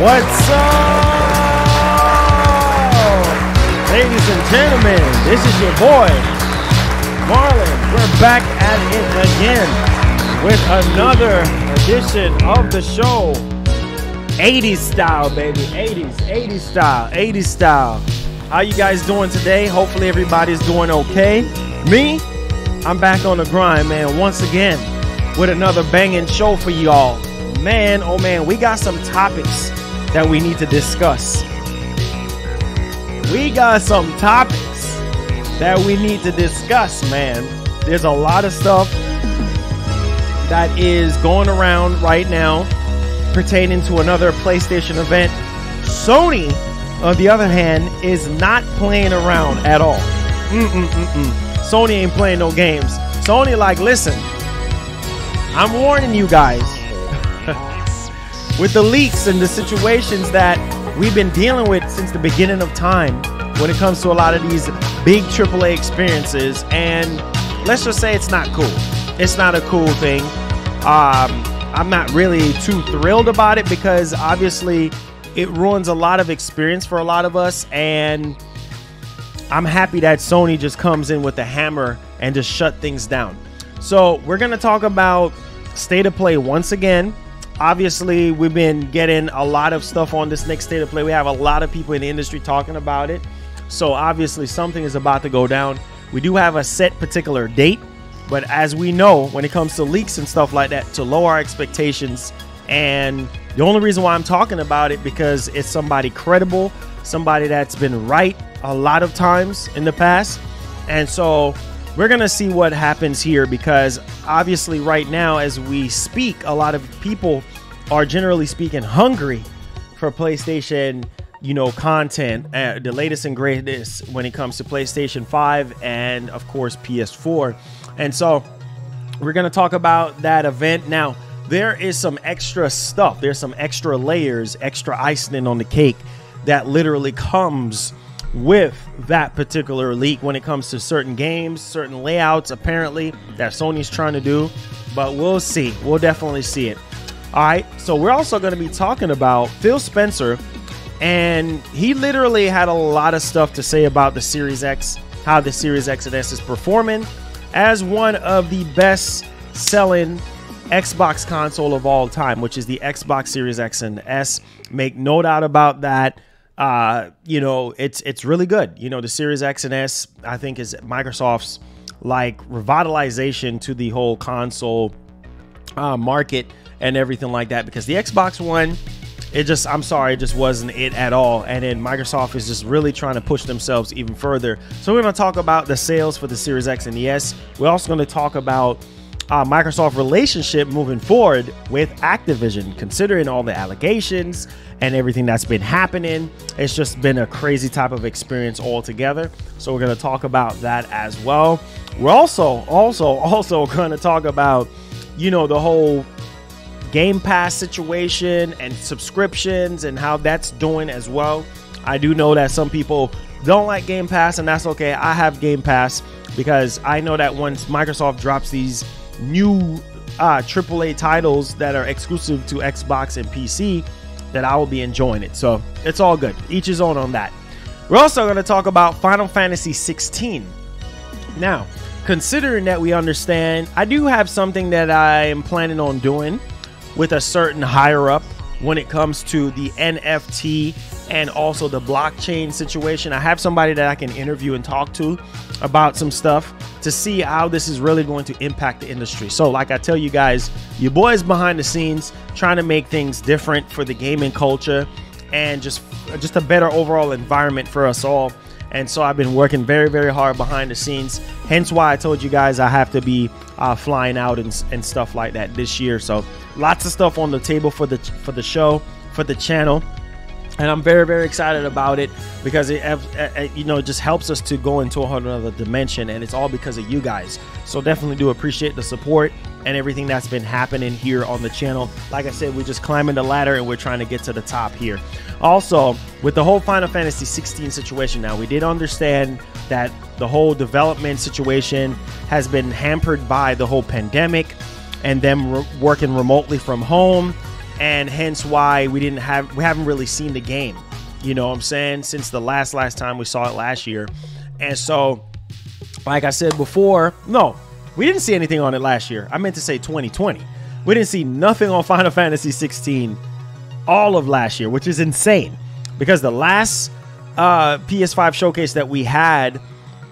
What's up, ladies and gentlemen? This is your boy Marlon. We're back at it again with another edition of the show. 80s style, baby. 80s style. How you guys doing today? Hopefully everybody's doing okay. Me, I'm back on the grind, man, once again with another banging show for y'all. Man, oh man, we got some topics that we need to discuss. Man. There's a lot of stuff that is going around right now pertaining to another PlayStation event. Sony, on the other hand, is not playing around at all. Sony ain't playing no games. Sony like, listen, I'm warning you guys. With the leaks and the situations that we've been dealing with since the beginning of time when it comes to a lot of these big AAA experiences, and let's just say it's not cool. It's not a cool thing. I'm not really too thrilled about it because obviously it ruins a lot of experience for a lot of us, and I'm happy that Sony just comes in with the hammer and just shut things down. So we're going to talk about State of Play once again. Obviously, we've been getting a lot of stuff on this next State of Play. We have a lot of people in the industry talking about it. So obviously something is about to go down. We do have a set particular date, but as we know, when it comes to leaks and stuff like that, to lower our expectations. And the only reason why I'm talking about it because it's somebody credible, somebody that's been right a lot of times in the past. And so we're going to see what happens here because obviously right now as we speak, a lot of people are generally speaking hungry for PlayStation, content, the latest and greatest when it comes to PlayStation 5 and of course PS4. And so we're going to talk about that event. Now, there is some extra stuff. There's some extra layers, extra icing on the cake that literally comes with that particular leak when it comes to certain games, certain layouts, apparently, that Sony's trying to do. But we'll see. We'll definitely see it. All right. So we're also going to be talking about Phil Spencer. And he literally had a lot of stuff to say about the Series X, how the Series X and S is performing as one of the best selling Xbox console of all time, which is the Xbox Series X and S. Make no doubt about that. It's really good. The Series X and S, I think, is Microsoft's like revitalization to the whole console market and everything like that, because the Xbox One, it just wasn't it at all. And then Microsoft is just really trying to push themselves even further. So we're going to talk about the sales for the Series X and the S. We're also going to talk about Microsoft relationship moving forward with Activision, considering all the allegations and everything that's been happening. It's just been a crazy type of experience altogether. So we're going to talk about that as well. We're also going to talk about, the whole Game Pass situation and subscriptions and how that's doing as well. I do know that some people don't like Game Pass, and that's okay. I have Game Pass because I know that once Microsoft drops these new AAA titles that are exclusive to Xbox and PC, that I will be enjoying it. So it's all good. Each his own on that. We're also going to talk about Final Fantasy 16. Now, considering that we understand, I do have something that I am planning on doing with a certain higher up when it comes to the NFT and also the blockchain situation. I have somebody that I can interview and talk to about some stuff to see how this is really going to impact the industry. So like I tell you guys, your boy's behind the scenes trying to make things different for the gaming culture and just a better overall environment for us all. And so I've been working very, very hard behind the scenes. Hence why I told you guys I have to be flying out and stuff like that this year. So lots of stuff on the table for the show, for the channel. And I'm very, very excited about it because it just helps us to go into a whole other dimension, and it's all because of you guys. So definitely do appreciate the support and everything that's been happening here on the channel. Like I said, we're just climbing the ladder and we're trying to get to the top here. Also, with the whole Final Fantasy 16 situation now, we did understand that the whole development situation has been hampered by the whole pandemic and them working remotely from home. and hence why we haven't really seen the game, you know what I'm saying, since the last time we saw it last year. And so, like I said before, no, we didn't see anything on it last year. I meant to say 2020. We didn't see nothing on Final Fantasy 16 all of last year, which is insane, because the last PS5 showcase that we had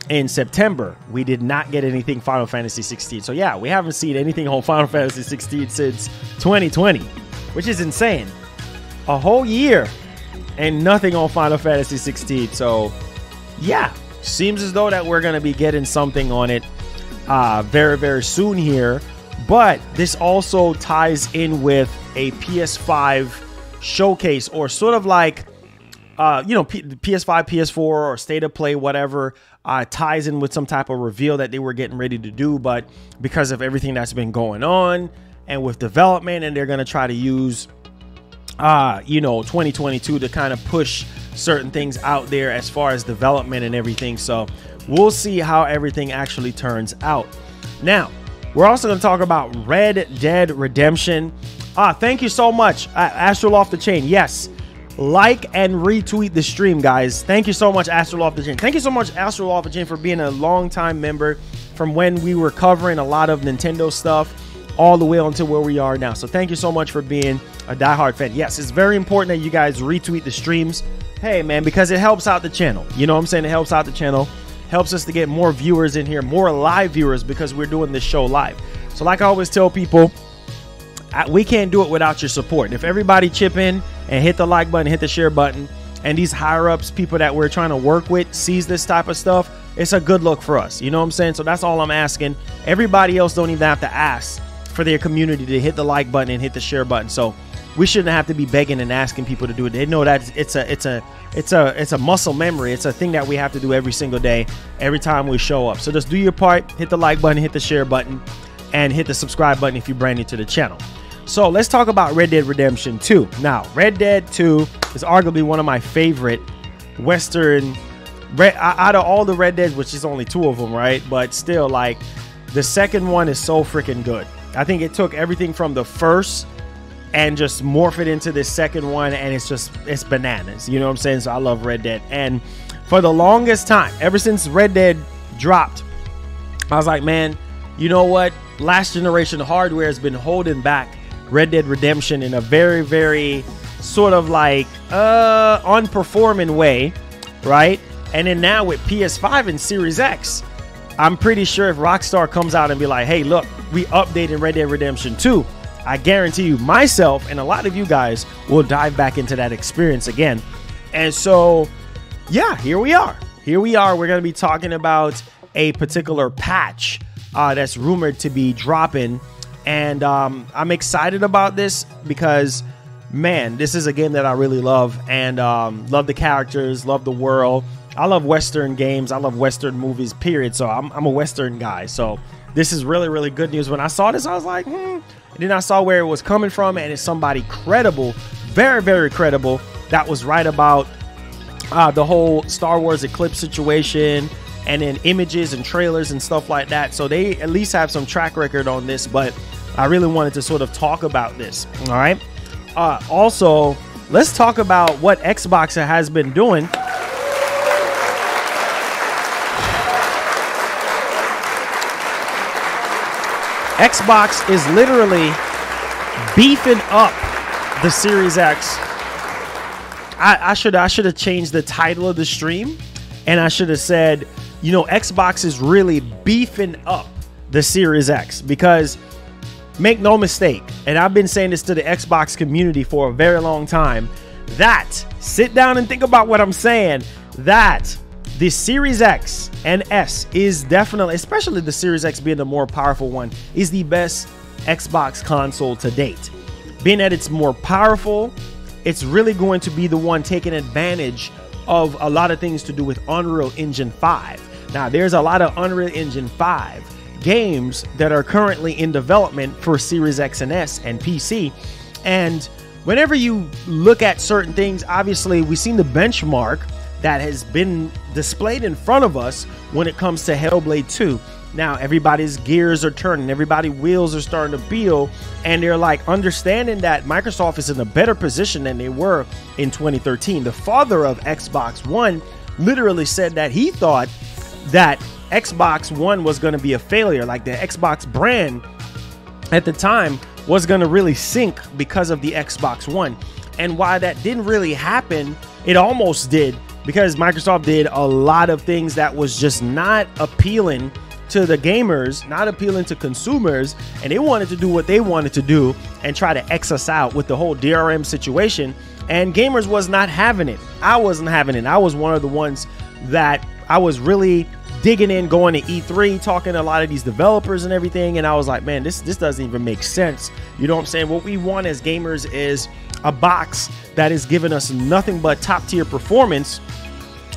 in September, we did not get anything Final Fantasy 16. So yeah, we haven't seen anything on Final Fantasy 16 since 2020, which is insane. A whole year and nothing on Final Fantasy 16. So yeah, seems as though that we're going to be getting something on it very, very soon here. But this also ties in with a PS5 showcase, or sort of like PS5, PS4, or State of Play, whatever, ties in with some type of reveal that they were getting ready to do. But because of everything that's been going on and with development, and they're going to try to use 2022 to kind of push certain things out there as far as development and everything. So we'll see how everything actually turns out. Now, we're also going to talk about Red Dead Redemption. Thank you so much, Astral Off the Chain. Yes, like and retweet the stream, guys. Thank you so much, Astral Off the Chain. Thank you so much, Astral Off the Chain, for being a long-time member from when we were covering a lot of Nintendo stuff all the way until where we are now. So thank you so much for being a diehard fan. Yes, it's very important that you guys retweet the streams. Hey, man, because it helps out the channel. You know what I'm saying? It helps out the channel. Helps us to get more viewers in here, more live viewers, because we're doing this show live. So like I always tell people, we can't do it without your support. If everybody chip in and hit the like button, hit the share button, and these higher ups, people that we're trying to work with, sees this type of stuff, it's a good look for us. You know what I'm saying? So that's all I'm asking. Everybody else don't even have to ask for their community to hit the like button and hit the share button. So we shouldn't have to be begging and asking people to do it. They know that it's a muscle memory. It's a thing that we have to do every single day, every time we show up. So just do your part, hit the like button, hit the share button, and hit the subscribe button if you're brand new to the channel. So let's talk about Red Dead Redemption 2. Now, Red Dead 2 is arguably one of my favorite Western, out of all the Red Deads, which is only 2 of them, right? But still, like, the second one is so freaking good. I think it took everything from the first and just morph it into this second one, and it's bananas. You know what I'm saying? So I love Red Dead. And for the longest time, ever since Red Dead dropped, I was like, man, you know what? Last generation hardware has been holding back Red Dead Redemption in a very, very sort of like unperforming way, right? And then now with PS5 and Series X, I'm pretty sure if Rockstar comes out and be like, hey, look, we updated Red Dead Redemption 2, I guarantee you, myself and a lot of you guys will dive back into that experience again. And so, yeah, here we are. Here we are. We're going to be talking about a particular patch that's rumored to be dropping. And I'm excited about this because, man, this is a game that I really love. And love the characters, love the world. I love Western games. I love Western movies, period. So I'm a Western guy. So this is really, really good news. When I saw this, I was like, And then I saw where it was coming from, and it's somebody credible, very, very credible, that was right about the whole Star Wars Eclipse situation, and then images and trailers and stuff like that. So they at least have some track record on this, but I really wanted to sort of talk about this. All right. Also, let's talk about what Xbox has been doing. Xbox is literally beefing up the Series X. I should have changed the title of the stream, and I should have said, you know, Xbox is really beefing up the Series X, because make no mistake, and I've been saying this to the Xbox community for a very long time, that, sit down and think about what I'm saying, that the Series X and S is definitely, especially the Series X being the more powerful one, is the best Xbox console to date. Being that it's more powerful, it's really going to be the one taking advantage of a lot of things to do with Unreal Engine 5. Now, there's a lot of Unreal Engine 5 games that are currently in development for Series X and S and PC. And whenever you look at certain things, obviously we've seen the benchmark that has been displayed in front of us when it comes to Hellblade 2. Now everybody's gears are turning, everybody's wheels are starting to feel, and they're like understanding that Microsoft is in a better position than they were in 2013. The father of Xbox One literally said that he thought that Xbox One was going to be a failure, like the Xbox brand at the time was going to really sink because of the Xbox One. And why that didn't really happen, it almost did, because Microsoft did a lot of things that was just not appealing to the gamers, not appealing to consumers, and they wanted to do what they wanted to do and try to X us out with the whole DRM situation, and gamers was not having it. I wasn't having it. I was one of the ones that I was really digging in, going to E3, talking to a lot of these developers and everything, and I was like, man, this doesn't even make sense. You know what I'm saying? What we want as gamers is a box that is giving us nothing but top tier performance,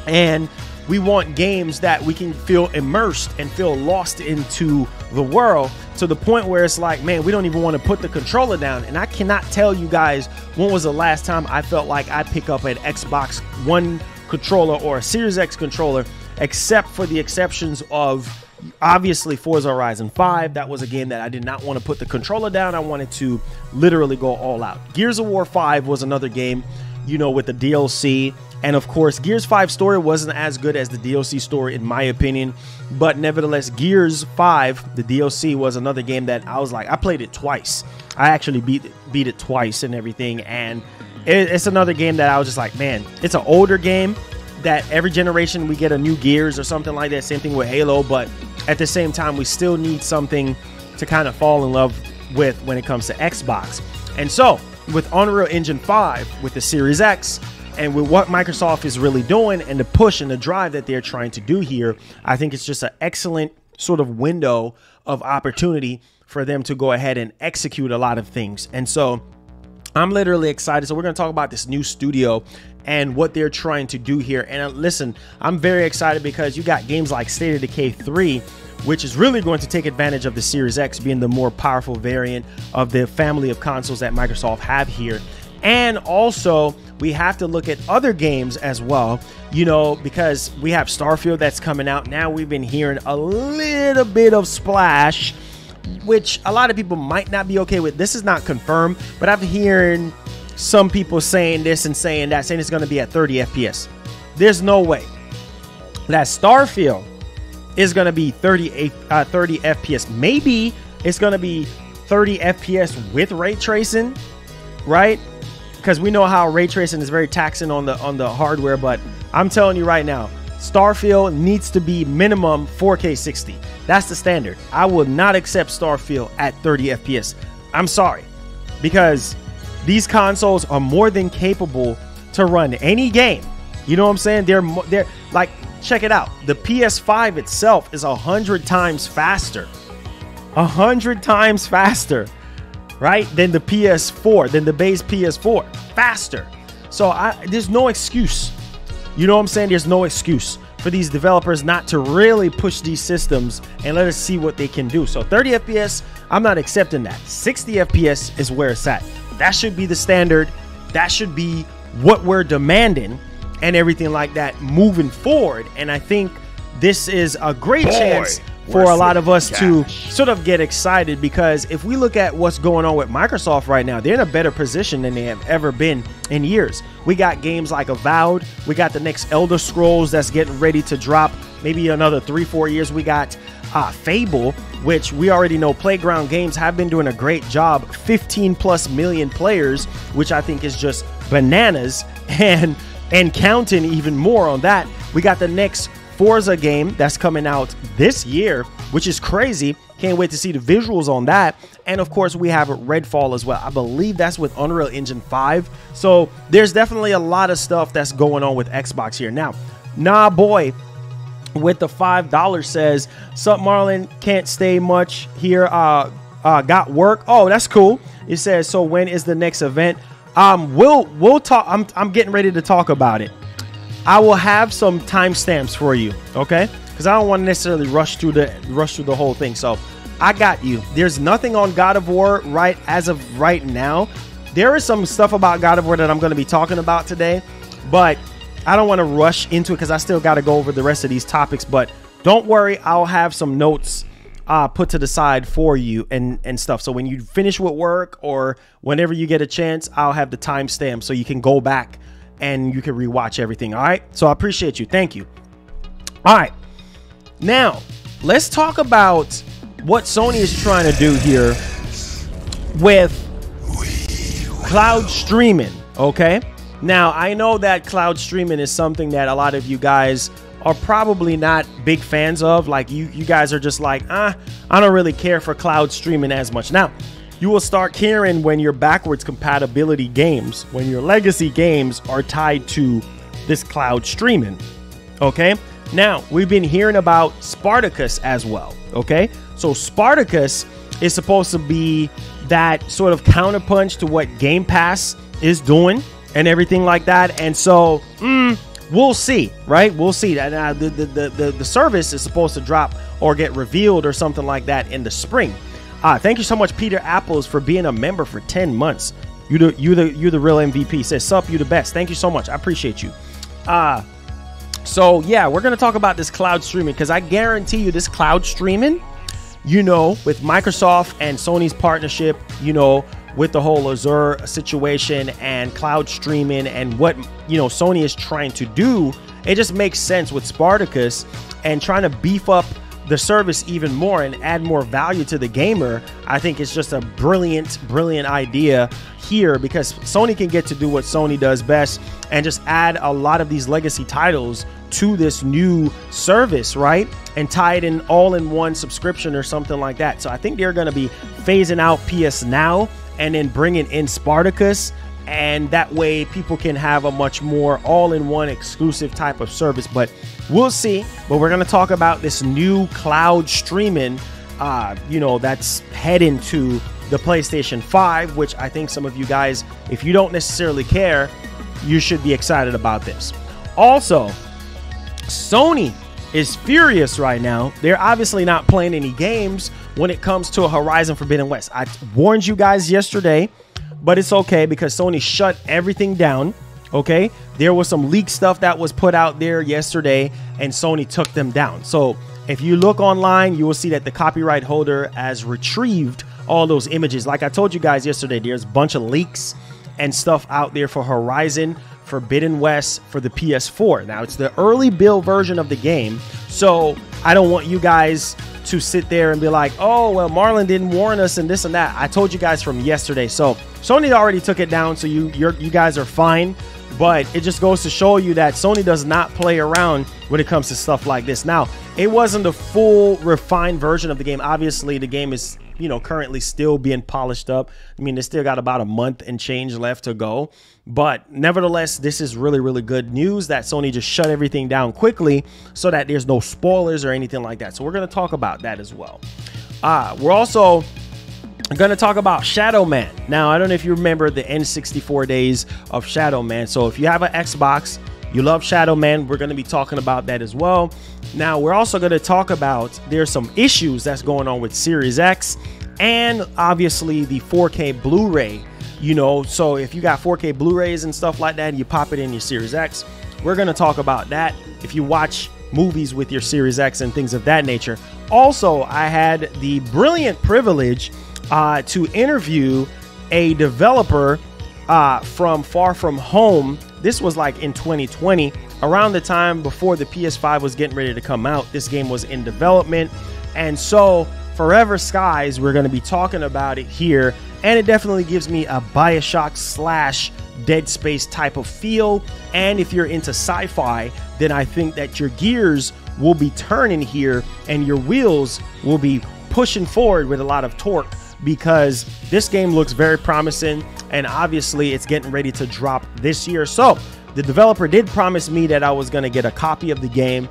and we want games that we can feel immersed and feel lost into the world, to the point where it's like, man, we don't even want to put the controller down. And I cannot tell you guys when was the last time I felt like I pick up an Xbox One controller or a Series X controller, except for the exceptions of obviously Forza Horizon 5. That was a game that I did not want to put the controller down. I wanted to literally go all out. Gears of War 5 was another game, you know, with the DLC. And of course, Gears 5 story wasn't as good as the DLC story, in my opinion. But nevertheless, Gears 5, the DLC, was another game that I was like, I played it twice. I actually beat it twice and everything. And it's another game that I was just like, man, it's an older game that every generation we get a new Gears or something like that. Same thing with Halo. But at the same time, we still need something to kind of fall in love with when it comes to Xbox. And so with Unreal Engine 5, with the Series X, and with what Microsoft is really doing and the push and the drive that they're trying to do here, I think it's just an excellent sort of window of opportunity for them to go ahead and execute a lot of things. And so I'm literally excited. So we're going to talk about this new studio and what they're trying to do here. And listen, I'm very excited because you got games like State of Decay 3, which is really going to take advantage of the Series X being the more powerful variant of the family of consoles that Microsoft have here. And also, we have to look at other games as well, you know, because we have Starfield that's coming out. Now we've been hearing a little bit of Splash, which a lot of people might not be okay with. This is not confirmed, but I'm hearing some people saying this and saying that, saying it's going to be at 30 FPS. There's no way that Starfield is going to be 30 FPS. Maybe it's going to be 30 FPS with ray tracing, right? Because we know how ray tracing is very taxing on the hardware. But I'm telling you right now, Starfield needs to be minimum 4K 60. That's the standard. I will not accept Starfield at 30 FPS. I'm sorry, because these consoles are more than capable to run any game. You know what I'm saying? They're like, check it out. The PS5 itself is 100 times faster. 100 times faster, right, than the PS4, than the base PS4. Faster. So there's no excuse. You know what I'm saying? There's no excuse for these developers not to really push these systems and let us see what they can do. So 30 FPS, I'm not accepting that. 60 FPS is where it's at. That should be the standard. That should be what we're demanding and everything like that moving forward. And I think this is a great chance for a lot of us to sort of get excited, because if we look at what's going on with Microsoft right now, they're in a better position than they have ever been in years. We got games like Avowed. We got the next Elder Scrolls that's getting ready to drop maybe another 3-4 years. We got Fable, which we already know Playground Games have been doing a great job. 15+ million players, which I think is just bananas, and counting even more on that. We got the next Forza game that's coming out this year, which is crazy. Can't wait to see the visuals on that. And of course, we have Redfall as well. I believe that's with Unreal Engine 5. So there's definitely a lot of stuff that's going on with Xbox here. Now, Nah Boy with the $5 says, "Sup Marlon, can't stay much here. Got work." Oh, that's cool. It says, "So when is the next event?" We'll talk. I'm getting ready to talk about it. I will have some timestamps for you, okay? Because I don't want to necessarily rush through the whole thing. So I got you. There's nothing on God of War right as of right now. There is some stuff about God of War that I'm going to be talking about today, but I don't want to rush into it because I still got to go over the rest of these topics. But don't worry, I'll have some notes put to the side for you and stuff. So when you finish with work or whenever you get a chance, I'll have the timestamp so you can go back and you can rewatch everything. All right. So I appreciate you. Thank you. All right. Now let's talk about what Sony is trying to do here with cloud streaming. Okay. Now I know that cloud streaming is something that a lot of you guys are probably not big fans of. Like you guys are just like, I don't really care for cloud streaming as much. Now you will start caring when your backwards compatibility games, when your legacy games are tied to this cloud streaming. Okay. Now we've been hearing about Spartacus as well. Okay. So Spartacus is supposed to be that sort of counterpunch to what Game Pass is doing and everything like that. And so, we'll see, right? We'll see. The service is supposed to drop or get revealed or something like that in the spring. Thank you so much, Peter Apples, for being a member for 10 months. You the real MVP. Says sup, you the best. Thank you so much. I appreciate you. So yeah, we're gonna talk about this cloud streaming because I guarantee you this cloud streaming, you know, with Microsoft and Sony's partnership, you know, with the whole Azure situation and cloud streaming and what, you know, Sony is trying to do, it just makes sense with Spartacus and trying to beef up the service even more and add more value to the gamer. I think it's just a brilliant idea here because Sony can get to do what Sony does best and just add a lot of these legacy titles to this new service, right? And tie it in all in one subscription or something like that. So I think they're going to be phasing out PS Now and then bringing in Spartacus, and that way people can have a much more all-in-one exclusive type of service. But we'll see. But we're going to talk about this new cloud streaming, you know, that's heading to the PlayStation 5, which I think some of you guys, if you don't necessarily care, you should be excited about this. Also, Sony is furious right now. They're obviously not playing any games when it comes to Horizon Forbidden West. I warned you guys yesterday, but it's okay because Sony shut everything down. Okay, there was some leak stuff that was put out there yesterday and Sony took them down. So if you look online, you will see that the copyright holder has retrieved all those images. Like I told you guys yesterday, there's a bunch of leaks and stuff out there for Horizon Forbidden West for the PS4. Now it's the early build version of the game, so I don't want you guys to sit there and be like, oh well, Marlon didn't warn us and this and that. I told you guys from yesterday. So Sony already took it down, so you guys are fine. But it just goes to show you that Sony does not play around when it comes to stuff like this. Now, it wasn't the full refined version of the game. Obviously, the game is, you know, currently still being polished up. I mean, they still got about a month and change left to go. But nevertheless, this is really good news that Sony just shut everything down quickly so that there's no spoilers or anything like that. So we're going to talk about that as well. We're also going to talk about Shadow Man. Now, I don't know if you remember the N64 days of Shadow Man. So if you have an Xbox, you love Shadow Man, we're going to be talking about that as well. Now, we're also going to talk about there's some issues that's going on with Series X and obviously the 4K Blu-ray, you know. So if you got 4K Blu-rays and stuff like that, you pop it in your Series X. We're going to talk about that. If you watch movies with your Series X and things of that nature. Also, I had the brilliant privilege to interview a developer from Far From Home. This was like in 2020, around the time before the PS5 was getting ready to come out. This game was in development, and so Forever Skies, we're going to be talking about it here, and it definitely gives me a BioShock / Dead Space type of feel. And if you're into sci-fi, then I think that your gears will be turning here and your wheels will be pushing forward with a lot of torque, because this game looks very promising, and obviously it's getting ready to drop this year. So the developer did promise me that I was going to get a copy of the game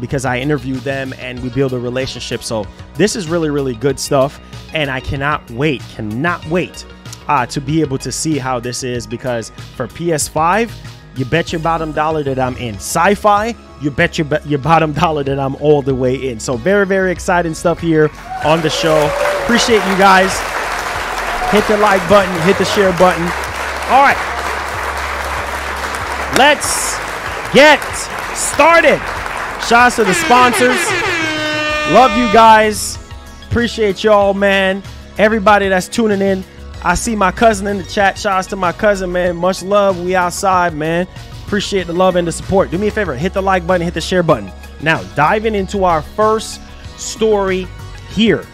because I interviewed them and we build a relationship. So this is really good stuff, and I cannot wait to be able to see how this is, because for PS5, you bet your bottom dollar that I'm in. Sci-fi, you bet your bottom dollar that I'm all the way in. So very exciting stuff here on the show. Appreciate you guys. Hit the like button, hit the share button. All right, let's get started. Shout out to the sponsors. Love you guys. Appreciate y'all, man. Everybody that's tuning in. I see my cousin in the chat. Shout out to my cousin, man. Much love. We outside, man. Appreciate the love and the support. Do me a favor. Hit the like button. Hit the share button. Now, diving into our first story here.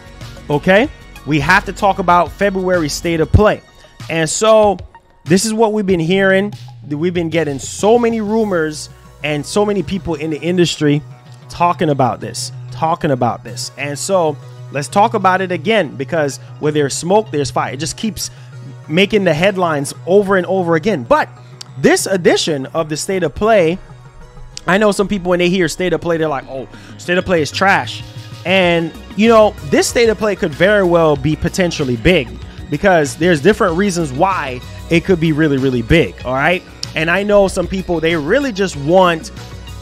Okay? We have to talk about February state of play. And so this is what we've been hearing. We've been getting so many rumors and so many people in the industry talking about this. And so let's talk about it again, because where there's smoke, there's fire. It just keeps making the headlines over and over again. But this edition of the state of play, I know some people when they hear state of play, they're like, oh, state of play is trash. And, you know, this state of play could very well be potentially big, because there's different reasons why it could be really, really big. All right. And I know some people, they really just want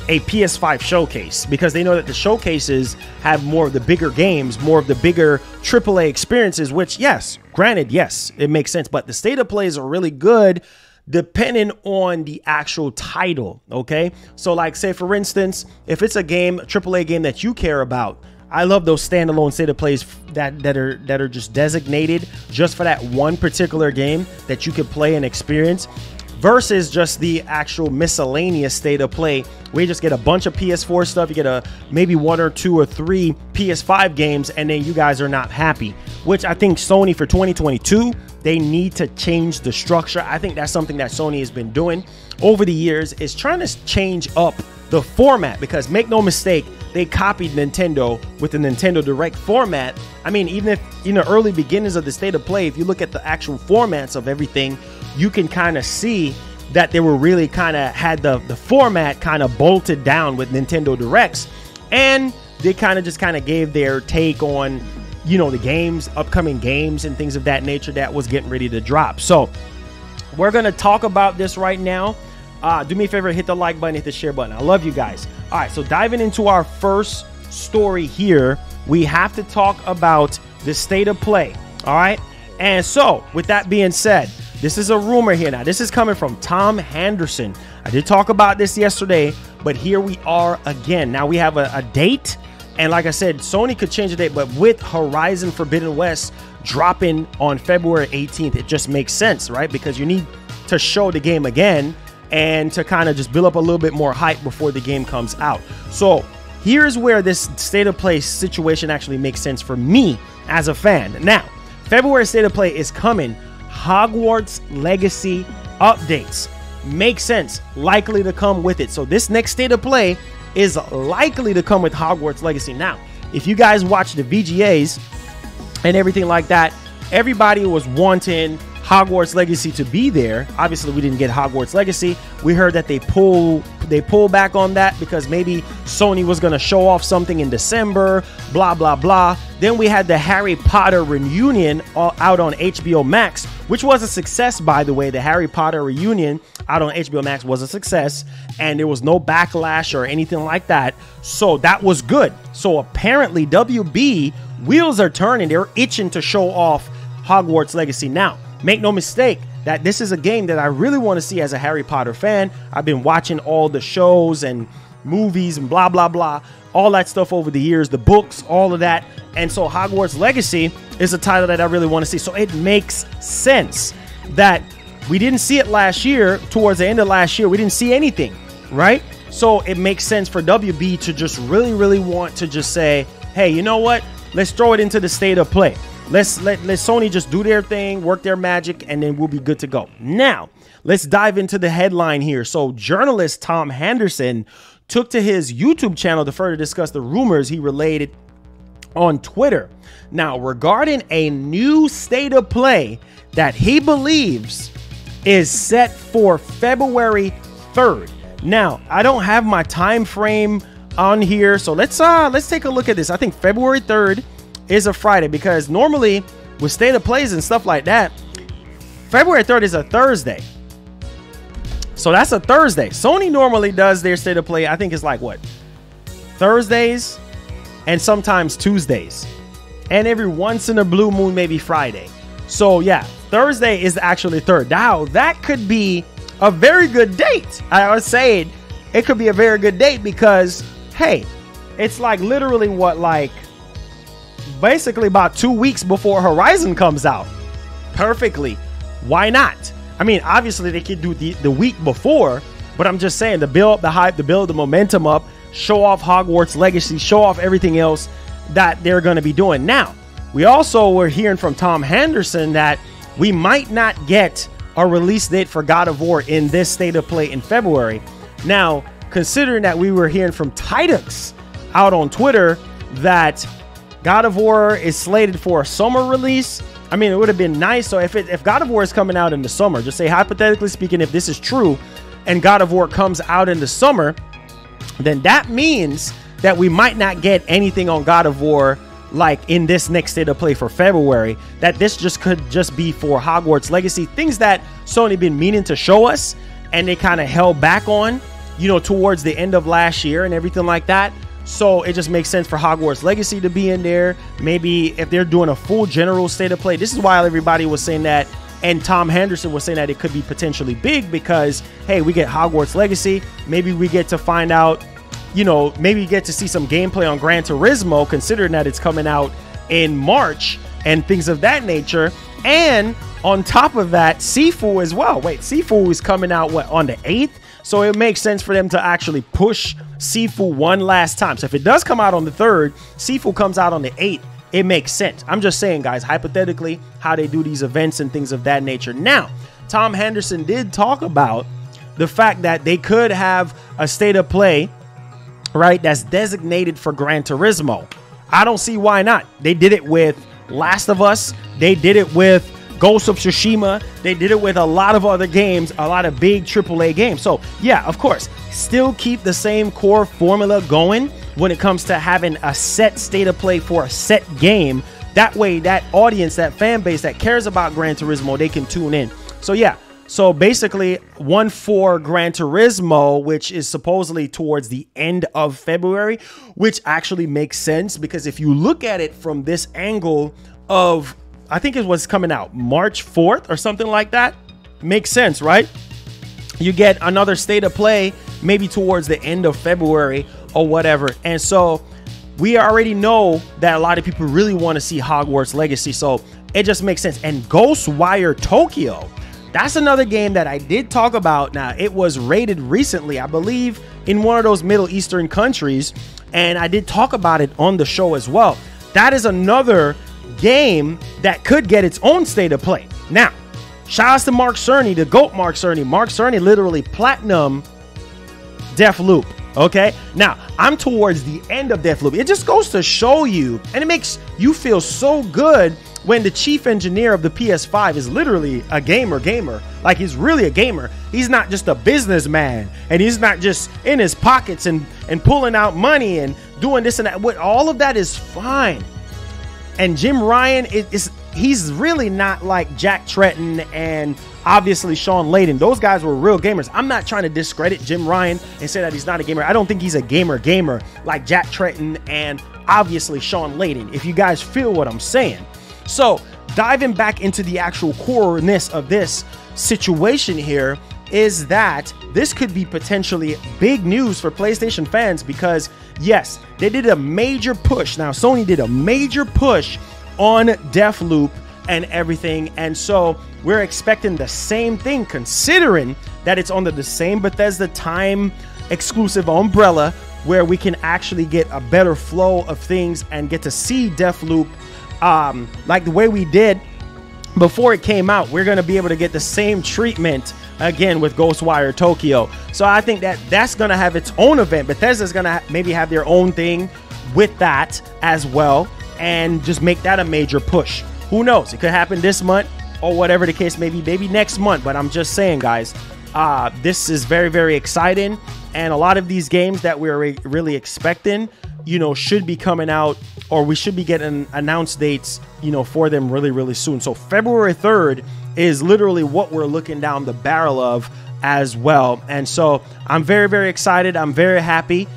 a PS5 showcase, because they know that the showcases have more of the bigger games, more of the bigger AAA experiences, which, yes, granted, yes, it makes sense. But the state of plays are really good depending on the actual title. OK, so like, say, for instance, if it's a game, a AAA game that you care about, I love those standalone state of plays that are just designated just for that one particular game that you can play and experience, versus just the actual miscellaneous state of play where you just get a bunch of PS4 stuff. You get maybe 1 or 2 or 3 PS5 games, and then you guys are not happy, which I think Sony for 2022, they need to change the structure. I think that's something that Sony has been doing over the years, is trying to change up the format, because make no mistake, they copied Nintendo with the Nintendo Direct format. I mean, even if in the early beginnings of the state of play, if you look at the actual formats of everything, you can kind of see that they were really kind of had the format kind of bolted down with Nintendo Directs, and they kind of just gave their take on, you know, the games, upcoming games and things of that nature that was getting ready to drop. So we're going to talk about this right now. Do me a favor, hit the like button, hit the share button. I love you guys. All right, so diving into our first story here, we have to talk about the state of play. All right. And so with that being said, this is a rumor here. Now, this is coming from Tom Henderson. I did talk about this yesterday, but here we are again. Now we have a date. And like I said, Sony could change the date, but with Horizon Forbidden West dropping on February 18th, it just makes sense, right? Because you need to show the game again and to kind of just build up a little bit more hype before the game comes out. So here's where this state of play situation actually makes sense for me as a fan. Now, February state of play is coming. Hogwarts Legacy updates make sense, likely to come with it. So this next state of play is likely to come with Hogwarts Legacy. Now, if you guys watch the VGAs and everything like that, everybody was wanting Hogwarts Legacy to be there. Obviously, we didn't get Hogwarts Legacy. We heard that they pull back on that because maybe Sony was going to show off something in December, blah, blah, blah. Then we had the Harry Potter reunion out on HBO Max, which was a success, by the way. The Harry Potter reunion out on HBO Max was a success, and there was no backlash or anything like that. So that was good. So apparently, WB wheels are turning. They're itching to show off Hogwarts Legacy. Now, make no mistake that this is a game that I really want to see as a Harry Potter fan. I've been watching all the shows and movies and blah, blah, blah, all that stuff over the years, the books, all of that. And so Hogwarts Legacy is a title that I really want to see. So it makes sense that we didn't see it last year. Towards the end of last year, we didn't see anything, right? So it makes sense for WB to just really, really want to just say, hey, you know what? Let's throw it into the state of play. Let Sony just do their thing, work their magic, and then we'll be good to go. Now, let's dive into the headline here. So journalist Tom Henderson took to his YouTube channel to further discuss the rumors he relayed on Twitter. Now, regarding a new state of play that he believes is set for February 3rd. Now, I don't have my time frame on here, so let's take a look at this. I think February 3rd is a Friday, because normally with state of plays and stuff like that, February 3rd is a Thursday. So that's a Thursday. Sony normally does their state of play, I think it's like what? Thursdays and sometimes Tuesdays. And every once in a blue moon, maybe Friday. So yeah, Thursday is actually 3rd. Now that could be a very good date. I was saying it could be a very good date because, hey, it's like literally what, like basically about 2 weeks before Horizon comes out. Perfectly. Why not? I mean, obviously they could do the week before, but I'm just saying, to build up the hype, to build the momentum up, show off Hogwarts Legacy, show off everything else that they're going to be doing. Now, we also were hearing from Tom Henderson that we might not get a release date for God of War in this state of play in February. Now, considering that we were hearing from Tidux out on Twitter that God of War is slated for a summer release, I mean, it would have been nice. So if God of War is coming out in the summer, just say hypothetically speaking, if this is true and God of War comes out in the summer, then that means that we might not get anything on God of War like in this next state of play for February. That this just could just be for Hogwarts Legacy, things that Sony been meaning to show us and they kind of held back on, you know, towards the end of last year and everything like that. So it just makes sense for Hogwarts Legacy to be in there. Maybe if they're doing a full general state of play, this is why everybody was saying that, and Tom Henderson was saying that it could be potentially big because, hey, we get Hogwarts Legacy. Maybe we get to find out, you know, maybe get to see some gameplay on Gran Turismo, considering that it's coming out in March and things of that nature. And on top of that, Sifu as well. Wait, Sifu is coming out, what, on the 8th? So it makes sense for them to actually push Sifu one last time. So if it does come out on the 3rd, Sifu comes out on the 8th, it makes sense. I'm just saying, guys, hypothetically, how they do these events and things of that nature. Now, Tom Henderson did talk about the fact that they could have a state of play, right, that's designated for Gran Turismo. I don't see why not. They did it with Last of Us. They did it with Ghost of Tsushima. They did it with a lot of other games, a lot of big AAA games. So yeah, of course, still keep the same core formula going when it comes to having a set state of play for a set game. That way, that audience, that fan base that cares about Gran Turismo, they can tune in. So yeah, so basically one for Gran Turismo, which is supposedly towards the end of February, which actually makes sense because if you look at it from this angle of, I think it was coming out March 4th or something like that. Makes sense, right? You get another state of play maybe towards the end of February or whatever. And so we already know that a lot of people really want to see Hogwarts Legacy. So it just makes sense. And Ghostwire Tokyo, that's another game that I did talk about. Now, it was rated recently, I believe, in one of those Middle Eastern countries. And I did talk about it on the show as well. That is another game that could get its own state of play. Now, shout out to Mark Cerny, the GOAT Mark Cerny. Mark Cerny literally platinum Deathloop. Okay, now I'm towards the end of Deathloop. It just goes to show you, and it makes you feel so good when the chief engineer of the PS5 is literally a gamer. Like, he's really a gamer. He's not just a businessman, and he's not just in his pockets and pulling out money and doing this and that. What, all of that is fine. And Jim Ryan he's really not like Jack Tretton and obviously Sean Layden. Those guys were real gamers. I'm not trying to discredit Jim Ryan and say that he's not a gamer. I don't think he's a gamer like Jack Tretton and obviously Sean Layden, if you guys feel what I'm saying. So diving back into the actual coreness of this situation here is that this could be potentially big news for PlayStation fans because yes, they did a major push. Now, Sony did a major push on Deathloop and everything. And so we're expecting the same thing, considering that it's under the same Bethesda time exclusive umbrella where we can actually get a better flow of things and get to see Deathloop like the way we did before it came out. We're going to be able to get the same treatment again with Ghostwire Tokyo. So I think that that's going to have its own event. Bethesda's going to maybe have their own thing with that as well and just make that a major push. Who knows? It could happen this month or whatever the case may be, maybe next month. But I'm just saying, guys, this is very, very exciting. And a lot of these games that we're really expecting, you know, should be coming out, or we should be getting announced dates, you know, for them really, really soon. So February 3rd is literally what we're looking down the barrel of as well. And so I'm very, very excited. I'm very happy.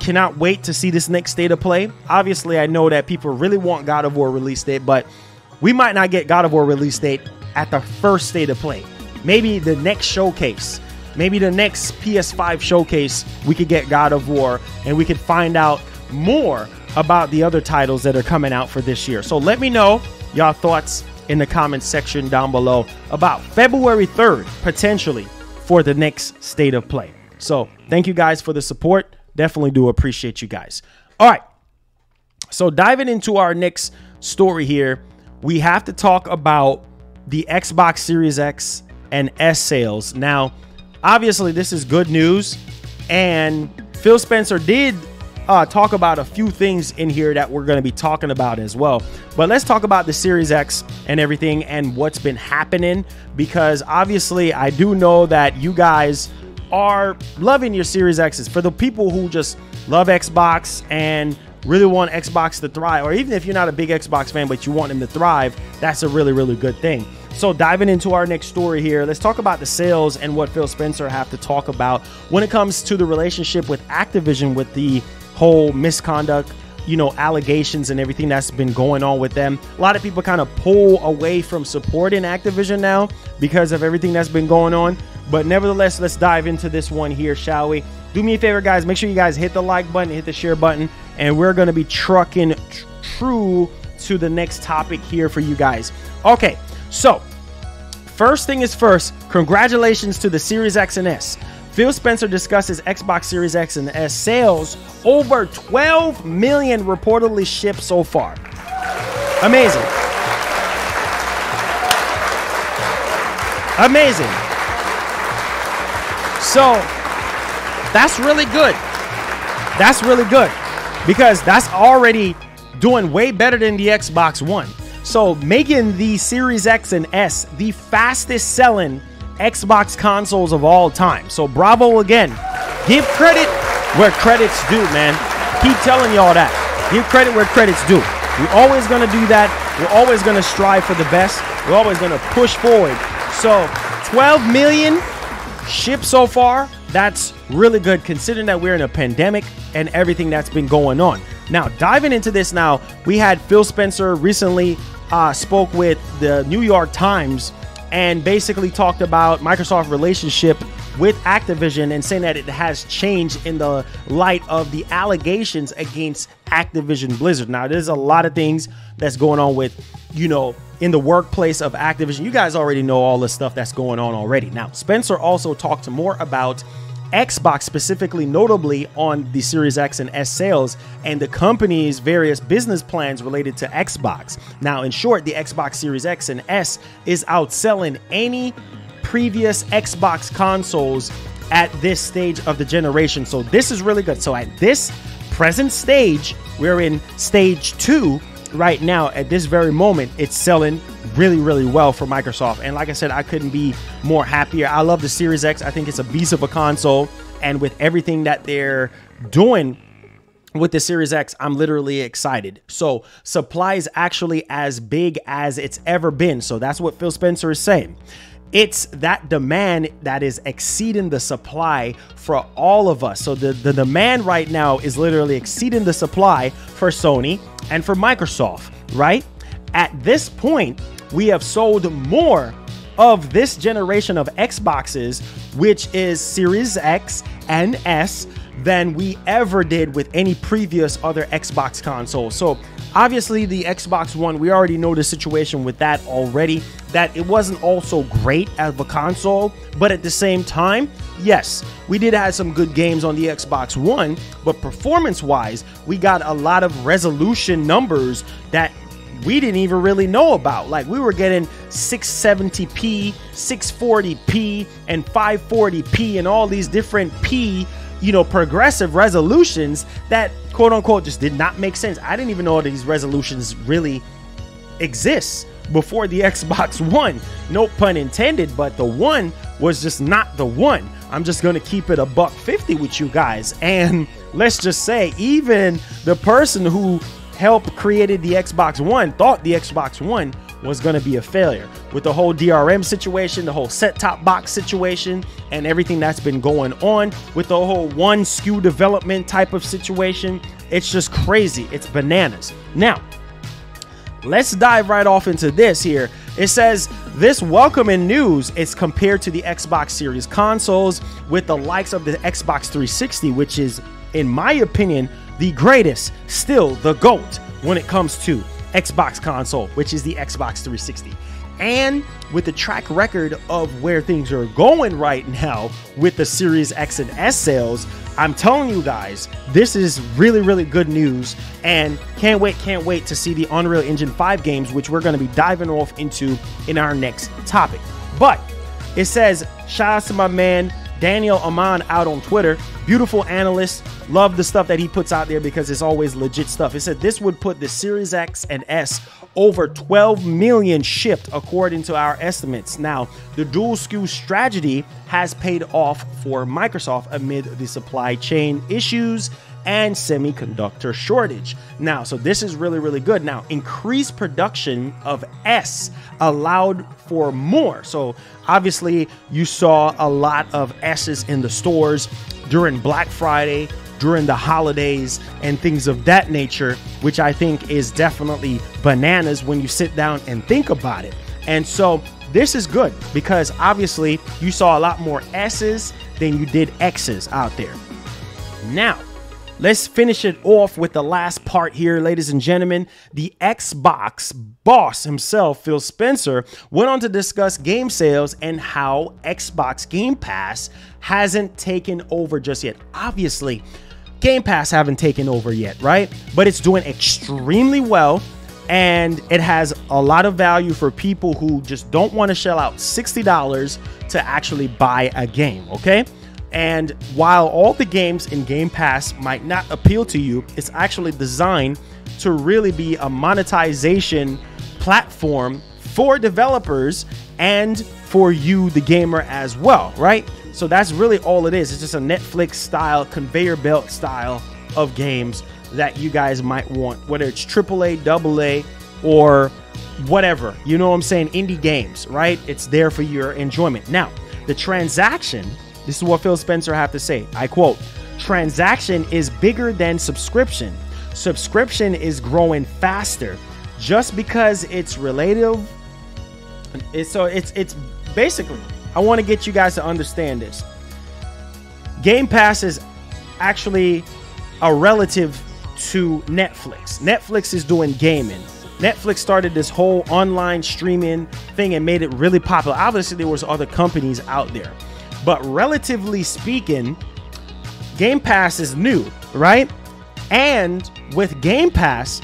Cannot wait to see this next state of play. Obviously, I know that people really want God of War release date, but we might not get God of War release date at the first state of play. Maybe the next showcase. maybe the next PS5 showcase, we could get God of War and we could find out more about the other titles that are coming out for this year. So let me know y'all thoughts in the comments section down below about February 3rd, potentially, for the next State of Play. So thank you guys for the support. Definitely do appreciate you guys. All right. So diving into our next story here, we have to talk about the Xbox Series X and S sales. Now, obviously, this is good news, and Phil Spencer did talk about a few things in here that we're going to be talking about as well. But let's talk about the Series X and everything and what's been happening, because obviously I do know that you guys are loving your Series X's. For the people who just love Xbox and really want Xbox to thrive, or even if you're not a big Xbox fan but you want them to thrive, that's a really, really good thing. So diving into our next story here, let's talk about the sales and what Phil Spencer have to talk about when it comes to the relationship with Activision, with the whole misconduct, you know, allegations and everything that's been going on with them. A lot of people kind of pull away from supporting Activision now because of everything that's been going on. But nevertheless, let's dive into this one here, shall we? Do me a favor, guys. Make sure you guys hit the like button, hit the share button, and we're going to be trucking true to the next topic here for you guys. Okay, so first thing is first, congratulations to the Series X and S. Phil Spencer discusses Xbox Series X and S sales. Over 12 million reportedly shipped so far. Amazing. Amazing. So that's really good. That's really good, because that's already doing way better than the Xbox One. So making the Series X and S the fastest selling Xbox consoles of all time. So bravo again. Give credit where credit's due, man. Keep telling y'all that. Give credit where credit's due. We're always going to do that. We're always going to strive for the best. We're always going to push forward. So 12 million shipped so far. That's really good, considering that we're in a pandemic and everything that's been going on. Now, diving into this now, we had Phil Spencer recently spoke with the New York Times and basically talked about Microsoft's relationship with Activision and saying that it has changed in the light of the allegations against Activision Blizzard. Now, there's a lot of things that's going on with, you know, in the workplace of Activision. You guys already know all the stuff that's going on already. Now, Spencer also talked more about Xbox, specifically notably on the Series X and S sales and the company's various business plans related to Xbox. Now, in short, the Xbox Series X and S is outselling any previous Xbox consoles at this stage of the generation. So this is really good. So at this present stage, we're in stage 2 right now. At this very moment, it's selling really, really well for Microsoft. And like I said, I couldn't be more happier. I love the Series X. I think it's a beast of a console. And with everything that they're doing with the Series X, I'm literally excited. So supply is actually as big as it's ever been. So that's what Phil Spencer is saying. It's that demand that is exceeding the supply for all of us. So the demand right now is literally exceeding the supply for Sony and for Microsoft, right? At this point, we have sold more of this generation of Xboxes, which is Series X and S, than we ever did with any previous other Xbox console. So obviously the Xbox One, we already know the situation with that already, that it wasn't also great as a console, but at the same time, yes, we did have some good games on the Xbox One, but performance wise, we got a lot of resolution numbers that we didn't even really know about. Like, we were getting 670p, 640p, and 540p, and all these different P, you know, progressive resolutions that quote unquote just did not make sense. I didn't even know these resolutions really exist before the Xbox One. No pun intended, but the one was just not the one. I'm just going to keep it $150 with you guys. And let's just say, even the person who helped created the Xbox One thought the Xbox One was going to be a failure with the whole DRM situation, the whole set-top box situation, and everything that's been going on with the whole one SKU development type of situation. It's just crazy. It's bananas. Now, let's dive right off into this here. It says, this welcoming news is compared to the Xbox Series consoles with the likes of the Xbox 360, which is, in my opinion, the greatest, still the GOAT when it comes to Xbox console, which is the Xbox 360. And with the track record of where things are going right now with the Series X and S sales, I'm telling you guys, this is really, really good news, and can't wait to see the Unreal Engine 5 games, which we're going to be diving off into in our next topic. But it says, shout out to my man Daniel Aman out on Twitter, beautiful analyst, love the stuff that he puts out there because it's always legit stuff. It said this would put the Series X and S over 12 million shipped according to our estimates. Now, the dual SKU strategy has paid off for Microsoft amid the supply chain issues and semiconductor shortage. Now, so this is really, really good. Now, increased production of S allowed for more. So obviously you saw a lot of S's in the stores during Black Friday, during the holidays and things of that nature, which I think is definitely bananas when you sit down and think about it. And so this is good because obviously you saw a lot more S's than you did X's out there. Now, let's finish it off with the last part here, ladies and gentlemen. The Xbox boss himself, Phil Spencer, went on to discuss game sales and how Xbox Game Pass hasn't taken over just yet. Obviously, Game Pass haven't taken over yet, right? But it's doing extremely well, and it has a lot of value for people who just don't want to shell out $60 to actually buy a game, okay? And while all the games in Game Pass might not appeal to you, it's actually designed to really be a monetization platform for developers and for you, the gamer, as well, right? So that's really all it is. It's just a Netflix style, conveyor belt style of games that you guys might want, whether it's AAA, AA, or whatever. You know what I'm saying? Indie games, right? It's there for your enjoyment. Now, the transaction, this is what Phil Spencer have to say. I quote, transaction is bigger than subscription. Subscription is growing faster just because it's relative. It's basically, I want to get you guys to understand this. Game Pass is actually a relative to Netflix. Netflix is doing gaming. Netflix started this whole online streaming thing and made it really popular. Obviously, there was other companies out there, but relatively speaking, Game Pass is new, right? And with Game Pass,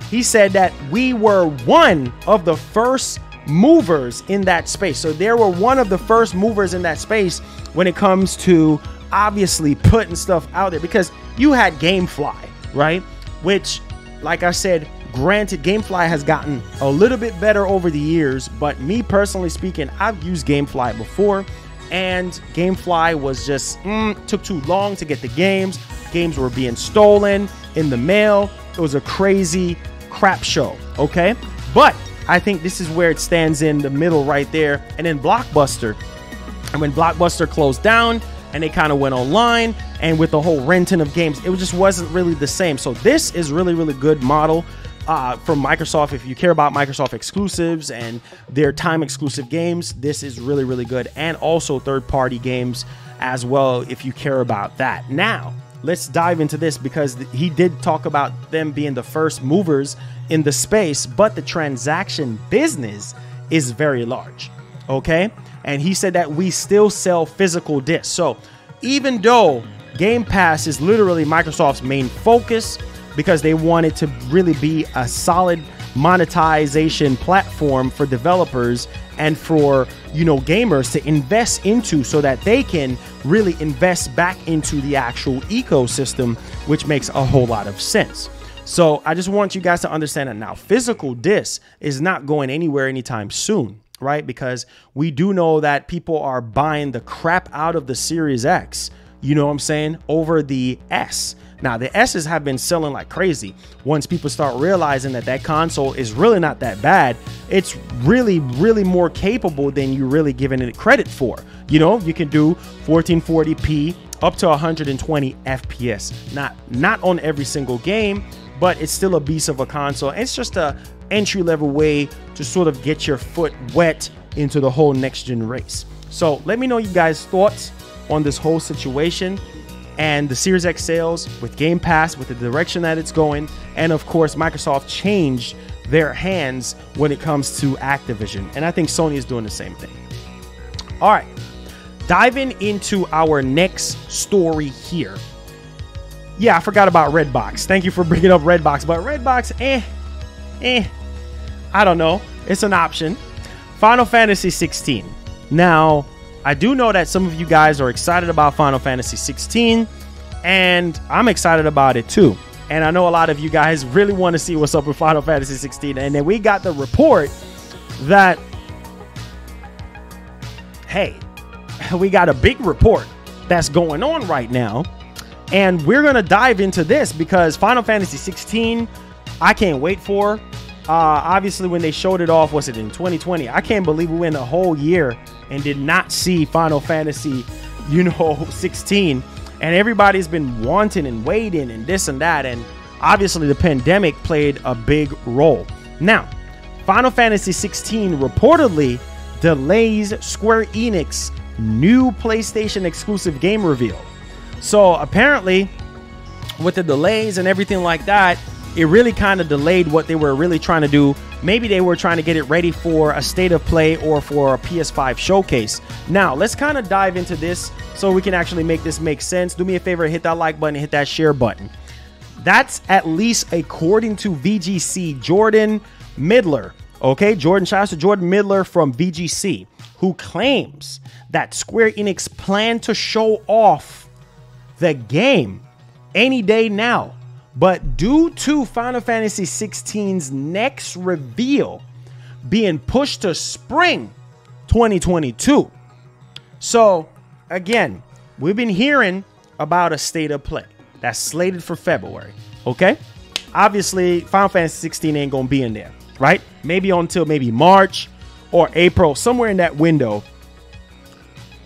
he said that we were one of the first movers in that space. So there were one of the first movers in that space when it comes to obviously putting stuff out there, because you had GameFly, right? Which, like I said, granted, GameFly has gotten a little bit better over the years, but me personally speaking, I've used GameFly before, and GameFly was just took too long to get the games. Games were being stolen in the mail. It was a crazy crap show, okay? But I think this is where it stands in the middle right there. And then Blockbuster, and when Blockbuster closed down and they kind of went online, and with the whole renting of games, it just wasn't really the same. So this is really, really good model from Microsoft. If you care about Microsoft exclusives and their time exclusive games, this is really, really good. And also third-party games as well, if you care about that. Now, let's dive into this, because he did talk about them being the first movers in the space, but the transaction business is very large, okay? And he said that we still sell physical discs. So even though Game Pass is literally Microsoft's main focus, because they wanted to really be a solid monetization platform for developers and for, you know, gamers to invest into, so that they can really invest back into the actual ecosystem, which makes a whole lot of sense. So I just want you guys to understand that now physical disc is not going anywhere anytime soon, right? Because we do know that people are buying the crap out of the Series X, you know what I'm saying, over the S. Now, the S's have been selling like crazy. Once people start realizing that that console is really not that bad, it's really, really more capable than you really giving it credit for. You know, you can do 1440p up to 120 FPS. Not on every single game, but it's still a beast of a console. And it's just a entry-level way to sort of get your foot wet into the whole next-gen race. So let me know you guys' thoughts on this whole situation and the Series X sales with Game Pass, with the direction that it's going. And of course, Microsoft changed their hands when it comes to Activision. And I think Sony is doing the same thing. All right, diving into our next story here. Yeah, I forgot about Redbox. Thank you for bringing up Redbox. But Redbox, I don't know. It's an option. Final Fantasy 16. Now, I do know that some of you guys are excited about Final Fantasy 16, and I'm excited about it too. And I know a lot of you guys really want to see what's up with Final Fantasy 16. And then we got the report that, hey, we got a big report that's going on right now. And we're going to dive into this because Final Fantasy 16, I can't wait for. Obviously, when they showed it off, was it in 2020? I can't believe we went a whole year and did not see Final Fantasy, 16. And everybody's been wanting and waiting and this and that. And obviously, the pandemic played a big role. Now, Final Fantasy 16 reportedly delays Square Enix new PlayStation exclusive game reveal. So apparently, with the delays and everything like that, it really kind of delayed what they were really trying to do. Maybe they were trying to get it ready for a state of play or for a PS5 showcase. Now, let's kind of dive into this so we can actually make this make sense. Do me a favor, hit that like button, hit that share button. That's at least according to VGC, Jordan Midler. Okay, shout out to Jordan Midler from VGC, who claims that Square Enix plan to show off the game any day now. But due to Final Fantasy 16's next reveal being pushed to spring 2022. So, again, we've been hearing about a state of play that's slated for February, okay? Obviously, Final Fantasy 16 ain't gonna be in there, right? Maybe until maybe March or April, somewhere in that window,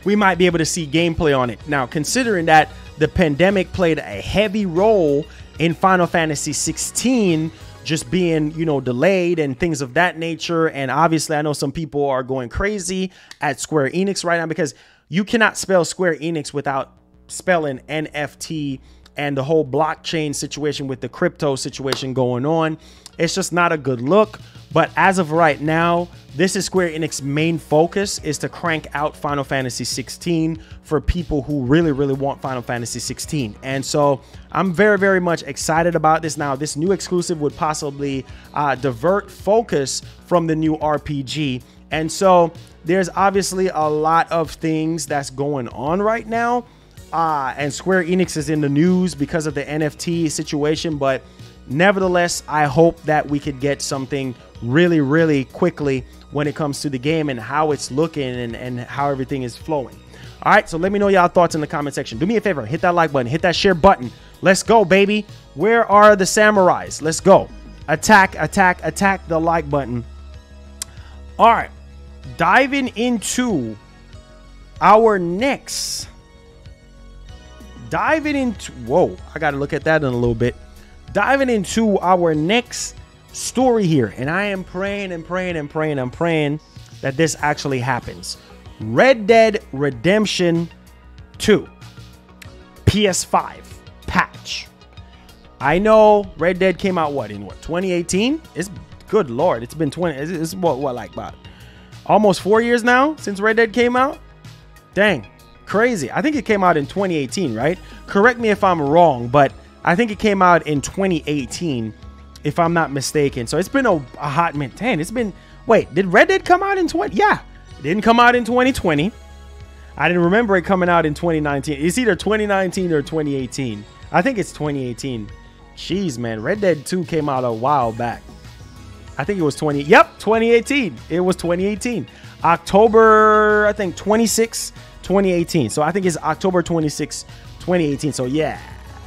we might be able to see gameplay on it. Now, considering that the pandemic played a heavy role in Final Fantasy 16 just being, delayed and things of that nature. And obviously, I know some people are going crazy at Square Enix right now because you cannot spell Square Enix without spelling NFT and the whole blockchain situation with the crypto situation going on. It's just not a good look. But as of right now, this is Square Enix's main focus, is to crank out Final Fantasy 16 for people who really, really want Final Fantasy 16. And so I'm very, very much excited about this. Now, this new exclusive would possibly divert focus from the new RPG. And so there's obviously a lot of things that's going on right now. And Square Enix is in the news because of the NFT situation. But nevertheless, I hope that we could get something really, really quickly when it comes to the game and how it's looking and how everything is flowing. All right, so let me know y'all thoughts in the comment section. Do me a favor, hit that like button, hit that share button. Let's go, baby. Where are the samurais? Let's go. Attack, attack, attack the like button. All right, diving into our next. Whoa, I got to look at that in a little bit. Diving into our next story here, and I am praying and praying and praying and praying that this actually happens. Red Dead Redemption 2 PS5 patch. I know Red Dead came out in 2018? It's good lord, it's been it's what like about almost 4 years now since Red Dead came out. Dang, crazy. I think it came out in 2018, right? Correct me if I'm wrong, but I think it came out in 2018, if I'm not mistaken. So it's been a hot minute. Damn, it's been... Wait, did Red Dead come out in 20? Yeah, it didn't come out in 2020. I didn't remember it coming out in 2019. It's either 2019 or 2018. I think it's 2018. Jeez, man. Red Dead 2 came out a while back. I think it was 2018. It was 2018. October, I think, 26, 2018. So I think it's October 26, 2018. So yeah.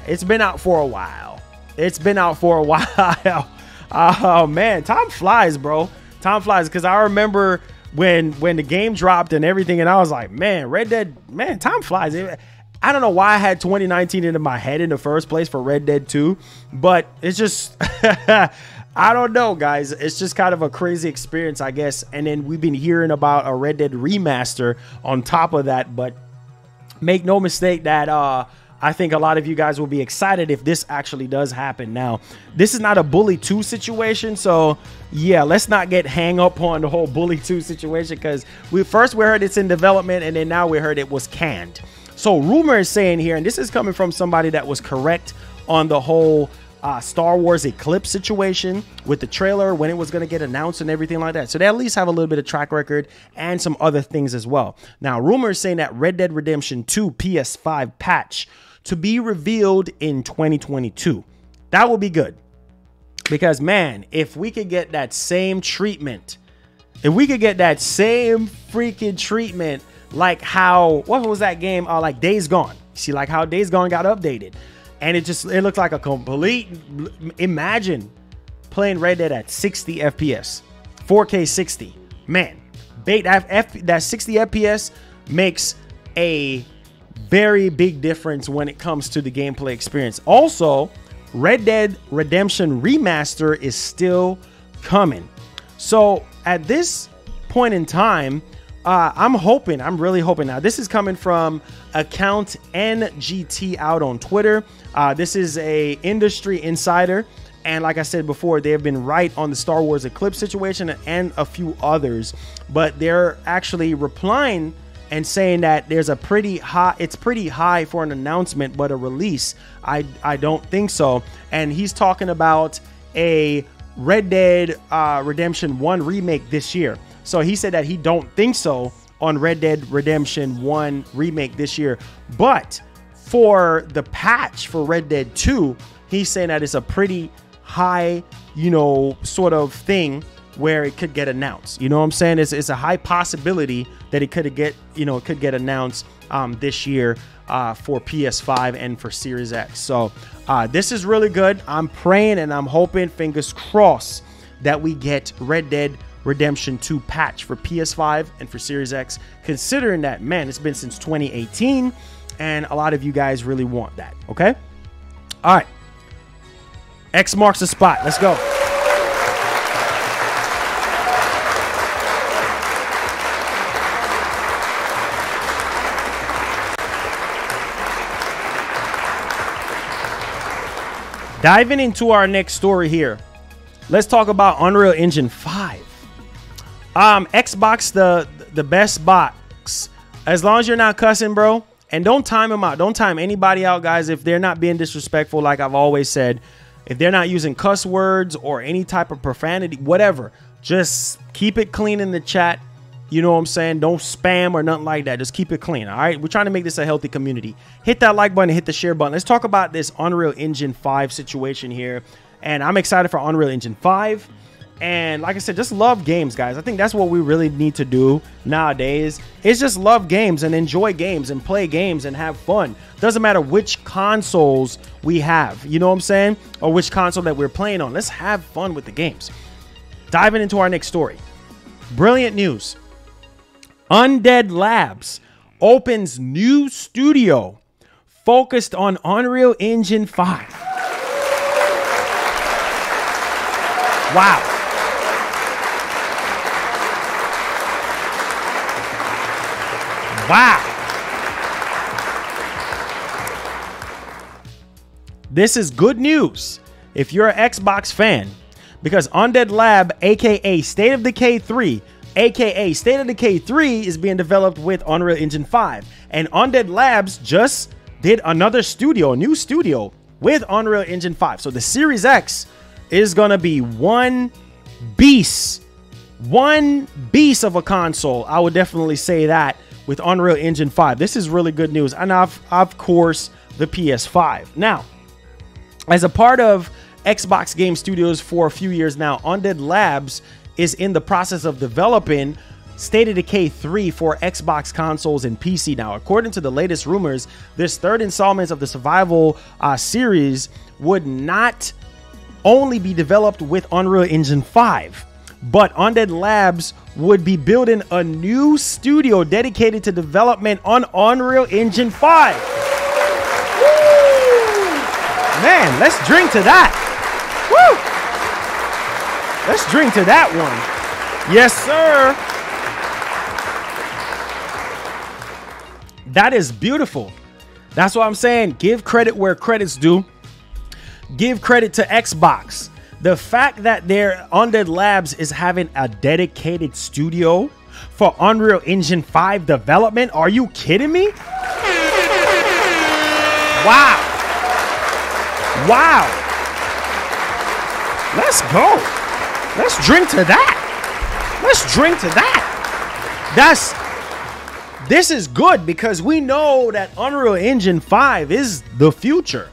It's been out for a while. It's been out for a while. Oh, man. Time flies, bro. Time flies. Because I remember when the game dropped and everything, and I was like, man, Red Dead, man, time flies. I don't know why I had 2019 into my head in the first place for Red Dead 2, but it's just, I don't know, guys. It's just kind of a crazy experience, I guess. And then we've been hearing about a Red Dead remaster on top of that, but make no mistake that I think a lot of you guys will be excited if this actually does happen. Now, this is not a Bully 2 situation, so yeah, let's not get hang up on the whole Bully 2 situation, because we heard it's in development, and then now we heard it was canned. So rumor is saying here, and this is coming from somebody that was correct on the whole Star Wars Eclipse situation with the trailer, when it was going to get announced and everything like that. So they at least have a little bit of track record and some other things as well. Now, rumor is saying that Red Dead Redemption 2 PS5 patch to be revealed in 2022. That will be good, because man, if we could get that same treatment, if we could get that same freaking treatment like how, what was that game? Like Days Gone. See, like how Days Gone got updated, and it looked like a complete, imagine playing Red Dead at 60 FPS, 4K 60. Man, that 60 FPS makes a very big difference when it comes to the gameplay experience. Also, Red Dead Redemption Remaster is still coming. So at this point in time, I'm really hoping. Now, this is coming from account NGT out on Twitter. This is a industry insider, and like I said before, they have been right on the Star Wars Eclipse situation and a few others, but they're actually replying and saying that there's a pretty high, it's pretty high for an announcement, but a release, I don't think so. And he's talking about a Red Dead Redemption 1 remake this year. So he said that he don't think so on Red Dead Redemption 1 remake this year. But for the patch for Red Dead 2, he's saying that it's a pretty high, you know, sort of thing where it could get announced. You know what I'm saying? It's a high possibility that it could get announced this year for PS5 and for Series X. So this is really good. I'm praying and I'm hoping, fingers crossed, that we get Red Dead Redemption 2 patch for PS5 and for Series X, considering that, man, it's been since 2018 and a lot of you guys really want that. Okay, all right, X marks the spot. Let's go. Diving into our next story here, let's talk about Unreal Engine 5. Xbox, the best box. As long as you're not cussing, bro, and don't time them out. Don't time anybody out, guys, if they're not being disrespectful. Like I've always said, if they're not using cuss words or any type of profanity, whatever, just keep it clean in the chat. You know what I'm saying? Don't spam or nothing like that. Just keep it clean. All right. We're trying to make this a healthy community. Hit that like button, hit the share button. Let's talk about this Unreal Engine 5 situation here. And I'm excited for Unreal Engine 5. And like I said, just love games, guys. I think that's what we really need to do nowadays, is just love games and enjoy games and play games and have fun. Doesn't matter which consoles we have, you know what I'm saying? Or which console that we're playing on. Let's have fun with the games. Diving into our next story. Brilliant news. Undead Labs opens new studio focused on Unreal Engine 5. Wow. Wow. This is good news if you're an Xbox fan, because Undead Lab, aka State of Decay 3, aka State of Decay 3, is being developed with Unreal Engine 5. And Undead Labs just did another studio, a new studio with Unreal Engine 5. So the Series X is going to be one beast of a console. I would definitely say that, with Unreal Engine 5. This is really good news. And of course, the PS5. Now, as a part of Xbox Game Studios for a few years now, Undead Labs is in the process of developing State of Decay 3 for Xbox consoles and PC. Now, according to the latest rumors, this third installment of the survival series would not only be developed with Unreal Engine 5, but Undead Labs would be building a new studio dedicated to development on Unreal Engine 5. Woo! Man, let's drink to that. Woo! Let's drink to that one. Yes, sir. That is beautiful. That's what I'm saying. Give credit where credit's due. Give credit to Xbox. The fact that their Undead Labs is having a dedicated studio for Unreal Engine 5 development. Are you kidding me? Wow. Wow. Let's go. Let's drink to that. Let's drink to that. This is good because we know that Unreal Engine 5 is the future.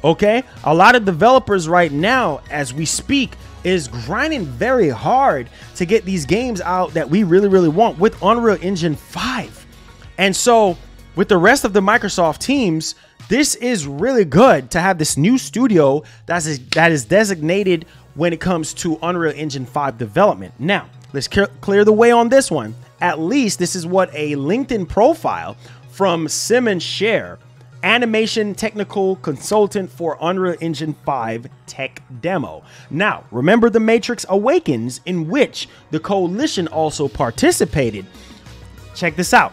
Okay, a lot of developers right now, as we speak, is grinding very hard to get these games out that we really want with Unreal Engine 5. And so with the rest of the Microsoft teams, this is really good to have this new studio that is designated when it comes to Unreal Engine 5 development. Now, let's clear the way on this one. At least this is what a LinkedIn profile from Simon Scher, animation technical consultant for Unreal Engine 5 tech demo. Now, remember The Matrix Awakens, in which the coalition also participated. Check this out.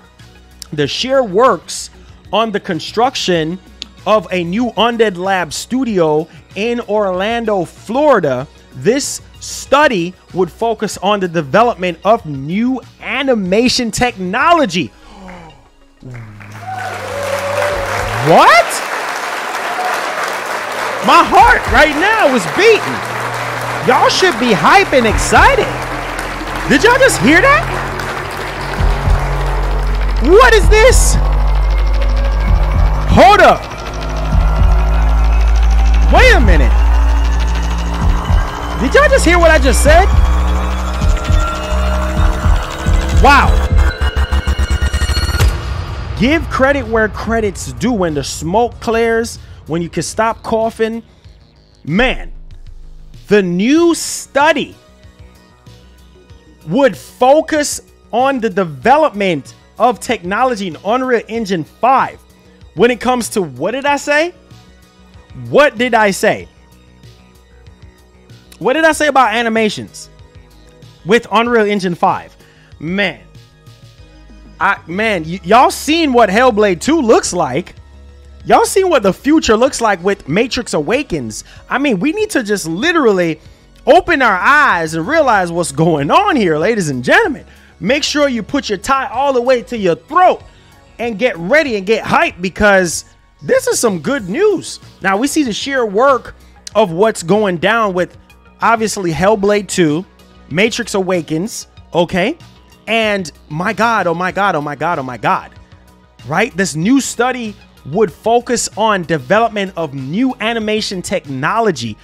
The Scher works on the construction of a new Undead Lab studio in Orlando, Florida. This study would focus on the development of new animation technology. What? My heart right now is beating. Y'all should be hype and excited. Did y'all just hear that? What is this? Hold up. Wait a minute. Did y'all just hear what I just said? Wow. Give credit where credit's due. When the smoke clears, when you can stop coughing, man, the new study would focus on the development of technology in Unreal Engine 5. When it comes to, what did I say? What did I say? What did I say about animations with Unreal Engine 5? Man. Y'all seen what Hellblade 2 looks like. Y'all seen what the future looks like with Matrix Awakens. I mean, we need to just literally open our eyes and realize what's going on here, ladies and gentlemen. Make sure you put your tie all the way to your throat and get ready and get hyped, because this is some good news. Now, we see the sheer work of what's going down with, obviously, Hellblade 2, Matrix Awakens, okay? And my God, oh my God, oh my God, oh my God, right? This new study would focus on development of new animation technology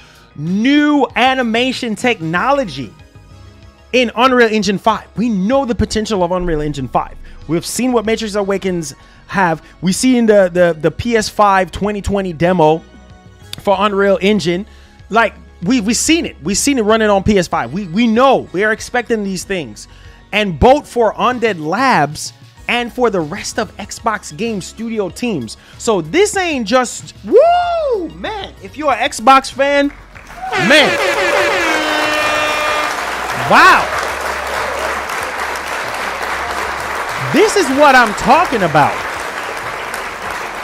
in Unreal Engine 5. We know the potential of Unreal Engine 5. We've seen what Matrix Awakens have. We see in the PS5 2020 demo for Unreal Engine, like we've seen it. We've seen it running on PS5. We know, we are expecting these things. And both for Undead Labs and for the rest of Xbox Game Studio teams. So this ain't just, woo, man. If you're an Xbox fan, man. Wow. This is what I'm talking about.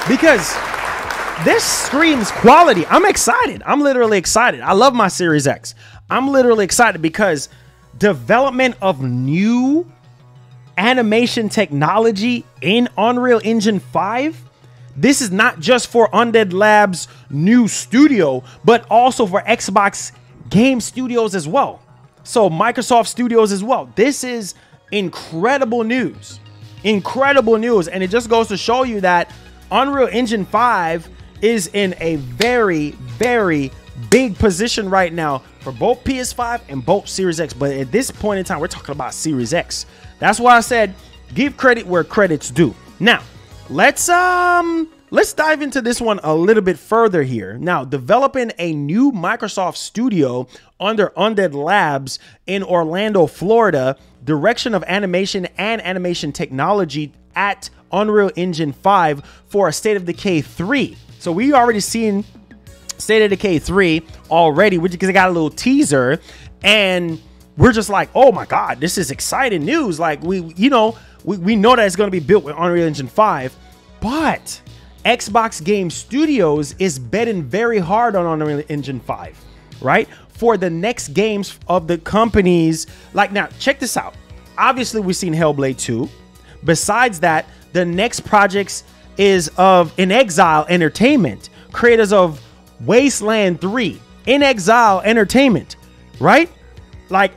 Because this screams quality. I'm excited. I'm literally excited. I love my Series X. I'm literally excited because development of new animation technology in Unreal Engine 5. This is not just for Undead Labs' new studio, but also for Xbox Game Studios as well. So Microsoft Studios as well. This is incredible news. Incredible news. And it just goes to show you that Unreal Engine 5 is in a very, very big position right now for both PS5 and both Series X. But at this point in time, we're talking about Series X. That's why I said give credit where credit's due. Now, let's let's dive into this one a little bit further here. Now, developing a new Microsoft studio under Undead Labs in Orlando, Florida, direction of animation and animation technology at Unreal Engine 5 for a State of Decay 3. So we already seen State of Decay 3 already, because I got a little teaser, and we're just like, oh my God, this is exciting news. Like we know that it's going to be built with Unreal Engine 5, but Xbox Game Studios is betting very hard on Unreal Engine 5, right? For the next games of the companies. Like, now, check this out. Obviously, we've seen Hellblade 2. Besides that, the next projects is of In Exile Entertainment, creators of Wasteland 3, In Exile Entertainment, right? Like,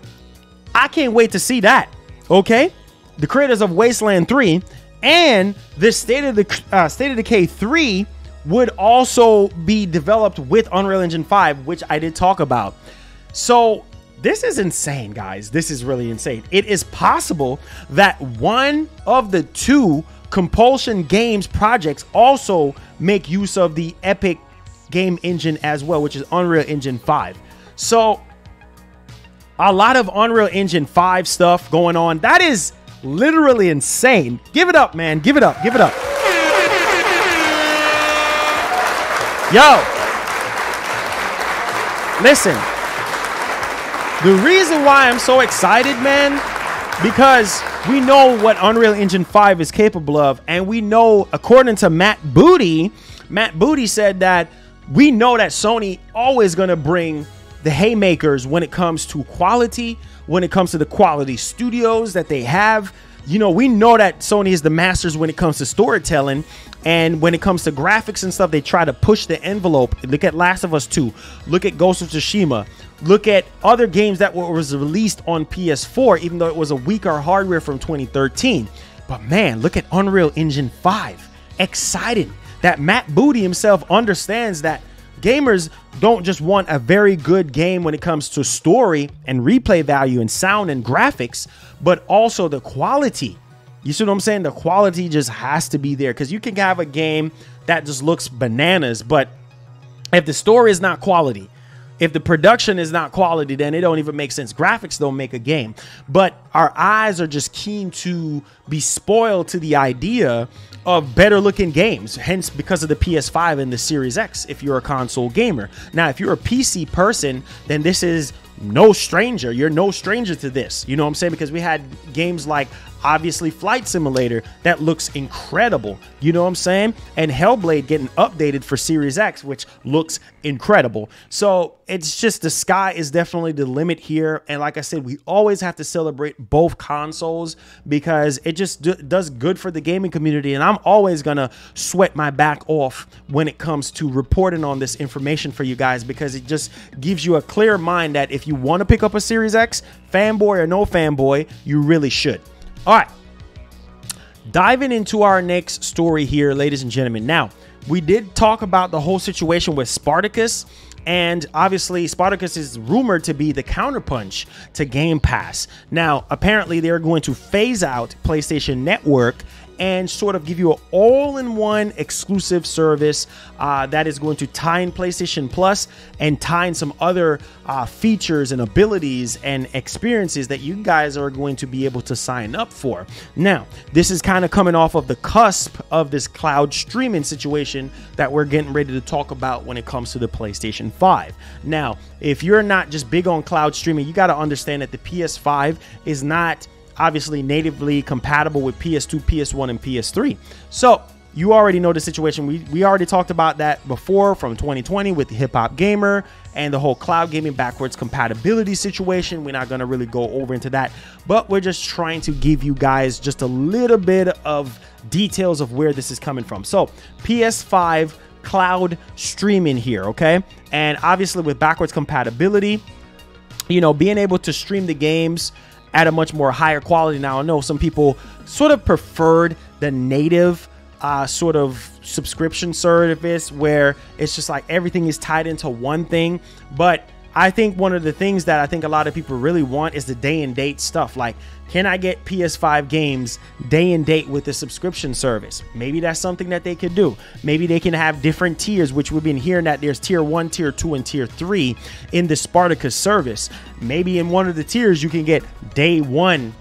I can't wait to see that, okay? The creators of Wasteland 3 and this State of Decay 3 would also be developed with Unreal Engine 5, which I did talk about. So this is insane, guys. This is really insane. It is possible that one of the two Compulsion Games projects also make use of the Epic game engine as well, which is Unreal Engine 5. So a lot of Unreal Engine 5 stuff going on. That is literally insane. Give it up, man. Give it up. Give it up. Yo, listen, the reason why I'm so excited, man, because we know what Unreal Engine 5 is capable of, and we know, according to Matt Booty said that we know that Sony always going to bring the haymakers when it comes to quality, when it comes to the quality studios that they have. You know, we know that Sony is the masters when it comes to storytelling, and when it comes to graphics and stuff, they try to push the envelope. Look at Last of Us 2. Look at Ghost of Tsushima. Look at other games that was released on PS4, even though it was a weaker hardware from 2013. But man, look at Unreal Engine 5. Excited that Matt Booty himself understands that gamers don't just want a very good game when it comes to story and replay value and sound and graphics, but also the quality. You see what I'm saying? The quality just has to be there, because you can have a game that just looks bananas, but if the story is not quality, if the production is not quality, then it don't even make sense. Graphics don't make a game. But our eyes are just keen to be spoiled to the idea of better looking games, hence because of the PS5 and the Series X if you're a console gamer. Now, if you're a PC person, then this is no stranger. You're no stranger to this. You know what I'm saying? Because we had games like, obviously, Flight Simulator that looks incredible. You know what I'm saying? And Hellblade getting updated for Series X, which looks incredible. So it's just, the sky is definitely the limit here. And like I said, we always have to celebrate both consoles, because it just does good for the gaming community. And I'm always going to sweat my back off when it comes to reporting on this information for you guys, because it just gives you a clear mind that if you want to pick up a Series X, fanboy or no fanboy, you really should. All right, diving into our next story here, ladies and gentlemen. Now, we did talk about the whole situation with Spartacus, and obviously Spartacus is rumored to be the counterpunch to Game Pass. Now, apparently they're going to phase out PlayStation Network and sort of give you an all-in-one exclusive service that is going to tie in PlayStation Plus and tie in some other features and abilities and experiences that you guys are going to be able to sign up for. Now, this is kind of coming off of the cusp of this cloud streaming situation that we're getting ready to talk about when it comes to the PlayStation 5. Now, if you're not just big on cloud streaming, you got to understand that the PS5 is not obviously natively compatible with PS2, PS1, and PS3. So you already know the situation. We already talked about that before from 2020 with the Hip Hop Gamer and the whole cloud gaming backwards compatibility situation. We're not going to really go over into that, but we're just trying to give you guys just a little bit of details of where this is coming from. So PS5 Cloud Streaming here, okay? And obviously with backwards compatibility, you know, being able to stream the games at a much more higher quality. Now, I know some people sort of preferred the native sort of subscription service where it's just like everything is tied into one thing. But I think one of the things that I think a lot of people really want is the day and date stuff. Like, can I get PS5 games day and date with the subscription service? Maybe that's something that they could do. Maybe they can have different tiers, which we've been hearing that there's tier 1, tier 2, and tier 3 in the Spartacus service. Maybe in one of the tiers you can get day one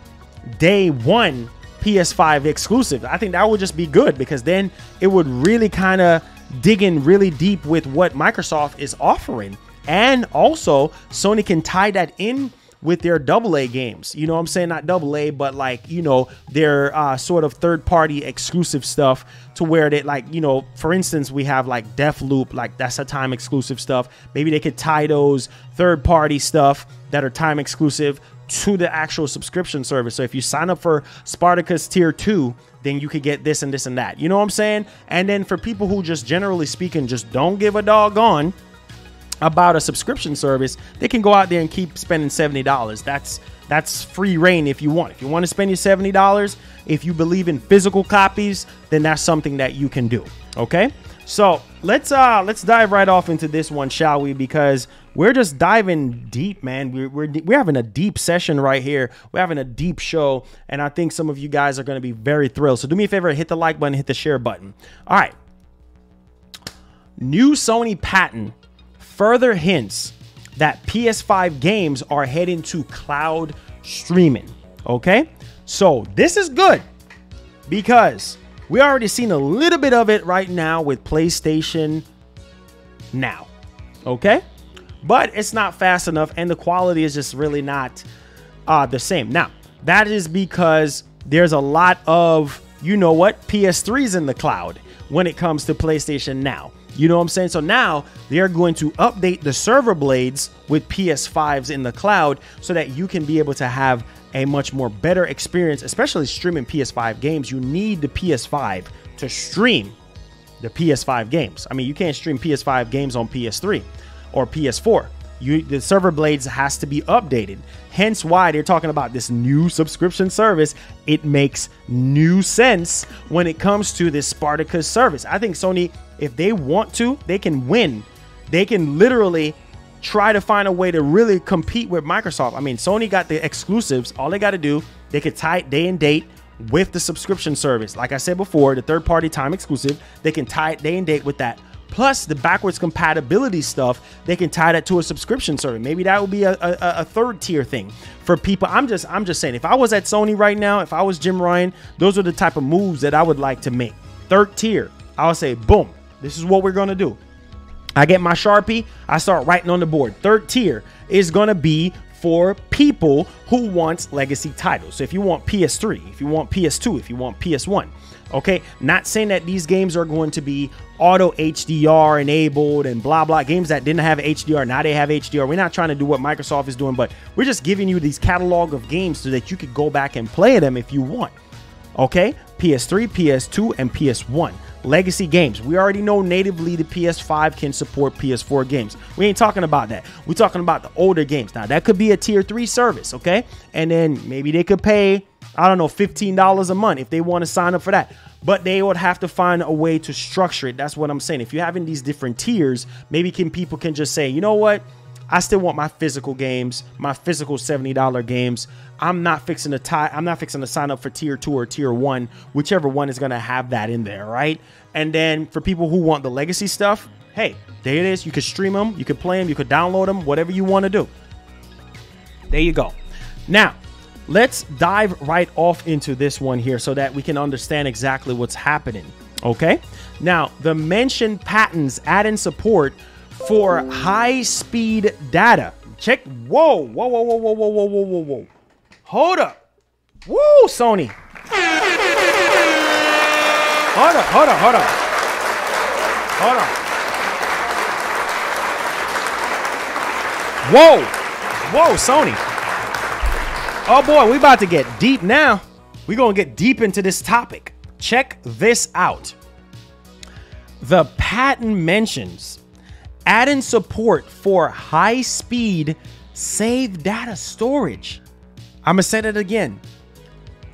PS5 exclusive. I think that would just be good, because then it would really kind of dig in really deep with what Microsoft is offering. And also Sony can tie that in with their AA games. You know what I'm saying? Not AA, but like, you know, their sort of third-party exclusive stuff, to where they, like, you know, for instance, we have like Deathloop, like that's a time exclusive stuff. Maybe they could tie those third-party stuff that are time exclusive to the actual subscription service. So if you sign up for Spartacus tier 2, then you could get this and this and that. You know what I'm saying? And then for people who just generally speaking just don't give a doggone about a subscription service, they can go out there and keep spending $70. That's free reign if you want. If you want to spend your $70, if you believe in physical copies, then that's something that you can do. Okay, so let's dive right off into this one, shall we? Because we're just diving deep, man. We're having a deep session right here. We're having a deep show, and I think some of you guys are going to be very thrilled. So do me a favor, hit the like button, hit the share button. All right. New Sony patent further hints that PS5 games are heading to cloud streaming. Okay, so this is good, because we already seen a little bit of it right now with PlayStation Now. Okay, but it's not fast enough, and the quality is just really not the same. Now, that is because there's a lot of, you know what, PS3s in the cloud when it comes to PlayStation Now. You know what I'm saying? So now they're going to update the server blades with PS5s in the cloud, so that you can be able to have a much more better experience, especially streaming PS5 games. You need the PS5 to stream the PS5 games. I mean, you can't stream PS5 games on PS3 or PS4. The server blades has to be updated. Hence why they're talking about this new subscription service. It makes new sense when it comes to this Spartacus service. I think Sony, if they want to, they can win. They can literally try to find a way to really compete with Microsoft. I mean, Sony got the exclusives. All they got to do, they could tie it day and date with the subscription service. Like I said before, the third-party time exclusive, they can tie it day and date with that. Plus the backwards compatibility stuff, they can tie that to a subscription service. Maybe that would be a third tier thing for people. I'm just saying, if I was at Sony right now, if I was Jim Ryan, those are the type of moves that I would like to make. Third tier, I would say, boom, this is what we're going to do. I get my Sharpie, I start writing on the board. Third tier is going to be for people who want legacy titles. So if you want PS3, if you want PS2, if you want PS1, okay, not saying that these games are going to be auto HDR enabled and blah, blah. Games that didn't have HDR, now they have HDR. We're not trying to do what Microsoft is doing, but we're just giving you these catalog of games so that you could go back and play them if you want. Okay, PS3, PS2, and PS1. Legacy games. We already know natively the PS5 can support PS4 games. We ain't talking about that. We're talking about the older games. Now, that could be a tier 3 service, okay? And then maybe they could pay, I don't know, $15 a month if they want to sign up for that. But they would have to find a way to structure it. That's what I'm saying. If you're having these different tiers, maybe people can just say, you know what? I still want my physical games, my physical $70 games. I'm not fixing to sign up for tier 2 or tier 1, whichever one is going to have that in there, right? And then for people who want the legacy stuff, hey, there it is. You can stream them, you can play them, you can download them, whatever you want to do. There you go. Now, let's dive right off into this one here so that we can understand exactly what's happening. Okay. Now, the mentioned patents add in support for high-speed data. Check. Whoa, whoa, whoa, whoa, whoa, whoa, whoa, whoa, whoa, whoa. Hold up. Woo, Sony. Hold up, hold up, hold up. Hold on. Whoa. Whoa, Sony. Oh, boy, we about to get deep now. We're going to get deep into this topic. Check this out. The patent mentions add-in support for high-speed save data storage. I'm going to say that again.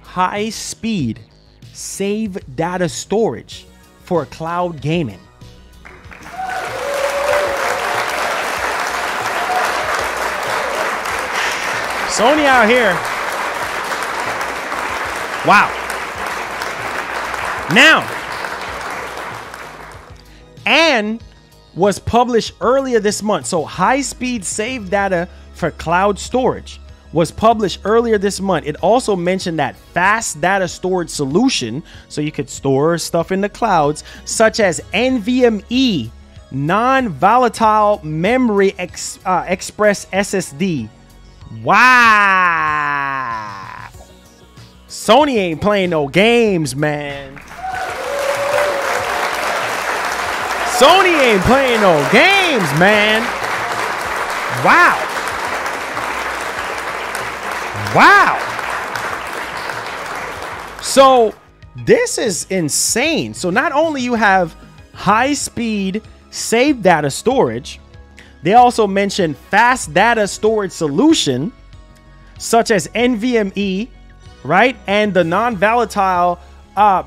High-speed save data storage for cloud gaming. Sony out here. Wow. Now, and was published earlier this month. So high-speed save data for cloud storage was published earlier this month. It also mentioned that fast data storage solution, so you could store stuff in the clouds, such as NVMe, non-volatile memory express SSD. Wow. Sony ain't playing no games, man. Sony ain't playing no games, man. Wow. Wow. So this is insane. So not only you have high-speed save data storage, they also mention fast data storage solution, such as NVMe, right? And the non-volatile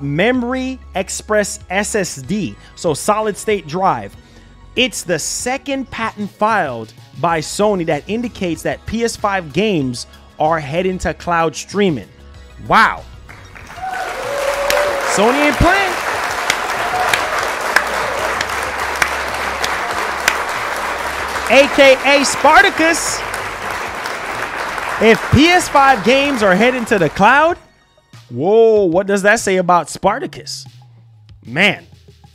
memory express SSD, so solid state drive. It's the second patent filed by Sony that indicates that PS5 games are heading to cloud streaming. Wow. Sony ain't playing. AKA Spartacus. If PS5 games are heading to the cloud, whoa, what does that say about Spartacus? Man,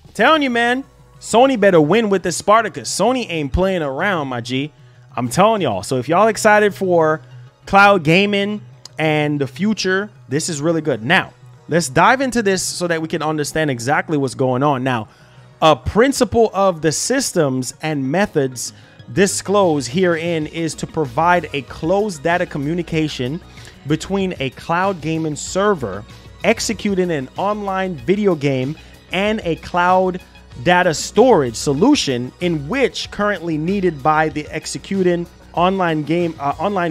I'm telling you, man, Sony better win with the Spartacus. Sony ain't playing around, my G. I'm telling y'all. So if y'all excited for cloud gaming and the future, this is really good. Now, let's dive into this so that we can understand exactly what's going on. Now, a principle of the systems and methods disclosed herein is to provide a closed data communication between a cloud gaming server executing an online video game and a cloud data storage solution in which currently needed by the executing online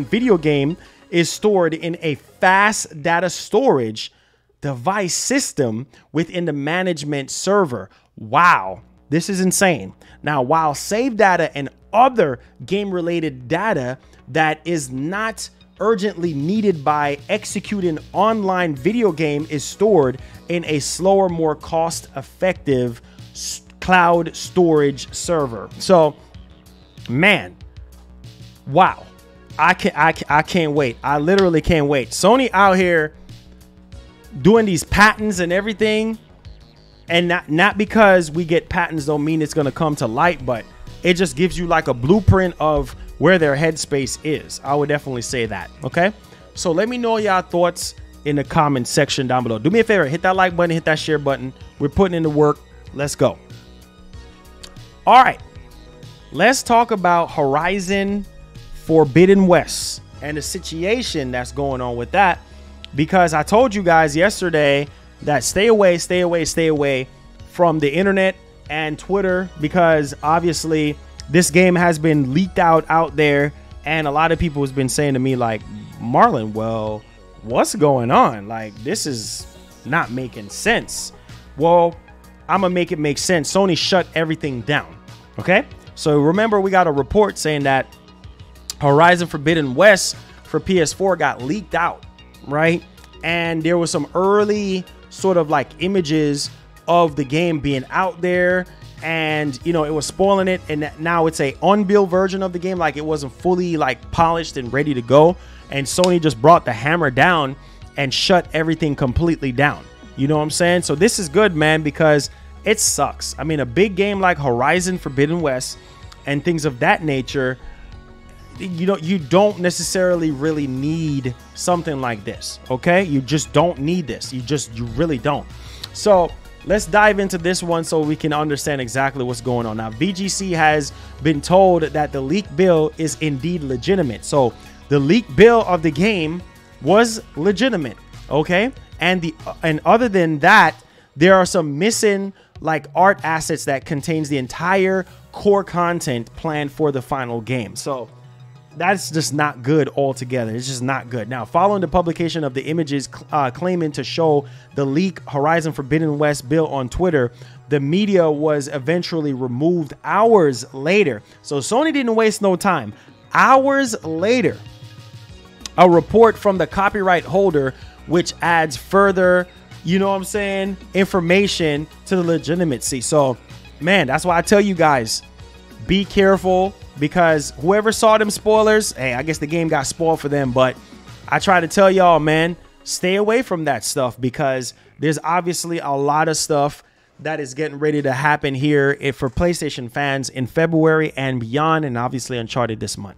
video game is stored in a fast data storage device system within the management server. Wow, this is insane. Now, while save data and other game-related data that is not urgently needed by executing online video game is stored in a slower, more cost-effective cloud storage server. So, man, wow, I can't wait. I literally can't wait. Sony out here doing these patents and everything, and not because we get patents don't mean it's gonna come to light, but it just gives you like a blueprint of where their headspace is. I would definitely say that. Okay, so let me know y'all thoughts in the comment section down below. Do me a favor, hit that like button, hit that share button. We're putting in the work. Let's go. All right, let's talk about Horizon Forbidden West and the situation that's going on with that, because I told you guys yesterday that stay away from the internet and Twitter, because obviously this game has been leaked out there, and a lot of people has been saying to me like, Marlon, well, what's going on? Like, this is not making sense. Well, I'm gonna make it make sense. Sony shut everything down. Okay, so remember, we got a report saying that Horizon Forbidden West for PS4 got leaked out, right? And there was some early sort of like images of the game being out there, and you know, it was spoiling it, and now it's a unbuilt version of the game, like it wasn't fully like polished and ready to go, and Sony just brought the hammer down and shut everything completely down. You know what I'm saying? So this is good, man, because it sucks. I mean, a big game like Horizon Forbidden West and things of that nature, you know, you don't necessarily really need something like this. Okay, you just don't need this. You really don't. So let's dive into this one so we can understand exactly what's going on. Now, VGC has been told that the leak bill is indeed legitimate. So the leak bill of the game was legitimate, okay? And other than that, there are some missing like art assets that contains the entire core content planned for the final game. So that's just not good altogether. It's just not good. Now, following the publication of the images claiming to show the leak Horizon Forbidden West bill on Twitter, the media was eventually removed hours later. So Sony didn't waste no time. Hours later, a report from the copyright holder, which adds further, you know what I'm saying, information to the legitimacy. So, man, that's why I tell you guys, be careful, because whoever saw them spoilers, hey, I guess the game got spoiled for them. But I try to tell y'all, man, stay away from that stuff, because there's obviously a lot of stuff that is getting ready to happen here for PlayStation fans in February and beyond, and obviously Uncharted this month.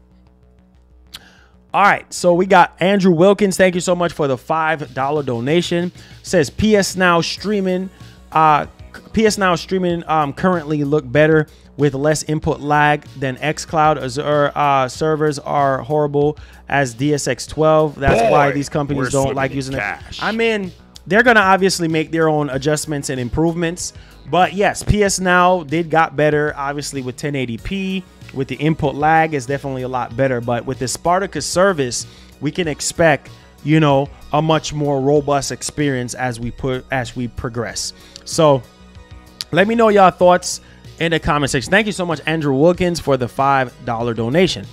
All right, so we got Andrew Wilkins. Thank you so much for the $5 donation. Says PS Now streaming currently look better with less input lag than xCloud. Azure servers are horrible as DSX12. That's why these companies don't like using it. I mean, they're going to obviously make their own adjustments and improvements. But yes, PS Now did got better, obviously, with 1080p. With the input lag, is definitely a lot better. But with the Spartacus service, we can expect, you know, a much more robust experience as we progress. So let me know y'all thoughts in the comment section. Thank you so much, Andrew Wilkins, for the $5 donation.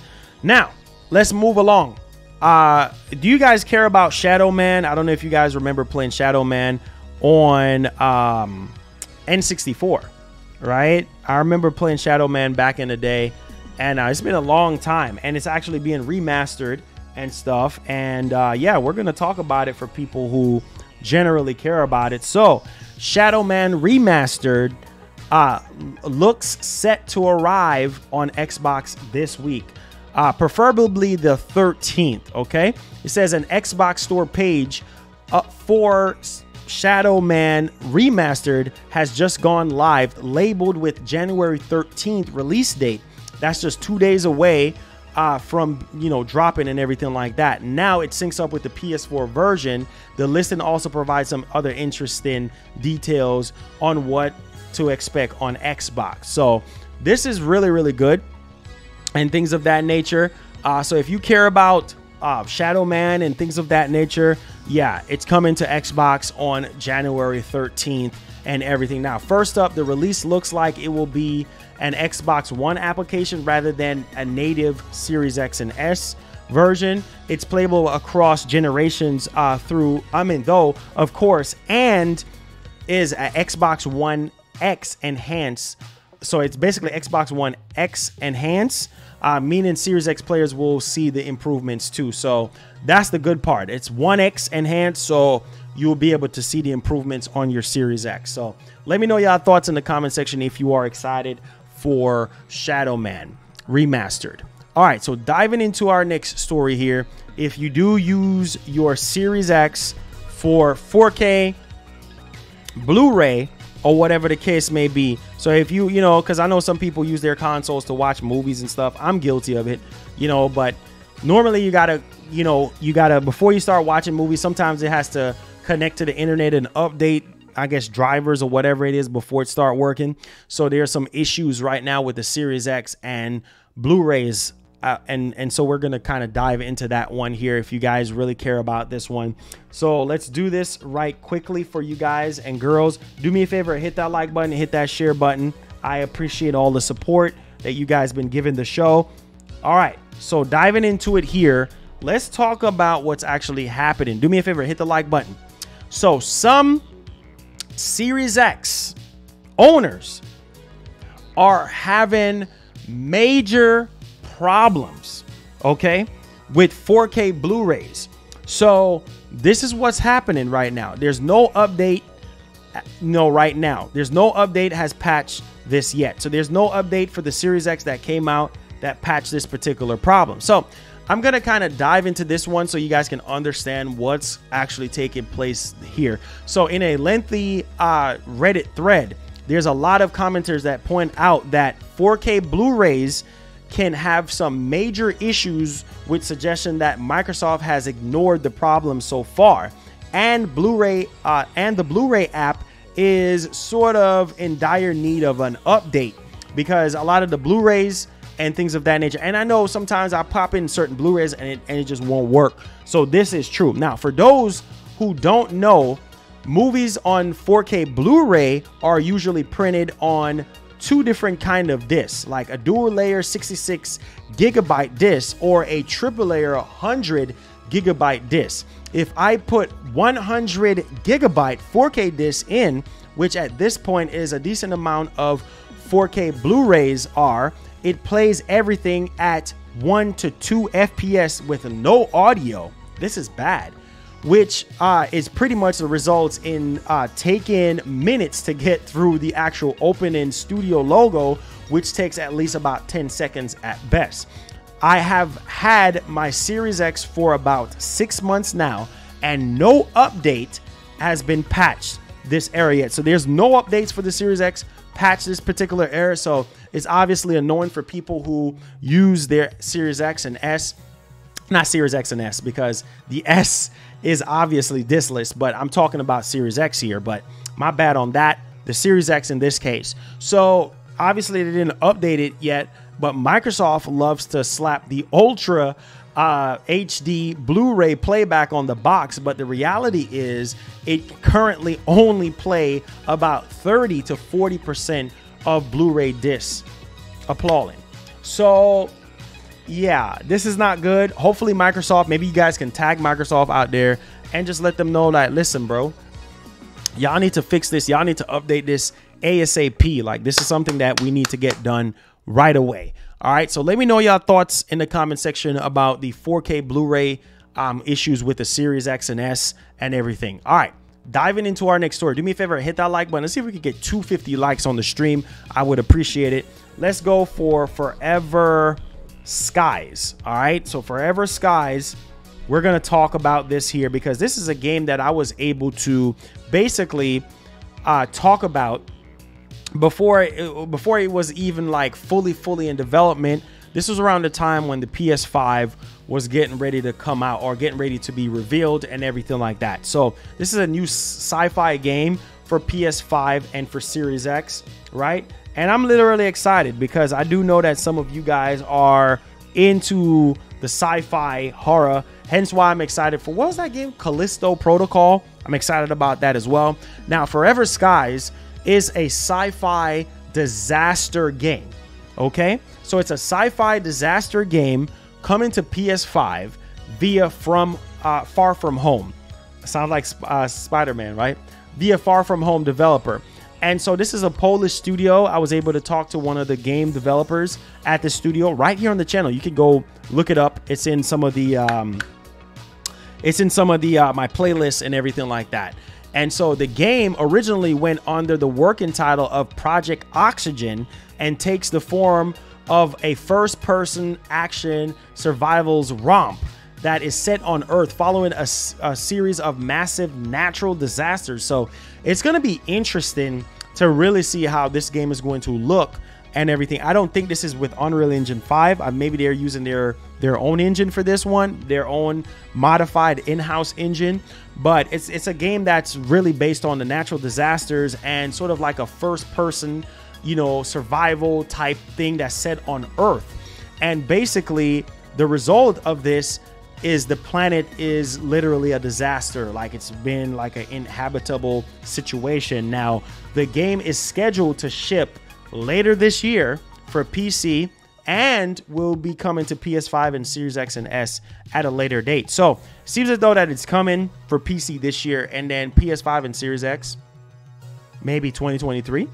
Now, let's move along. Do you guys care about Shadow Man? I don't know if you guys remember playing Shadow Man on N64, right? I remember playing Shadow Man back in the day, and it's been a long time, and it's actually being remastered and stuff. And yeah, we're going to talk about it for people who generally care about it. So Shadow Man Remastered looks set to arrive on Xbox this week, preferably the 13th. Okay, it says an Xbox store page for Shadow Man Remastered has just gone live, labeled with January 13th release date. That's just 2 days away from, you know, dropping and everything like that. Now it syncs up with the PS4 version. The listing also provides some other interesting details on what to expect on Xbox. So this is really, really good and things of that nature. So if you care about Shadow Man and things of that nature, yeah, it's coming to Xbox on January 13th and everything. Now, first up, the release looks like it will be an Xbox One application rather than a native Series X and S version. It's playable across generations though, of course, and is a Xbox One X enhanced. So it's basically Xbox One X enhanced, meaning Series X players will see the improvements too. So that's the good part. It's One X enhanced, so you'll be able to see the improvements on your Series X. So let me know y'all thoughts in the comment section if you are excited for Shadow Man Remastered. All right, so diving into our next story here. If you do use your Series X for 4K, Blu-ray, or whatever the case may be. So if you know, because I know some people use their consoles to watch movies and stuff. I'm guilty of it, you know, but normally you gotta, before you start watching movies, sometimes it has to connect to the internet and update, I guess, drivers or whatever it is before it start working. So there are some issues right now with the Series X and Blu-rays. And so we're going to kind of dive into that one here if you guys really care about this one. So let's do this right quickly for you guys and girls. Do me a favor, hit that like button, hit that share button. I appreciate all the support that you guys been giving the show. All right, so diving into it here, let's talk about what's actually happening. Do me a favor, hit the like button. So some Series X owners are having major problems, okay, with 4K Blu-rays. So this is what's happening right now. There's no update. No, right now there's no update has patched this yet. So there's no update for the Series X that came out that patched this particular problem. So I'm gonna kind of dive into this one so you guys can understand what's actually taking place here. So in a lengthy Reddit thread, there's a lot of commenters that point out that 4K Blu-rays can have some major issues, with suggestion that Microsoft has ignored the problem so far, and Blu-ray and the Blu-ray app is sort of in dire need of an update, because a lot of the Blu-rays and things of that nature, and I know sometimes I pop in certain Blu-rays and it just won't work. So this is true. Now, for those who don't know, movies on 4K Blu-ray are usually printed on two different kind of discs, like a dual layer 66 gigabyte disc or a triple layer 100 gigabyte disc. If I put 100 gigabyte 4K disc in, which at this point is a decent amount of 4K Blu-rays are, it plays everything at 1 to 2 FPS with no audio. This is bad, which is pretty much the results in taking minutes to get through the actual open-in studio logo, which takes at least about 10 seconds at best. I have had my Series X for about 6 months now, and no update has been patched this area yet. So there's no updates for the Series X patch this particular area. So it's obviously annoying for people who use their Series X and S. Not Series X and S, because the S is obviously diskless, but I'm talking about Series X here. But my bad on that. The Series X in this case. So obviously they didn't update it yet, but Microsoft loves to slap the Ultra HD Blu-ray playback on the box, but the reality is it currently only play about 30 to 40% of Blu-ray discs. Appalling. So yeah, this is not good. Hopefully Microsoft, maybe you guys can tag Microsoft out there and just let them know that, listen, bro, y'all need to fix this. Y'all need to update this ASAP. Like, this is something that we need to get done right away. All right, so let me know your thoughts in the comment section about the 4K Blu-ray issues with the Series X and S and everything. All right, diving into our next story. Do me a favor, hit that like button. Let's see if we can get 250 likes on the stream. I would appreciate it. Let's go for Forever Skies. All right, so Forever Skies, we're going to talk about this here because this is a game that I was able to basically talk about before it was even like fully in development. This was around the time when the PS5 was getting ready to come out or getting ready to be revealed and everything like that. So this is a new sci-fi game for PS5 and for Series X, right? And I'm literally excited because I do know that some of you guys are into the sci-fi horror, hence why I'm excited for, what was that game? Callisto Protocol. I'm excited about that as well. Now, Forever Skies is a sci-fi disaster game. Okay, so it's a sci-fi disaster game coming to PS5 via Far From Home. Sounds like Spider-Man, right? Via Far From Home developer. And so this is a Polish studio. I was able to talk to one of the game developers at the studio right here on the channel. You can go look it up. It's in some of the my playlists and everything like that. And so the game originally went under the working title of Project Oxygen and takes the form of a first-person action survivals romp that is set on Earth following a series of massive natural disasters. So it's going to be interesting to really see how this game is going to look and everything. I don't think this is with Unreal Engine 5. Maybe they're using their own engine for this one, their own modified in-house engine. But it's a game that's really based on the natural disasters and sort of like a first-person, you know, survival type thing that's set on Earth. And basically, the result of this is the planet is literally a disaster. Like, it's been like an inhabitable situation. Now, the game is scheduled to ship later this year for PC and will be coming to PS5 and Series X and S at a later date. So seems as though that it's coming for PC this year and then PS5 and Series X maybe 2023.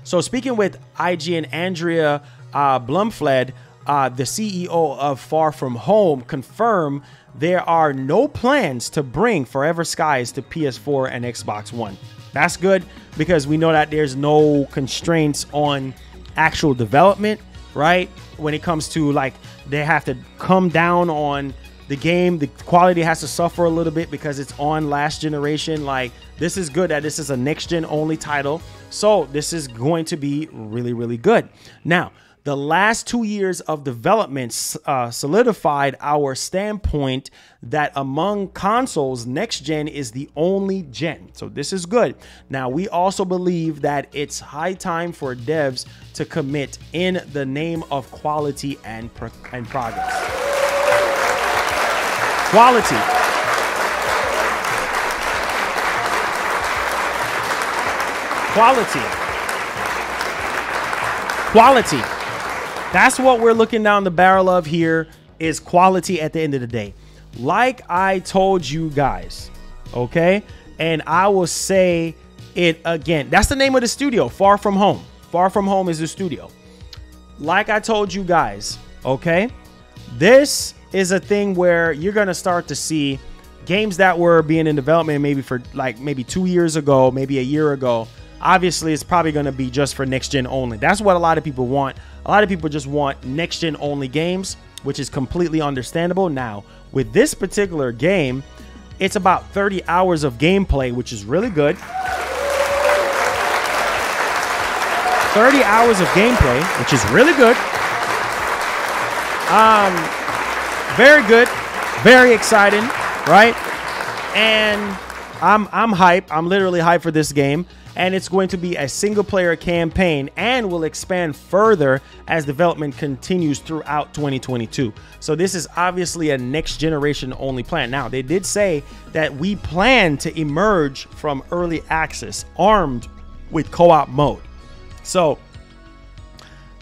So speaking with IGN, Andrea Blumfled, the CEO of Far From Home, confirmed there are no plans to bring Forever Skies to PS4 and Xbox One. That's good because we know that there's no constraints on actual development, right? When it comes to, like, they have to come down on the game. The quality has to suffer a little bit because it's on last generation. Like, this is good that this is a next gen only title. So this is going to be really, really good. Now, the last 2 years of development solidified our standpoint that among consoles, next gen is the only gen. So this is good. Now, we also believe that it's high time for devs to commit in the name of quality and progress. Quality. That's what we're looking down the barrel of here, is quality at the end of the day. like I told you guys, okay? And I will say it again. That's the name of the studio, Far From Home. Far From Home is the studio. Like I told you guys, okay? This is a thing where you're going to start to see games that were being in development maybe 2 years ago, maybe a year ago. Obviously, it's probably going to be just for next gen only. That's what a lot of people want. A lot of people just want next gen only games, which is completely understandable. Now, with this particular game, it's about 30 hours of gameplay, which is really good. 30 hours of gameplay, which is really good. Very good, very exciting, right? And I'm hype. I'm literally hyped for this game. And it's going to be a single player campaign and will expand further as development continues throughout 2022. So this is obviously a next generation only plan. Now, they did say that we plan to emerge from early access armed with co-op mode. So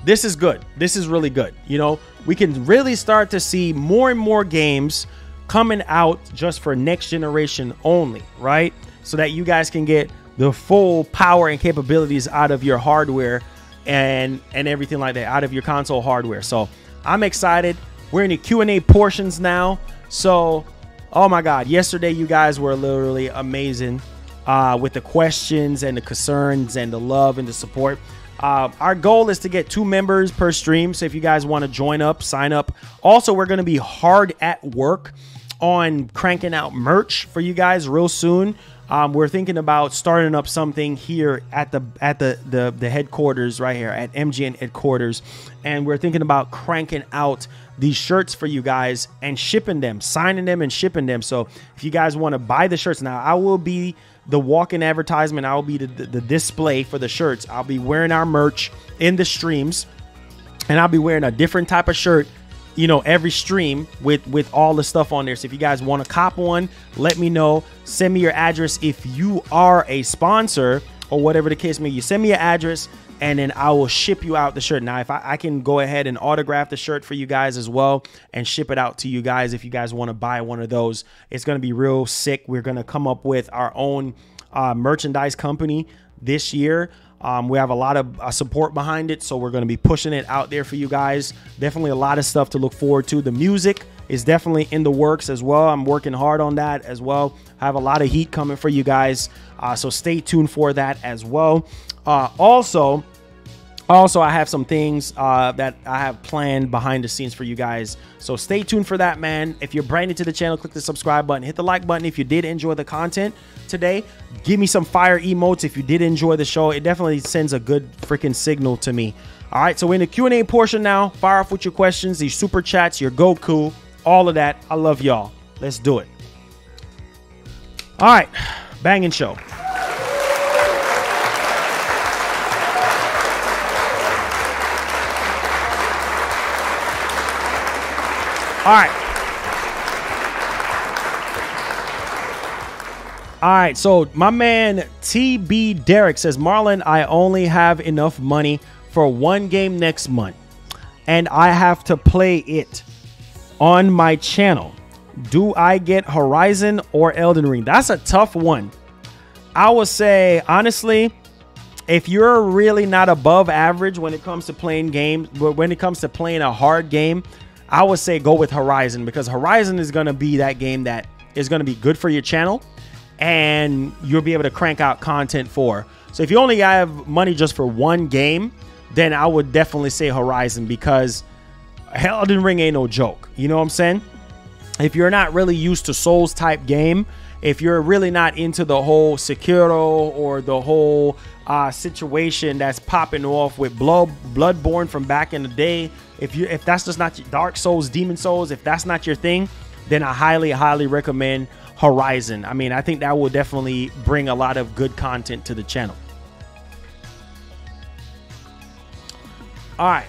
this is good. This is really good. You know, we can really start to see more and more games coming out just for next generation only, right? So that you guys can get the full power and capabilities out of your hardware and everything like that, out of your console hardware. So I'm excited. We're in the Q&A portions now. So, oh my God, yesterday you guys were literally amazing with the questions and the concerns and the love and the support. Our goal is to get 2 members per stream. So if you guys want to join up, sign up. Also, we're going to be hard at work on cranking out merch for you guys real soon. We're thinking about starting up something here at the headquarters right here at MGN headquarters. And we're thinking about cranking out these shirts for you guys and shipping them, signing them and shipping them. So if you guys want to buy the shirts, now I will be the walk-in advertisement. I will be the display for the shirts. I'll be wearing our merch in the streams, and I'll be wearing a different type of shirt, you know, every stream with all the stuff on there. So if you guys want to cop one, let me know. Send me your address if you are a sponsor or whatever the case may be. You send me your address and then I will ship you out the shirt. Now, if I can go ahead and autograph the shirt for you guys as well and ship it out to you guys if you guys want to buy one of those. It's going to be real sick. We're going to come up with our own merchandise company this year. We have a lot of support behind it, so we're going to be pushing it out there for you guys. Definitely a lot of stuff to look forward to. The music is definitely in the works as well. I'm working hard on that as well. I have a lot of heat coming for you guys, so stay tuned for that as well. Also, I have some things that I have planned behind the scenes for you guys. So stay tuned for that, man. If you're brand new to the channel, click the subscribe button. Hit the like button if you did enjoy the content today. Give me some fire emotes if you did enjoy the show. It definitely sends a good freaking signal to me. All right, so we're in the Q&A portion now. Fire off with your questions, these super chats, your Goku, all of that. I love y'all. Let's do it. All right, banging show. All right, so my man TB Derek says, Marlon, I only have enough money for one game next month, and I have to play it on my channel. Do I get Horizon or Elden Ring? That's a tough one. I would say, honestly, if you're really not above average when it comes to playing games, but when it comes to playing a hard game, I would say go with Horizon, because Horizon is going to be that game that is going to be good for your channel and you'll be able to crank out content for. So if you only have money just for one game, then I would definitely say Horizon, because Elden Ring ain't no joke. You know what I'm saying? If you're not really used to Souls type game, if you're really not into the whole Sekiro or the whole situation that's popping off with Bloodborne from back in the day, if that's just not your Dark Souls, Demon Souls, if that's not your thing, then I highly recommend Horizon. I mean, I think that will definitely bring a lot of good content to the channel. All right.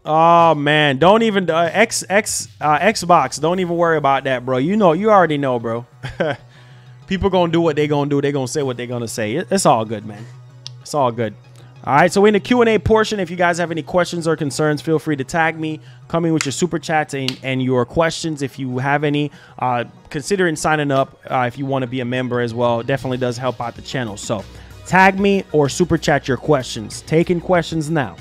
Oh man, don't even Xbox. Don't even worry about that, bro. You know, you already know, bro. People gonna do what they gonna do. They gonna say what they gonna say. It's all good, man. It's all good. All right, so in the Q&A portion, if you guys have any questions or concerns, feel free to tag me. Come in with your super chats and your questions. If you have any, considering signing up if you want to be a member as well. It definitely does help out the channel. So tag me or super chat your questions. Taking questions now.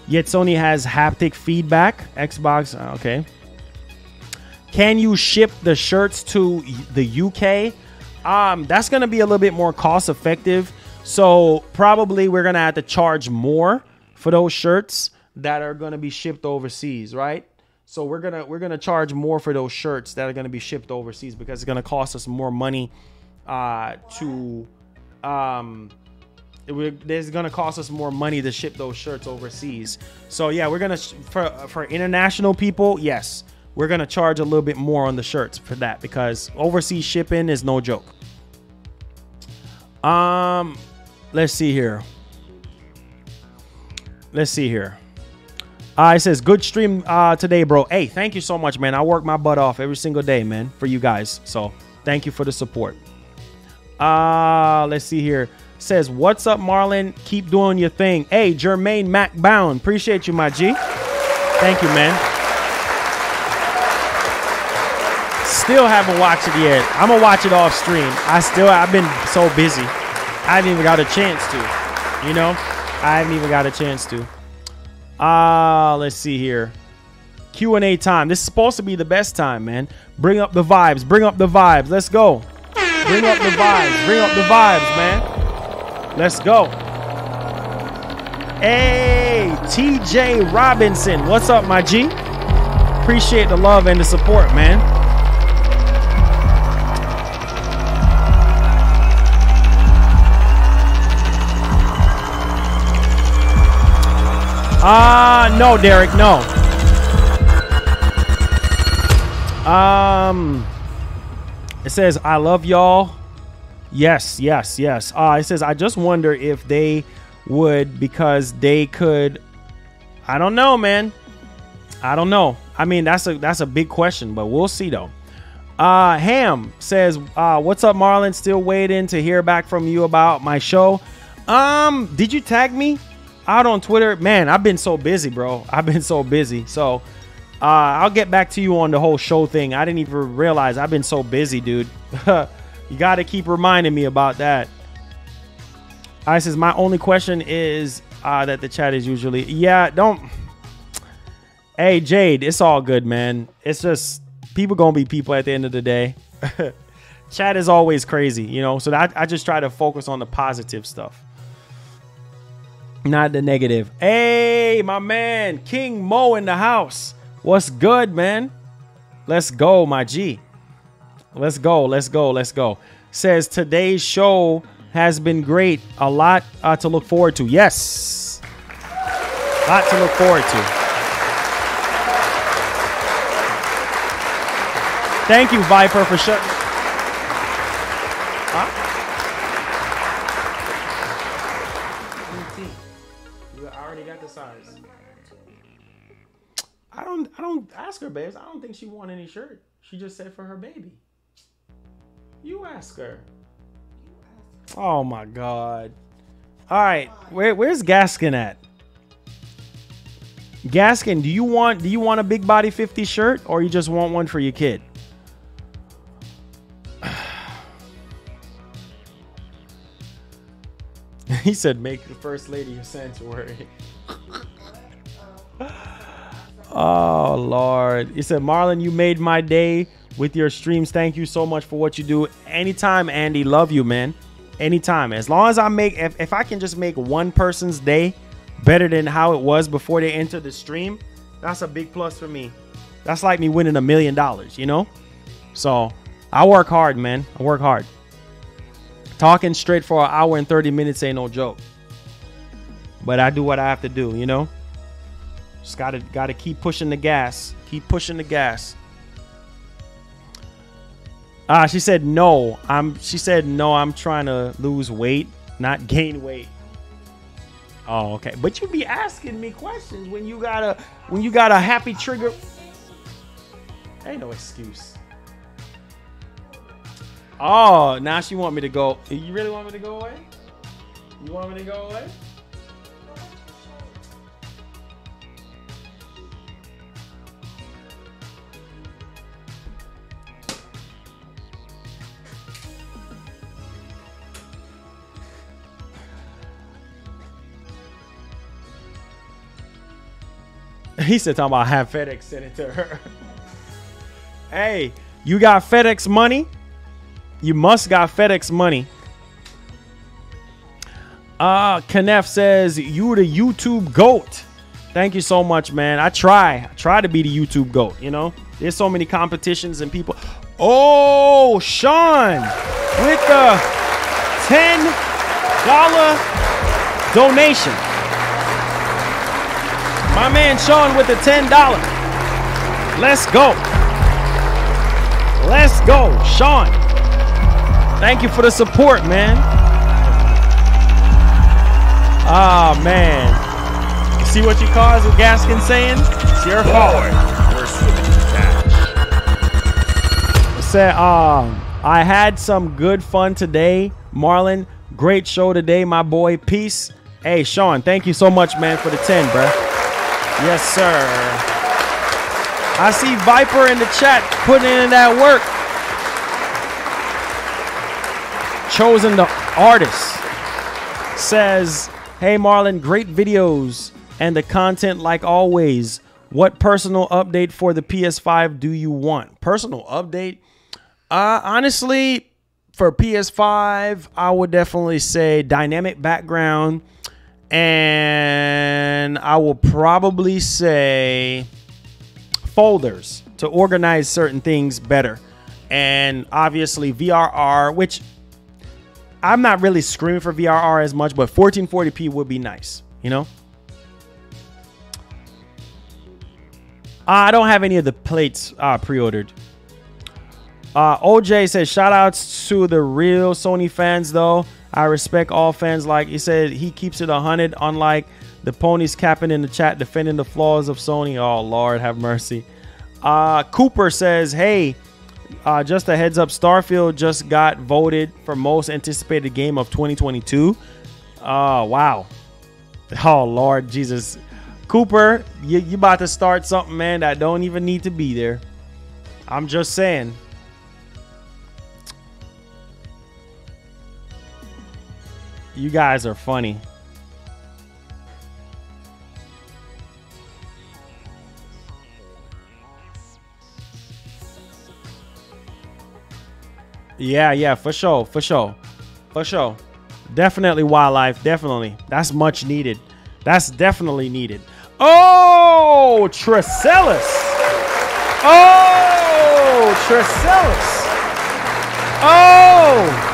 Yet Sony has haptic feedback. Xbox, okay. Can you ship the shirts to the UK? That's going to be a little bit more cost effective. So probably we're going to have to charge more for those shirts that are going to be shipped overseas, right? So we're going to charge more for those shirts that are going to be shipped overseas because it's going to cost us more money there's going to cost us more money to ship those shirts overseas. So yeah, we're going to for international people, yes, we're going to charge a little bit more on the shirts for that because overseas shipping is no joke. Let's see here. It says, good stream today, bro. Hey, thank you so much, man. I work my butt off every single day, man, for you guys. So thank you for the support. Let's see here. It says, what's up, Marlon? Keep doing your thing. Hey, Jermaine Mac Bound. Appreciate you, my G. Thank you, man. Still haven't watched it yet. I'm going to watch it off stream. I've been so busy. I haven't even got a chance to, you know, let's see here. Q&A time. This is supposed to be the best time, man. Bring up the vibes. Let's go. Bring up the vibes, man. Let's go. Hey, TJ Robinson. What's up, my G? Appreciate the love and the support, man. No, Derek, no. It says, I love y'all. Yes. It says, I just wonder if they would because they could. I don't know, man. I don't know. I mean, that's a big question, but we'll see, though. Ham says, what's up, Marlon? Still waiting to hear back from you about my show. Did you tag me out on Twitter? Man, I've been so busy, bro. So I'll get back to you on the whole show thing. I didn't even realize I've been so busy, dude. You got to keep reminding me about that. I says, my only question is that the chat is usually, hey, Jade, it's all good, man. It's just people gonna be people at the end of the day. Chat is always crazy, you know, so I just try to focus on the positive stuff, not the negative. Hey, my man, King Mo in the house. What's good, man? Let's go, my G. Let's go. Says today's show has been great. A lot to look forward to. Yes. A lot to look forward to. Thank you, Viper, for shutting. Huh? I already got the size. I don't ask her, babes. I don't think she want any shirt. She just said for her baby. You ask her. Oh my God. All right, where's Gaskin at? Gaskin, do you want a Big Body 50 shirt or you just want one for your kid? He said, make the first lady your sanctuary. Oh, Lord. He said, Marlon, you made my day with your streams. Thank you so much for what you do. Anytime, Andy. Love you, man. Anytime. As long as I make, if I can just make one person's day better than how it was before they entered the stream, that's a big plus for me. That's like me winning $1 million, you know? So I work hard, man. I work hard. Talking straight for 1 hour and 30 minutes ain't no joke. But I do what I have to do, you know? Just gotta keep pushing the gas. Keep pushing the gas. She said no. I'm trying to lose weight, not gain weight. Oh, okay. But you be asking me questions when you got a happy trigger. Ain't no excuse. Oh, now she want me to go. You really want me to go away? You want me to go away? He said, talking about have FedEx send it to her. Hey, you got FedEx money? You must got FedEx money. Kenneth says, you the YouTube GOAT. Thank you so much, man. I try to be the YouTube GOAT, you know? There's so many competitions and people. Oh, Sean with the $10 donation. My man Sean with the $10. Let's go. Let's go, Sean. Thank you for the support, man. Oh, man. See what you caused with Gaskin saying? It's your fault. We're swimming in cash. Said, I had some good fun today, Marlon. Great show today, my boy. Peace. Hey, Sean, thank you so much, man, for the 10, bro. Yes, sir. I see Viper in the chat putting in that work. Chosen the artist says, hey, Marlon, great videos and the content like always. What personal update for the PS5 do you want? Personal update? Honestly, for PS5, I would definitely say dynamic background. And I will probably say folders to organize certain things better. And obviously VRR, which I'm not really screaming for VRR as much, but 1440p would be nice, you know? I don't have any of the plates pre-ordered. OJ says, shout outs to the real Sony fans, though. I respect all fans. Like he said, he keeps it 100, unlike the ponies capping in the chat, defending the flaws of Sony. Oh, Lord, have mercy. Cooper says, hey, just a heads up, Starfield just got voted for most anticipated game of 2022. Wow. Oh, Lord Jesus. Cooper, you about to start something, man, that don't even need to be there. I'm just saying. You guys are funny. Yeah, for sure. Definitely wildlife, definitely. That's much needed. That's definitely needed. Oh, Tricellus. Oh, Tricellus. Oh.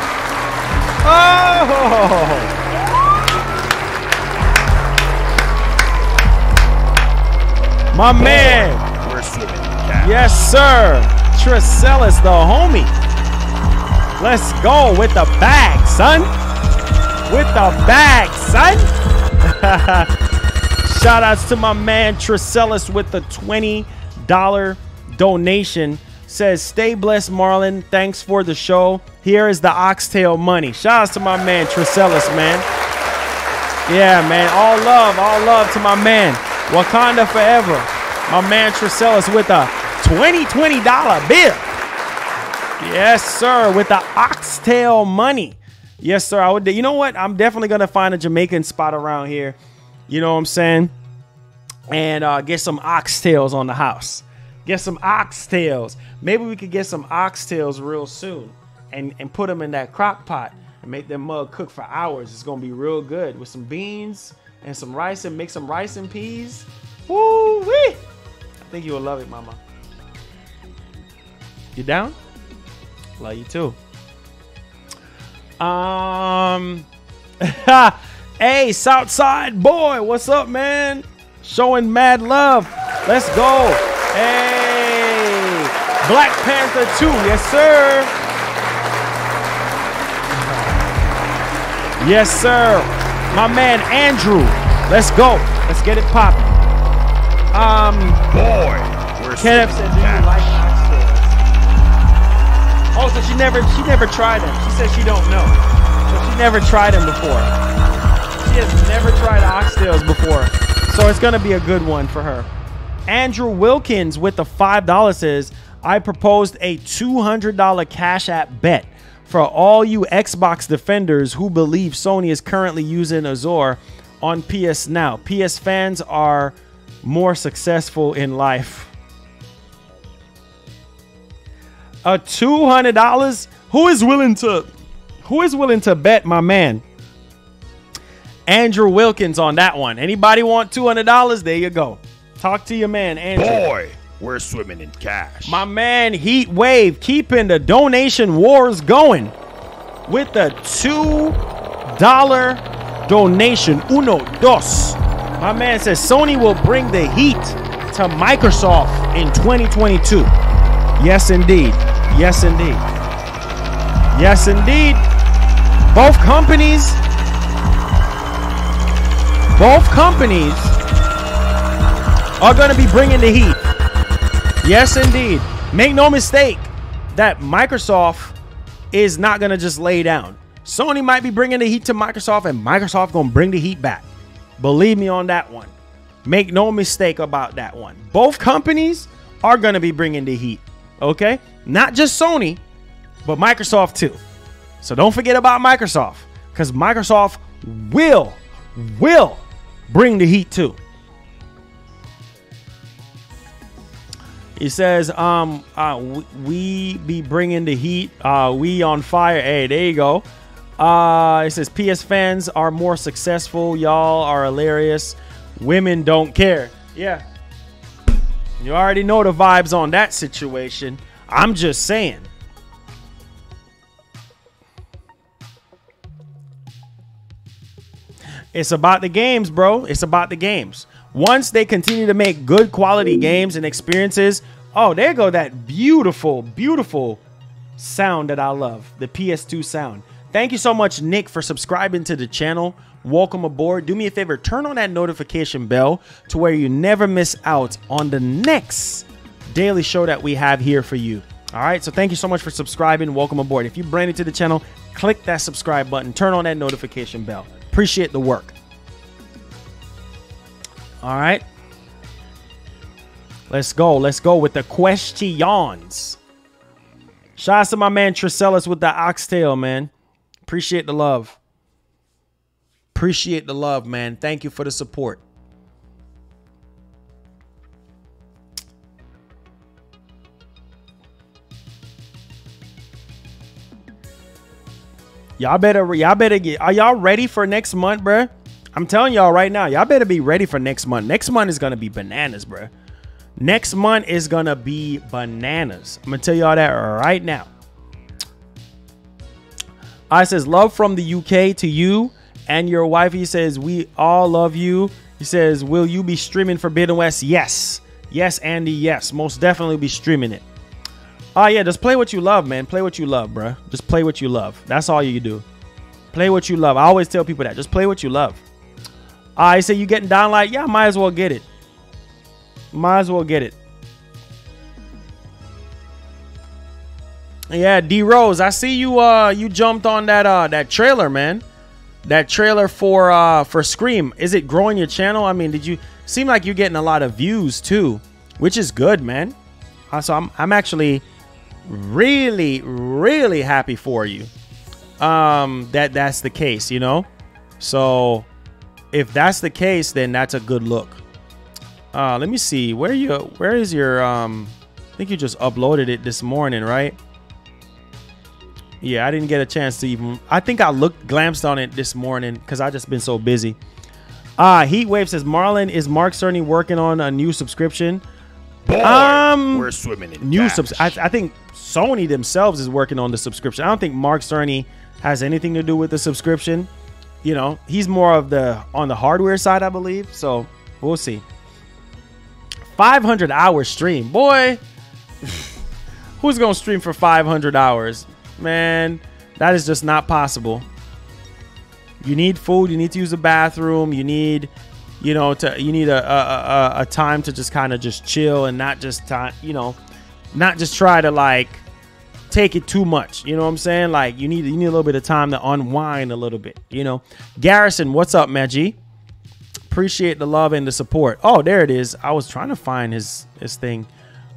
My man. Yes, sir. Tricellus, the homie. Let's go with the bag, son. With the bag, son. Shout outs to my man Tricellus with the $20 donation. Says, stay blessed, Marlon. Thanks for the show. Here is the oxtail money. Shout outs to my man Tricellus, man. Yeah, man. All love to my man. Wakanda forever. My man Tricellus with a $20 bill. Yes, sir. With the oxtail money. Yes, sir. I would. You know what? I'm definitely going to find a Jamaican spot around here. You know what I'm saying? And get some oxtails on the house. Get some oxtails. Maybe we could get some oxtails real soon and put them in that crock pot and make them mug cook for hours. It's going to be real good with some beans and some rice and make some rice and peas. Woo-wee! I think you will love it, mama. You down? Love you too. Hey, Southside boy, what's up, man? Showing mad love. Let's go. Hey, Black Panther 2, yes, sir. Yes, sir. My man Andrew. Let's go. Let's get it popping. Boy, Kenneth said, do you like oxtails? Oh, so she never tried them. She said she don't know. So she never tried them before. She has never tried oxtails before. So it's going to be a good one for her. Andrew Wilkins with the $5 says, I proposed a $200 Cash App bet for all you Xbox defenders who believe Sony is currently using Azure on PS Now. PS fans are more successful in life. $200. Who is willing to bet my man Andrew Wilkins on that one? Anybody want $200? There you go. Talk to your man, Andrew. Boy, we're swimming in cash. My man Heat Wave keeping the donation wars going with the $2 donation. Uno, dos. My man says Sony will bring the heat to Microsoft in 2022. Yes, indeed. Yes, indeed. Yes, indeed. Both companies are going to be bringing the heat. Yes, indeed. Make no mistake that Microsoft is not going to just lay down. Sony might be bringing the heat to Microsoft, and Microsoft going to bring the heat back. Believe me on that one. Make no mistake about that one. Both companies are going to be bringing the heat. Okay? Not just Sony, but Microsoft too. So don't forget about Microsoft, because Microsoft will bring the heat too. He says, we be bringing the heat. We on fire. Hey, there you go. It says PS fans are more successful. Y'all are hilarious. Women don't care. Yeah. You already know the vibes on that situation. I'm just saying. It's about the games, bro. It's about the games. Once they continue to make good quality games and experiences. Oh, there go that beautiful, beautiful sound that I love. The PS2 sound. Thank you so much, Nick, for subscribing to the channel. Welcome aboard. Do me a favor. Turn on that notification bell to where you never miss out on the next daily show that we have here for you. All right. So thank you so much for subscribing. Welcome aboard. If you're brand new to the channel, click that subscribe button. Turn on that notification bell. Appreciate the work. All right. Let's go. Let's go with the questions. Shout out to my man Tricellis with the oxtail, man. Appreciate the love. Appreciate the love, man. Thank you for the support. Y'all better get, are y'all ready for next month, bruh? I'm telling y'all right now, y'all better be ready for next month. Next month is going to be bananas, bruh. Next month is going to be bananas. I'm going to tell y'all that right now. I says, love from the UK to you and your wife. He says, we all love you. He says, will you be streaming Forbidden West? Yes. Yes, Andy. Yes. Most definitely be streaming it. Oh, yeah. Just play what you love, man. Play what you love, bruh. Just play what you love. That's all you do. Play what you love. I always tell people that. Just play what you love. I say you getting down like, yeah, might as well get it. Might as well get it. Yeah, D Rose, I see you. You jumped on that trailer, man. That trailer for Scream. Is it growing your channel? I mean, did you seem like you're getting a lot of views too, which is good, man. So I'm actually really happy for you. That's the case, you know. So if that's the case, then that's a good look. Let me see. Where is your I think you just uploaded it this morning, right? Yeah, I didn't get a chance to even. I think I glanced on it this morning because I just been so busy. Heatwave says, Marlon, is Mark Cerny working on a new subscription? Boy, we're swimming in new cash. I think Sony themselves is working on the subscription. I don't think Mark Cerny has anything to do with the subscription. You know, he's more of on the hardware side, I believe. So we'll see. 500-hour stream, boy. Who's gonna stream for 500 hours? Man, that is just not possible. You need food. You need to use the bathroom. You need, you know, you need a time to just kind of just chill and not just time, you know, not just try to like take it too much. You know what I'm saying? Like you need a little bit of time to unwind a little bit. You know, Garrison, what's up, Maggie? Appreciate the love and the support. Oh, there it is. I was trying to find his thing.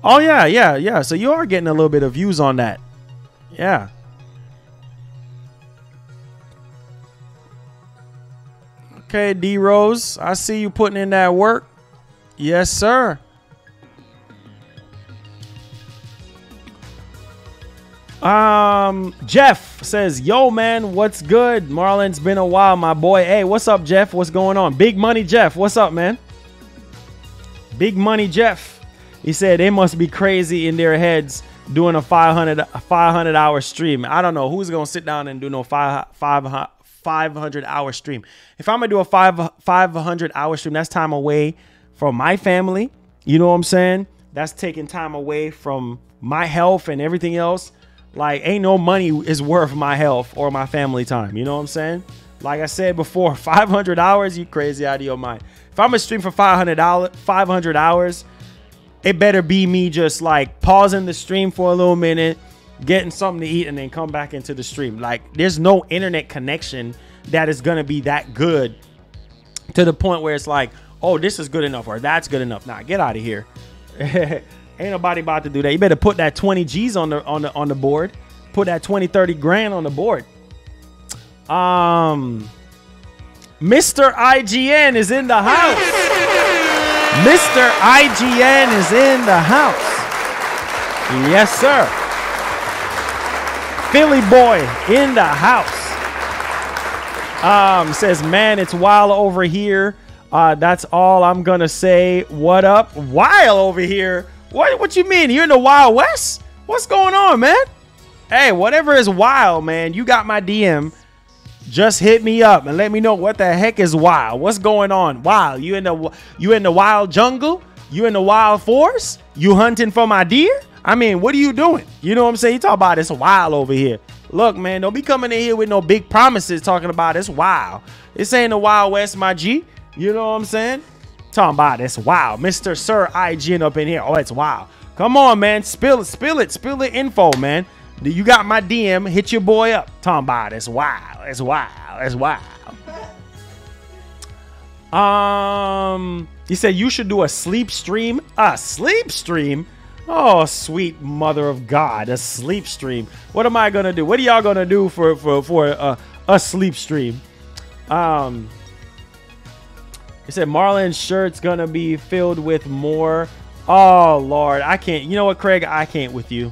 Oh yeah. So you are getting a little bit of views on that. Yeah. Okay, D Rose, I see you putting in that work. Yes, sir. Jeff says, yo, man, what's good? Marlon's been a while, my boy. Hey, what's up, Jeff? What's going on? Big Money Jeff, what's up, man? Big Money Jeff. He said they must be crazy in their heads doing a 500-hour stream. I don't know who's going to sit down and do no 500-hour stream. If I'm going to do a 500-hour stream, that's time away from my family. You know what I'm saying? That's taking time away from my health and everything else. Like, ain't no money is worth my health or my family time. You know what I'm saying? Like I said before, 500 hours, you crazy out of your mind. If I'm going to stream for 500 hours, it better be me just like pausing the stream for a little minute, getting something to eat, and then come back into the stream. Like, there's no internet connection that is going to be that good to the point where it's like, oh, this is good enough or that's good enough. Nah, get out of here. Ain't nobody about to do that. You better put that 20 G's on the board. Put that 20, 30 grand on the board. Mr. IGN is in the house. Mr. IGN is in the house. Yes, sir. Philly boy in the house. Says, man, it's wild over here. That's all I'm gonna say. What up? Wild over here. What you mean? You're in the Wild West? What's going on, man? Hey, whatever is wild, man, you got my DM. Just hit me up and let me know what the heck is wild. What's going on? Wild. You in the wild jungle? You in the wild forest? You hunting for my deer? I mean, what are you doing? You know what I'm saying? You talk about it's wild over here. Look, man, don't be coming in here with no big promises talking about it's wild. This ain't the Wild West, my G. You know what I'm saying? Talking about it's wild. Mr. Sir IGN up in here. Oh, it's wild. Come on, man. Spill the info, man. You got my DM. Hit your boy up. Talking about it's wild. It's wild. It's wild. He said you should do a sleep stream. A sleep stream? Oh, sweet mother of God. A sleep stream. What am I gonna do? What are y'all gonna do for a sleep stream? He said Marlon's shirt's gonna be filled with more. Oh Lord, I can't. You know what, Craig? I can't with you.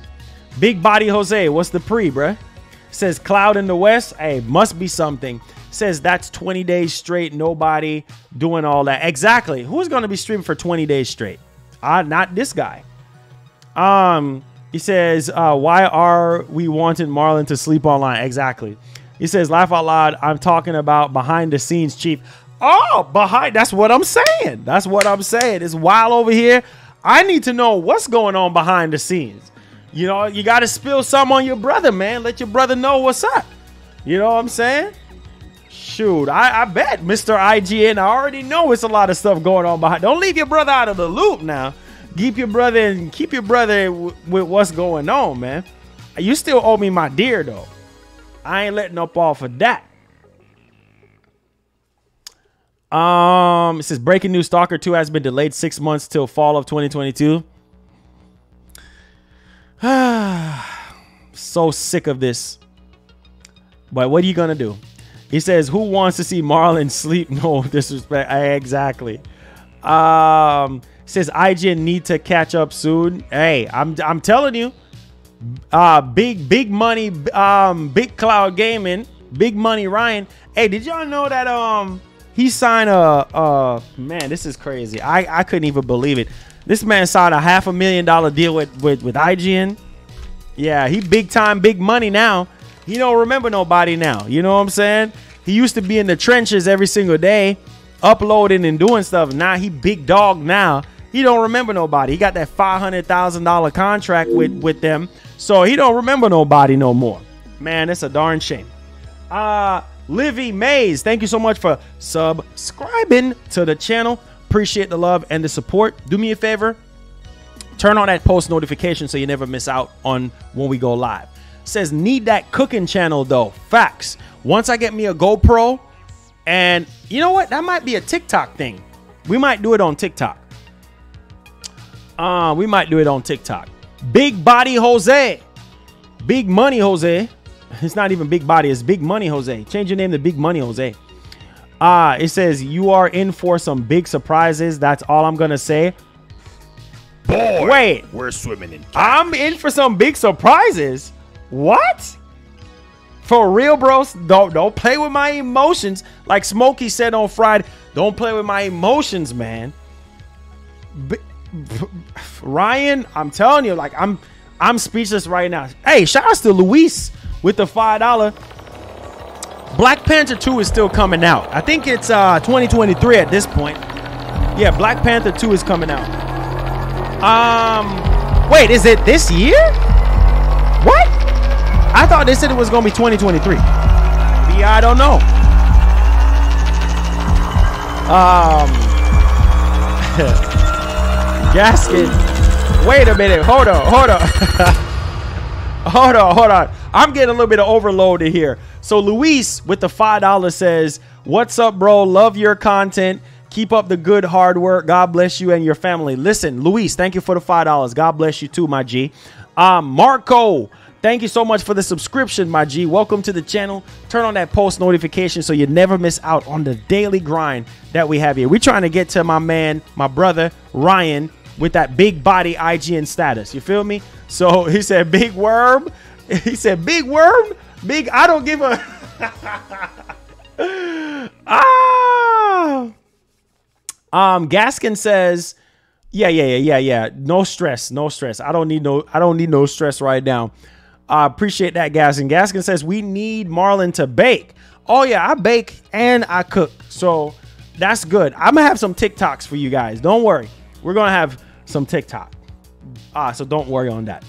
Big Body Jose, what's the pre, bruh? Says cloud in the west. Hey, must be something. Says that's 20 days straight. Nobody doing all that. Exactly. Who's gonna be streaming for 20 days straight? Not this guy. He says, why are we wanting Marlon to sleep online? Exactly. He says, laugh out loud. I'm talking about behind the scenes, Chief. Oh, that's what I'm saying. That's what I'm saying. It's wild over here. I need to know what's going on behind the scenes. You know, you got to spill something on your brother, man. Let your brother know what's up. You know what I'm saying? Shoot, I bet Mr. IGN, I already know it's a lot of stuff going on behind. Don't leave your brother out of the loop now. Keep your brother with what's going on, man. You still owe me my deer, though. I ain't letting up off of that. It says breaking news: Stalker 2 has been delayed 6 months till fall of 2022. So sick of this. But what are you gonna do? He says, who wants to see Marlon sleep? No disrespect. Exactly. Says IGN need to catch up soon. Hey, I'm telling you. Big money, big cloud gaming, big money Ryan. Hey, did y'all know that he signed man, this is crazy. I couldn't even believe it. This man signed a $500,000 deal with IGN. Yeah, he big time, big money now. He don't remember nobody now. You know what I'm saying? He used to be in the trenches every single day, uploading and doing stuff. Now he big dog now. He don't remember nobody. He got that $500,000 contract with them. So he don't remember nobody no more. Man, it's a darn shame. Livy Mays, thank you so much for subscribing to the channel. Appreciate the love and the support. Do me a favor. Turn on that post notification so you never miss out on when we go live. Says need that cooking channel though. Facts. Once I get me a GoPro, and you know what? That might be a TikTok thing. We might do it on TikTok. We might do it on TikTok. Big Body Jose. Big Money Jose. It's not even Big Body. It's Big Money Jose. Change your name to Big Money Jose. It says you are in for some big surprises. That's all I'm gonna say. Boy, wait, we're swimming in cash. I'm in for some big surprises. What? For real, bros? Don't play with my emotions. Like Smokey said on Friday, don't play with my emotions, man. Ryan, I'm telling you, like I'm speechless right now. Hey, shout out to Luis with the $5. Black Panther 2 is still coming out. I think it's 2023 at this point. Yeah, Black Panther 2 is coming out. Wait, is it this year? What? I thought they said it was gonna be 2023. Yeah, I don't know. Gasket. Wait a minute. Hold on. Hold on. I'm getting a little bit of overloaded here. So Luis with the $5 says, "What's up, bro? Love your content. Keep up the good hard work. God bless you and your family." Listen, Luis, thank you for the $5. God bless you too, my G. Marco, thank you so much for the subscription, my G. Welcome to the channel. Turn on that post notification so you never miss out on the daily grind that we have here. We're trying to get to my man, my brother, Ryan, with that big body IGN status. You feel me? So he said, big worm. He said, big worm? Big, I don't give a... Gaskin says, yeah. No stress. I don't need no stress right now. I appreciate that, Gaskin. Gaskin says we need Marlon to bake. Oh yeah, I bake and I cook. So that's good. I'm gonna have some TikToks for you guys. Don't worry. We're gonna have some TikTok. So don't worry on that.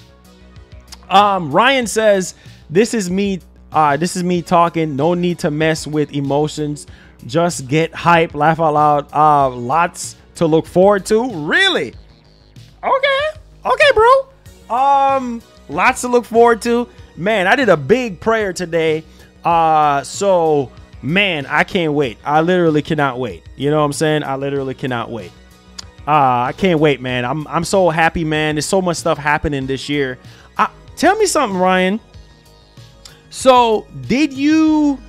Ryan says, this is me talking. No need to mess with emotions. Just get hype, laugh out loud. Lots to look forward to. Really? Okay, bro. Lots to look forward to. Man, I did a big prayer today. So man, I can't wait. I literally cannot wait. You know what I'm saying? I literally cannot wait. I can't wait, man. I'm so happy, man. There's so much stuff happening this year. Tell me something, Ryan. So did you,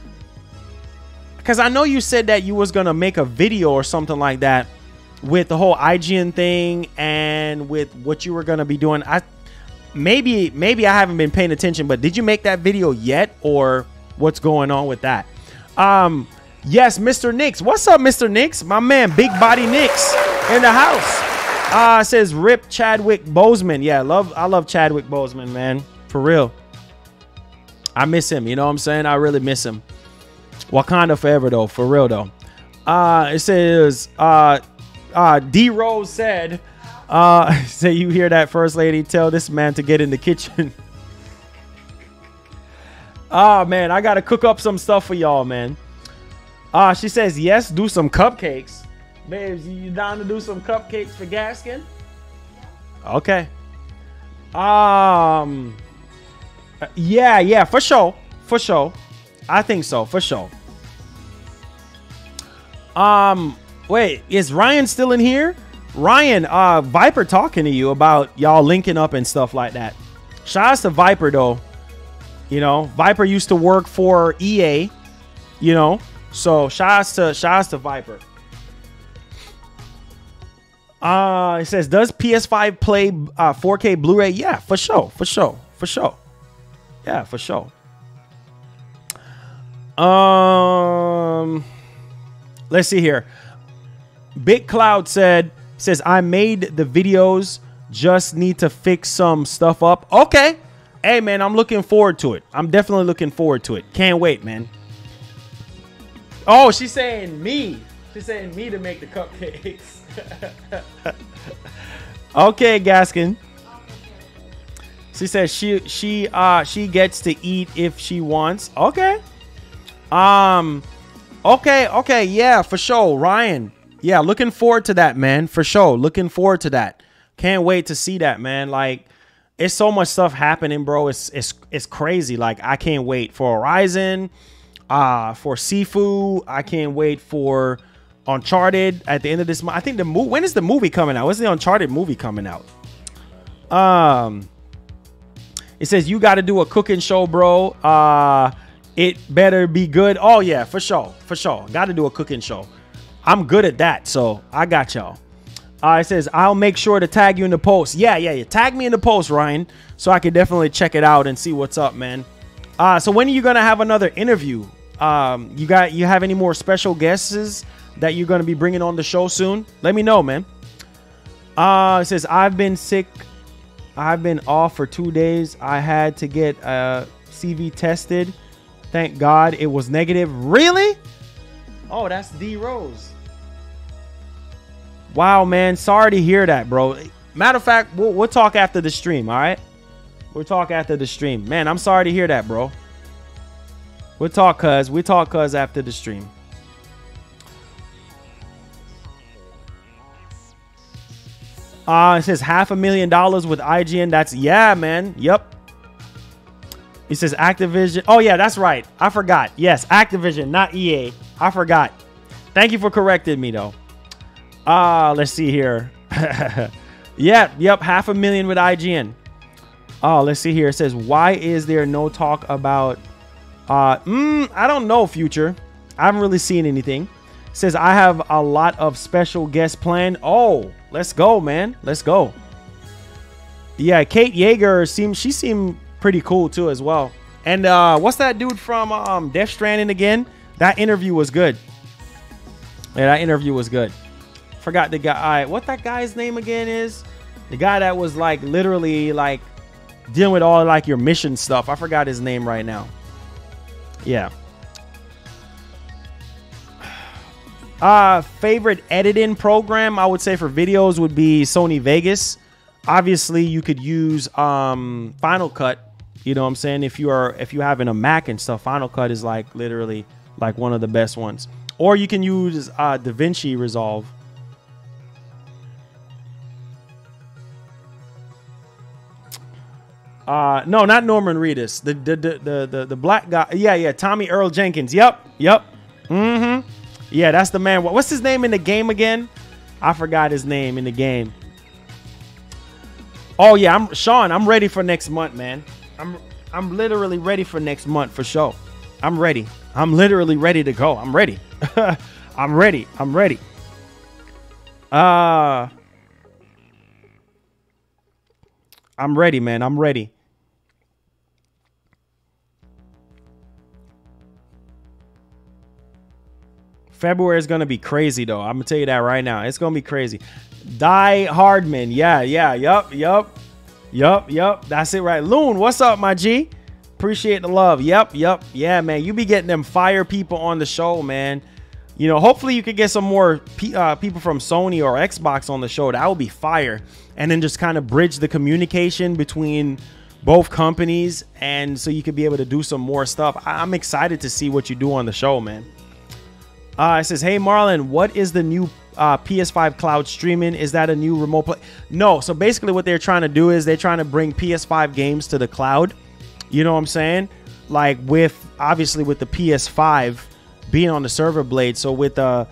because I know you said that you was gonna make a video or something like that with the whole IGN thing and with what you were gonna be doing. Maybe I haven't been paying attention, but did you make that video yet, or what's going on with that? Yes, Mr. Nix. What's up, Mr. Nix? My man, Big Body Nix in the house. Says rip Chadwick Boseman. Yeah, I love Chadwick Boseman, man. For real. I miss him. You know what I'm saying? I really miss him. Wakanda forever, though. For real, though. It says, D Rose said, say you hear that, First Lady? Tell this man to get in the kitchen. Oh, man, I got to cook up some stuff for y'all, man. She says, yes, do some cupcakes. Babes, you down to do some cupcakes for Gaskin? Okay. Yeah, for sure. I think so, for sure. Wait, is Ryan still in here? Ryan, Viper talking to you about y'all linking up and stuff like that. Shout out to Viper, though. You know, Viper used to work for EA, you know, so shout out to Viper. It says, does PS5 play 4K Blu-ray? Yeah, for sure. Yeah, for sure. Let's see here. Big Cloud says I made the videos, just need to fix some stuff up. Okay. Hey, man, I'm looking forward to it. I'm definitely looking forward to it. Can't wait, man. Oh, she's saying me. She's saying me to make the cupcakes. Okay, Gaskin. She says she gets to eat if she wants. Okay. Okay. Yeah, for sure. Ryan. Yeah, looking forward to that, man. For sure. Looking forward to that. Can't wait to see that, man. Like, it's so much stuff happening, bro. It's crazy. Like, I can't wait for Horizon, for Sifu. I can't wait for Uncharted at the end of this month. I think when is the movie coming out? When's the Uncharted movie coming out? It says you got to do a cooking show, bro. It better be good. Oh yeah, for sure, for sure. Got to do a cooking show. I'm good at that, so I got y'all. It says I'll make sure to tag you in the post. Yeah. Tag me in the post, Ryan, so I can definitely check it out and see what's up, man. So when are you gonna have another interview? You have any more special guests that you're gonna be bringing on the show soon? Let me know, man. It says I've been sick. I've been off for 2 days. I had to get CV tested. Thank God it was negative. Really? Oh, that's D Rose. Wow, man. Sorry to hear that, bro. Matter of fact, we'll talk after the stream, all right? We'll talk after the stream. Man, I'm sorry to hear that, bro. We'll talk, cuz. We'll talk, cuz, after the stream. It says $500,000 with IGN. That's, yeah, man. Yep. It says Activision. Oh, yeah, that's right. I forgot. Yes, Activision, not EA. I forgot. Thank you for correcting me, though. Let's see here. Yep, $500,000 with IGN. Oh, let's see here. It says, why is there no talk about I don't know, Future. I haven't really seen anything. It says I have a lot of special guests planned. Oh, let's go, man. Let's go. Yeah, Kate Yeager seemed pretty cool too as well. And what's that dude from Death Stranding again? That interview was good. Yeah, that interview was good. Forgot the guy. What that guy's name again is? The guy that was like literally like dealing with all like your mission stuff. I forgot his name right now. Yeah. Favorite editing program I would say for videos would be Sony Vegas. Obviously, you could use Final Cut. You know what I'm saying? If you're having a Mac and stuff, Final Cut is like literally like one of the best ones. Or you can use DaVinci Resolve. No, not Norman Reedus. The black guy. Yeah, Tommy Earl Jenkins. Yep. Mm-hmm. Yeah, that's the man. What's his name in the game again? I forgot his name in the game. Oh yeah, Sean. I'm ready for next month, man. I'm literally ready for next month for sure. I'm ready. I'm literally ready to go. I'm ready. I'm ready. I'm ready, man. I'm ready. February is going to be crazy, though. I'm going to tell you that right now. It's going to be crazy. Die Hardman. Yeah. Yup. That's it, right. Loon, what's up, my G? Appreciate the love. Yep. Yeah, man. You be getting them fire people on the show, man. You know, hopefully you could get some more people from Sony or Xbox on the show. That would be fire. And then just kind of bridge the communication between both companies. And so you could be able to do some more stuff. I'm excited to see what you do on the show, man. It says, hey, Marlon, what is the new PS5 Cloud Streaming? Is that a new remote play? No. So basically what they're trying to do is they're trying to bring PS5 games to the cloud. You know what I'm saying? Like obviously with the PS5 being on the server blade. So with the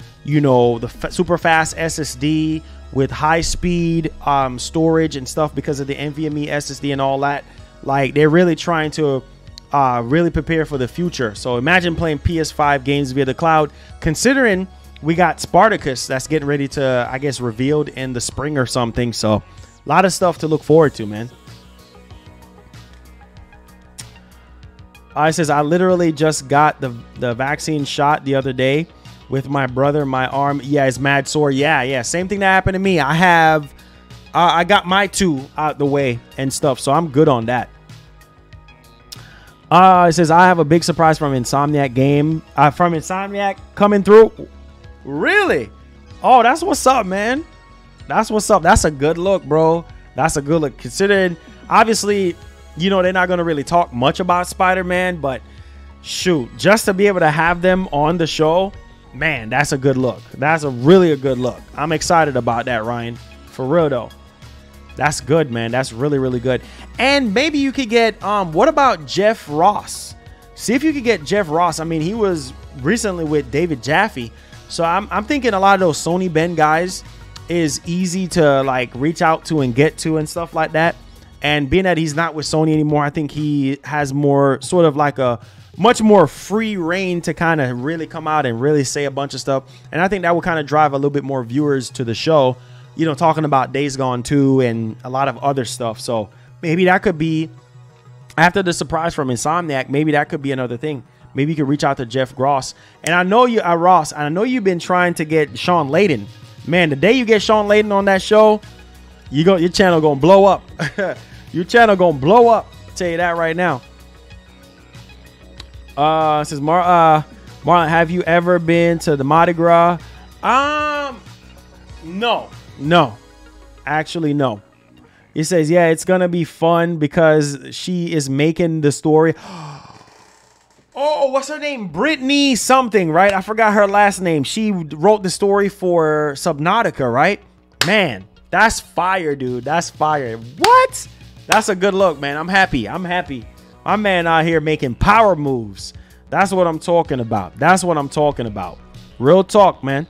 super fast SSD with high speed storage and stuff because of the NVMe SSD and all that, like they're really trying to really prepare for the future. So imagine playing PS5 games via the cloud, considering we got Spartacus that's getting ready to, I guess, revealed in the spring or something. So a lot of stuff to look forward to, man. It says, I literally just got the vaccine shot the other day with my brother. My arm, yeah, is mad sore. Yeah. Same thing that happened to me. I got my 2 out the way and stuff. So I'm good on that. It says, I have a big surprise from Insomniac coming through. Really? Oh, that's what's up, man. That's what's up. That's a good look, bro. That's a good look. Considering, obviously, they're not going to really talk much about Spider-Man, but shoot, just to be able to have them on the show, man, that's a good look. That's really a good look. I'm excited about that, Ryan. For real, though. That's good, man. That's really, really good. And maybe you could get, what about Jeff Ross? See if you could get Jeff Ross. I mean, he was recently with David Jaffe. So I'm thinking a lot of those Sony Ben guys is easy to like reach out to and get to and stuff like that. And being that he's not with Sony anymore, I think he has more sort of like a much more free reign to kind of really come out and really say a bunch of stuff. And I think that will kind of drive a little bit more viewers to the show, you know, talking about Days Gone 2 and a lot of other stuff. So maybe that could be, after the surprise from Insomniac, maybe that could be another thing. Maybe you could reach out to Jeff Ross. And I know you, Ross, I know you've been trying to get Sean Layden. Man, the day you get Sean Layden on that show, your channel gonna blow up. Your channel gonna blow up. I'll tell you that right now. It says Marlon, have you ever been to the Mardi Gras? No. Actually, no. He says, yeah, it's gonna be fun because she is making the story. Oh, what's her name? Brittany something, right? I forgot her last name. She wrote the story for Subnautica, right? Man, that's fire, dude. That's fire. What? That's a good look, man. I'm happy. I'm happy. My man out here making power moves. That's what I'm talking about. That's what I'm talking about. Real talk, man.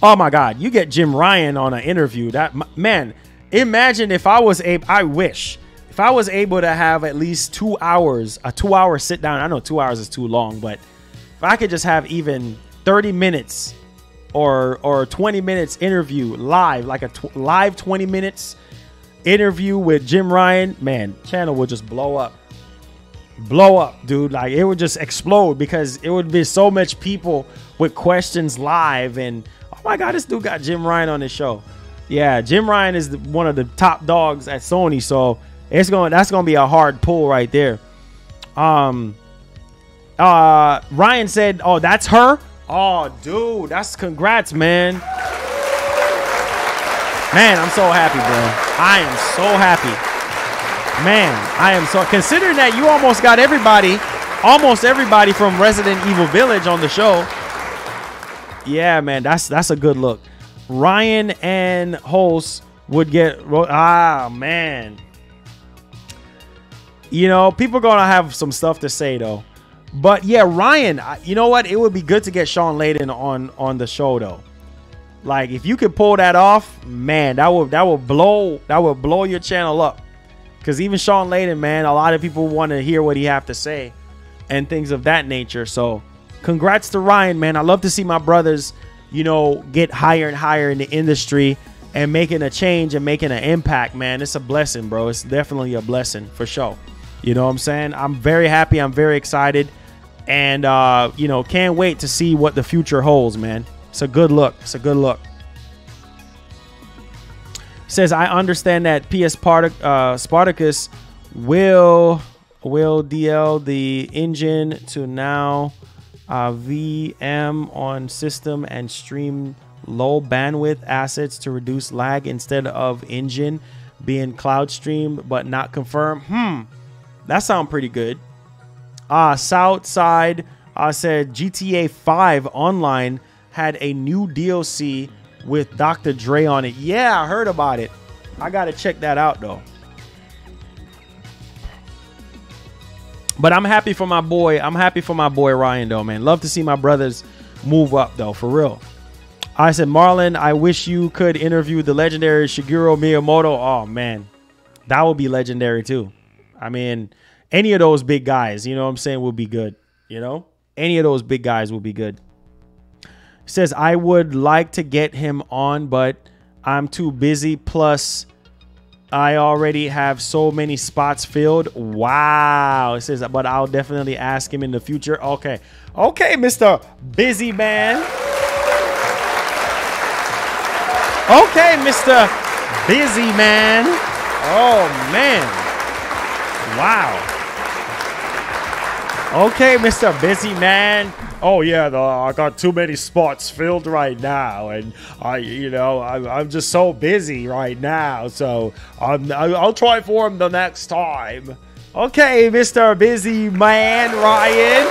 Oh my God, you get Jim Ryan on an interview. That man, imagine if I was able. I wish. If I was able to have at least 2 hours, a 2-hour sit down, I know 2 hours is too long, but if I could just have even 30 minutes or 20 minutes interview live, like a live 20 minutes interview with Jim Ryan, man, channel would just blow up. Blow up, dude. Like it would just explode because it would be so much people with questions live. And oh my God, this dude got Jim Ryan on his show. Yeah, Jim Ryan is one of the top dogs at Sony, so that's gonna be a hard pull right there. Ryan said, "Oh, that's her." Oh, dude, that's congrats, man. Man, I'm so happy, bro. I am so happy, man. I am so, considering that you almost got almost everybody from Resident Evil Village on the show. Yeah, man, that's a good look. Ryan and Holst would get man. You know, people are going to have some stuff to say, though. But, yeah, Ryan, you know what? It would be good to get Sean Layden on the show, though. Like, if you could pull that off, man, that will blow your channel up. Because even Sean Layden, man, a lot of people want to hear what he have to say and things of that nature. So, congrats to Ryan, man. I love to see my brothers, you know, get higher and higher in the industry and making a change and making an impact, man. It's a blessing, bro. It's definitely a blessing for sure. You know what I'm saying? I'm very happy. I'm very excited. And, you know, can't wait to see what the future holds, man. It's a good look. It's a good look. Says, I understand that PS Spartacus will DL the engine to now VM on system and stream low bandwidth assets to reduce lag instead of engine being cloud streamed but not confirmed. That sounds pretty good. Southside said GTA 5 Online had a new DLC with Dr. Dre on it. Yeah, I heard about it. I got to check that out, though. But I'm happy for my boy. I'm happy for my boy Ryan, though, man. Love to see my brothers move up, though, for real. I said, Marlon, I wish you could interview the legendary Shigeru Miyamoto. Oh, man. That would be legendary, too. I mean, any of those big guys, you know what I'm saying, will be good. You know, any of those big guys will be good. Says, I would like to get him on, but I'm too busy. Plus, I already have so many spots filled. Wow. It says, but I'll definitely ask him in the future. Okay. Okay, Mr. Busy Man. Okay, Mr. Busy Man. Oh, man. Wow. Okay, Mr. Busy Man. Oh yeah, I got too many spots filled right now, and I'm just so busy right now. So I'll try for him the next time. Okay, Mr. Busy Man, Ryan.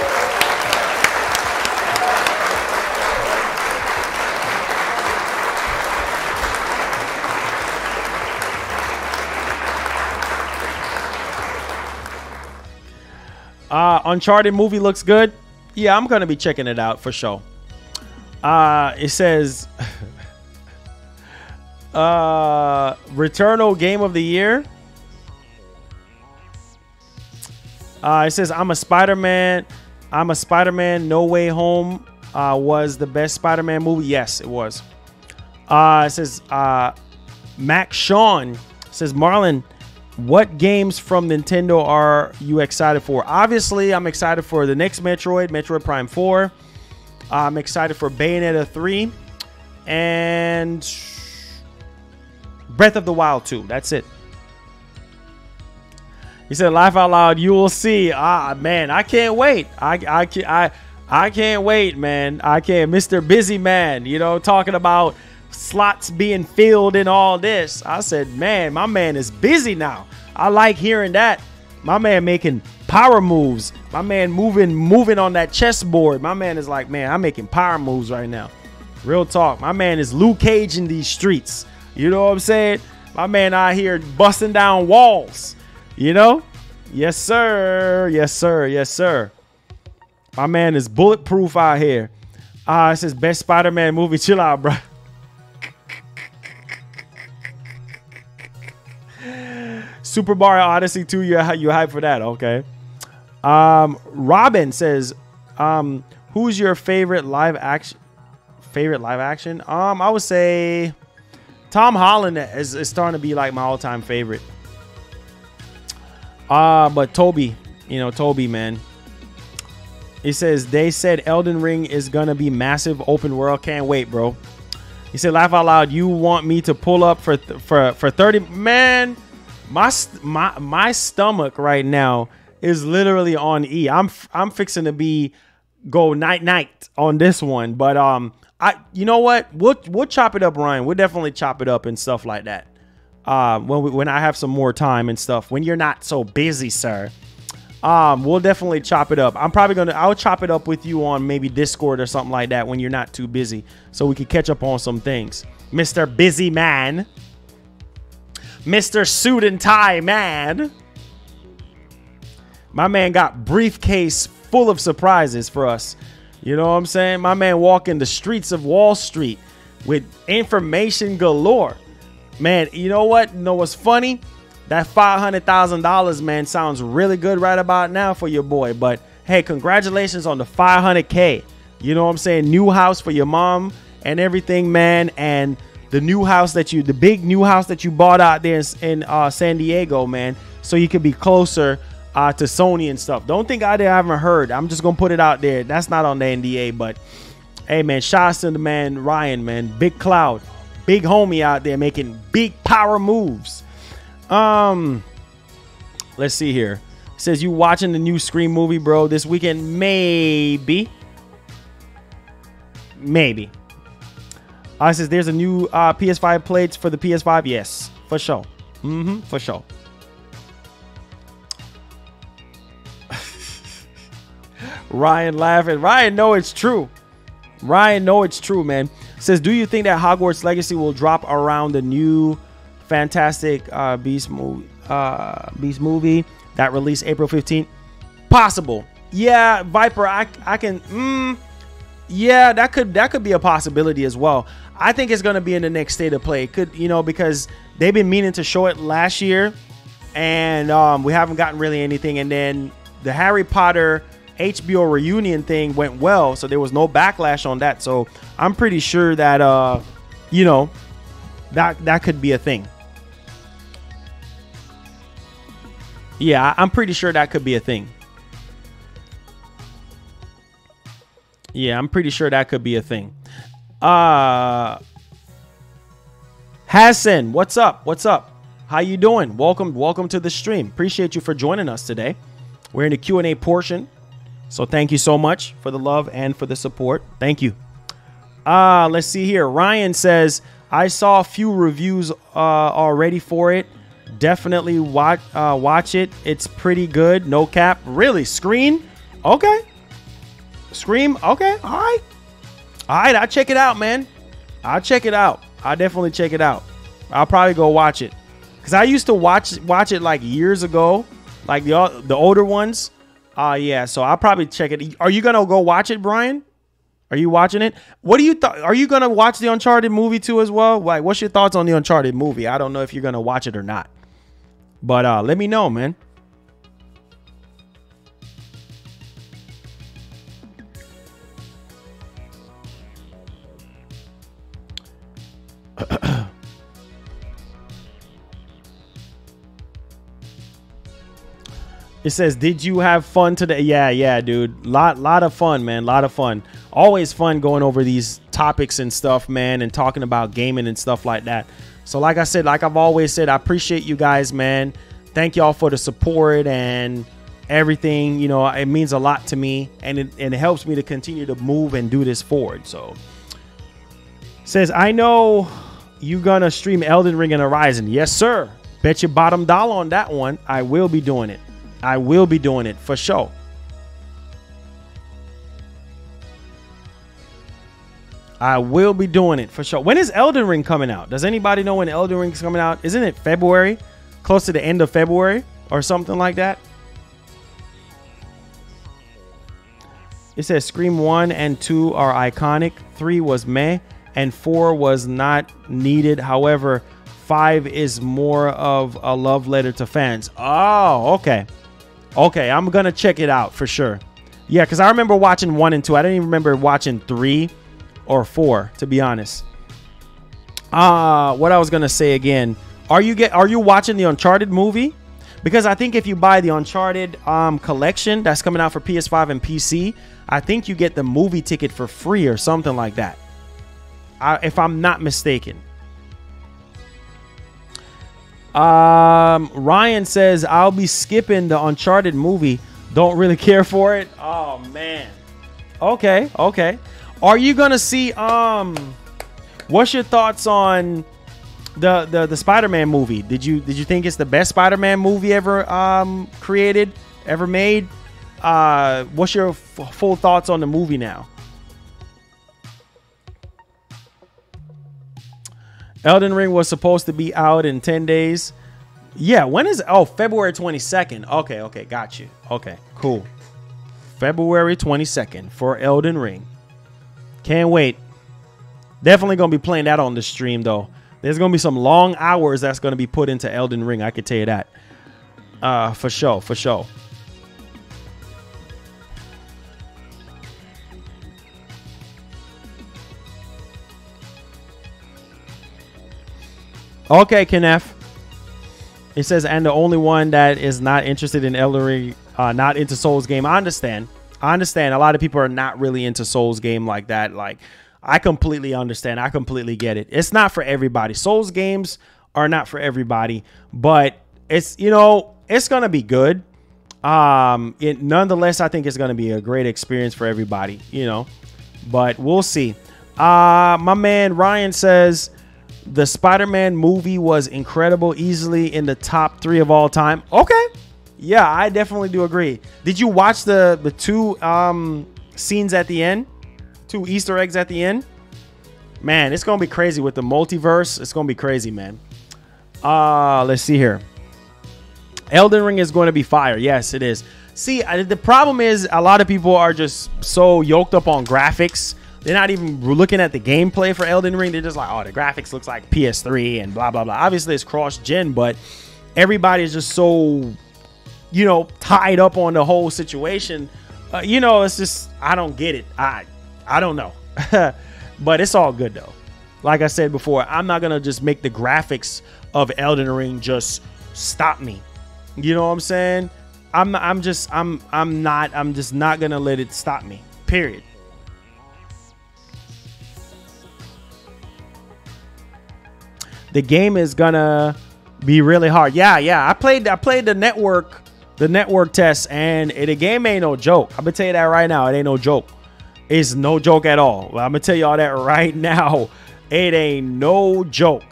Uncharted movie looks good. Yeah, I'm gonna be checking it out for sure. It says Returnal Game of the Year. It says, I'm a Spider-Man. No Way Home was the best Spider-Man movie. Yes, it was. It says, Max Sean says, Marlon, what games from Nintendo are you excited for? Obviously, I'm excited for the next Metroid Prime 4. I'm excited for Bayonetta 3 and Breath of the Wild 2. That's it. He said, laugh out loud, you will see. Man, I can't wait. I can't wait, man. I can't. Mr. Busy Man, you know, talking about slots being filled and all this. I said, man, my man is busy now. I like hearing that. My man making power moves. My man moving on that chessboard. My man is like, man, I'm making power moves right now. Real talk. My man is Luke Cage in these streets. You know what I'm saying? My man out here busting down walls. You know? Yes, sir. Yes, sir. Yes, sir. My man is bulletproof out here. It says best Spider-Man movie. Chill out, bro. Super Mario Odyssey 2, you hype for that? Okay. Robin says, who's your favorite live action? I would say Tom Holland is starting to be like my all-time favorite. But Toby, man. He says they said Elden Ring is gonna be massive open world. Can't wait, bro. He said, laugh out loud. You want me to pull up for 30? Man, my stomach right now is literally on E. I'm fixing to go night on this one. But you know what? We'll chop it up, Ryan. We'll definitely chop it up and stuff like that. When I have some more time and stuff. When you're not so busy, sir. We'll definitely chop it up. I'll chop it up with you on maybe Discord or something like that when you're not too busy, so we can catch up on some things. Mr. Busy Man. Mr. Suit and Tie Man. My man got briefcase full of surprises for us. You know what I'm saying? My man walking the streets of Wall Street with information galore. Man, you know what? You know what's funny? That $500,000, man, sounds really good right about now for your boy. But hey, congratulations on the $500K. You know what I'm saying? New house for your mom and everything, man. And the big new house that you bought out there in San Diego, man, so you could be closer to Sony and stuff. Don't think I haven't heard. I'm just gonna put it out there. That's not on the NDA, but hey, man, shouts to the man Ryan, man, Big Cloud, big homie out there making big power moves. Let's see here. It says, you watching the new Scream movie, bro, this weekend? Maybe. It says there's a new PS5 plates for the PS5. Yes, for sure. For sure. Ryan laughing. Ryan know it's true. Man. It says, do you think that Hogwarts Legacy will drop around the new Fantastic Beast movie that released April 15th? Possible. Yeah, Viper, I can yeah, that could be a possibility as well. I think it's going to be in the next State of Play. It could, because they've been meaning to show it last year and we haven't gotten really anything, and then the Harry Potter HBO reunion thing went well, so there was no backlash on that. So I'm pretty sure that that could be a thing. Yeah, I'm pretty sure that could be a thing. Hassan, what's up? How you doing? Welcome to the stream. Appreciate you for joining us today. We're in the Q&A portion, so thank you so much for the love and for the support. Thank you. Let's see here. Ryan says, I saw a few reviews already for it. Definitely watch it. It's pretty good. No cap. Really? Scream? Okay. Scream? Okay. All right. I'll check it out, man. I'll definitely check it out. I'll probably go watch it, because I used to watch it like years ago, like the older ones. Yeah. So I'll probably check it. Are you gonna go watch it, Brian? Are you watching it? What do you Are you gonna watch the Uncharted movie too as well? Like, what's your thoughts on the Uncharted movie? I don't know if you're gonna watch it or not, but let me know, man. It says, did you have fun today? Yeah, dude. Lot of fun, man. Lot of fun. Always fun going over these topics and stuff, man, and talking about gaming and stuff like that. So like I said, like I've always said, I appreciate you guys, man. Thank y'all for the support and everything. You know, it means a lot to me, and it helps me to continue to move and do this forward. So it says, I know you gonna stream Elden Ring and Horizon. Yes, sir. Bet your bottom dollar on that one. I will be doing it. I will be doing it for sure. I will be doing it for sure. When is Elden Ring coming out? Does anybody know when Elden Ring is coming out? Isn't it February? Close to the end of February or something like that? It says Scream 1 and 2 are iconic. 3 was meh. And 4 was not needed. However, 5 is more of a love letter to fans. Oh, okay. Okay, I'm going to check it out for sure. Yeah, because I remember watching 1 and 2. I didn't even remember watching 3 or 4, to be honest. What I was going to say again. Are you watching the Uncharted movie? Because I think if you buy the Uncharted collection that's coming out for PS5 and PC, I think you get the movie ticket for free or something like that. If I'm not mistaken. Ryan says, I'll be skipping the Uncharted movie. Don't really care for it. Oh, man. Okay. Are you going to see, what's your thoughts on the Spider-Man movie? Did you think it's the best Spider-Man movie ever created, ever made? What's your full thoughts on the movie now? Elden Ring was supposed to be out in 10 days. Yeah, when is... Oh, February 22nd. Okay, got you. Okay, cool. February 22nd for Elden Ring. Can't wait. Definitely going to be playing that on the stream, though. There's going to be some long hours that's going to be put into Elden Ring. I could tell you that. For sure. Okay, Kenneth. It says, and the only one that is not interested in Elden Ring, not into Souls game. I understand. A lot of people are not really into Souls game like that. Like, I completely understand. I completely get it. It's not for everybody. Souls games are not for everybody, but it's, you know, it's going to be good. Nonetheless, I think it's going to be a great experience for everybody, you know, but we'll see. My man Ryan says, the Spider-Man movie was incredible, easily in the top 3 of all time. Okay. Yeah, I definitely do agree. Did you watch the 2 scenes at the end? 2 Easter eggs at the end? Man, it's going to be crazy with the multiverse. It's going to be crazy, man. Let's see here. Elden Ring is going to be fire. Yes, it is. See, the problem is a lot of people are just so yoked up on graphics. They're not even looking at the gameplay for Elden Ring. They're just like, oh, the graphics looks like PS3 and blah, blah, blah. Obviously, it's cross-gen, but everybody is just so, you know, tied up on the whole situation. You know, it's just, I don't get it. I don't know. But it's all good, though. Like I said before, I'm not going to just make the graphics of Elden Ring just stop me. You know what I'm saying? I'm just not going to let it stop me. Period. The game is gonna be really hard. Yeah. I played the network test, and the game ain't no joke. I'm gonna tell you that right now. It ain't no joke. It's no joke at all. I'm gonna tell y'all that right now. It ain't no joke.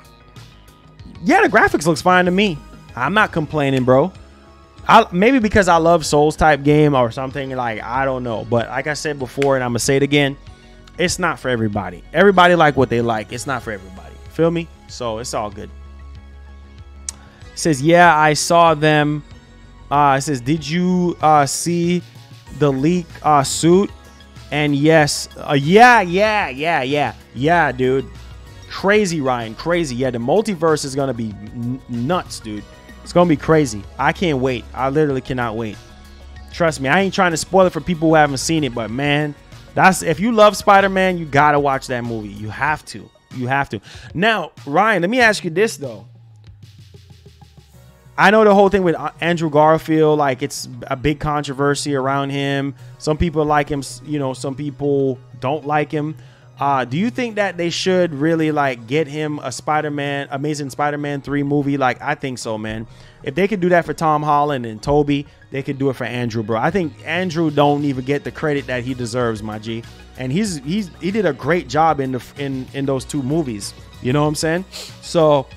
Yeah, the graphics looks fine to me. I'm not complaining, bro. Maybe because I love Souls type game or something, like, I don't know. But like I said before, and I'm gonna say it again, it's not for everybody. Everybody like what they like. It's not for everybody. Feel me? So it's all good. It says, yeah, I saw them. It says, did you see the leak suit? And yes, yeah, dude. Crazy, Ryan, crazy. Yeah, the multiverse is gonna be nuts, dude. It's gonna be crazy. I can't wait. I literally cannot wait. Trust me, I ain't trying to spoil it for people who haven't seen it, but man, if you love Spider-Man, you gotta watch that movie. You have to. You have to. Now, Ryan, let me ask you this though. I know the whole thing with Andrew Garfield, like it's a big controversy around him. Some people like him, you know, some people don't like him. Do you think that they should really like get him a Amazing Spider-Man 3 movie? Like, I think so, man. If they could do that for Tom Holland and Toby, they could do it for Andrew, bro. I think Andrew don't even get the credit that he deserves, my G. And he did a great job in those 2 movies. You know what I'm saying? So,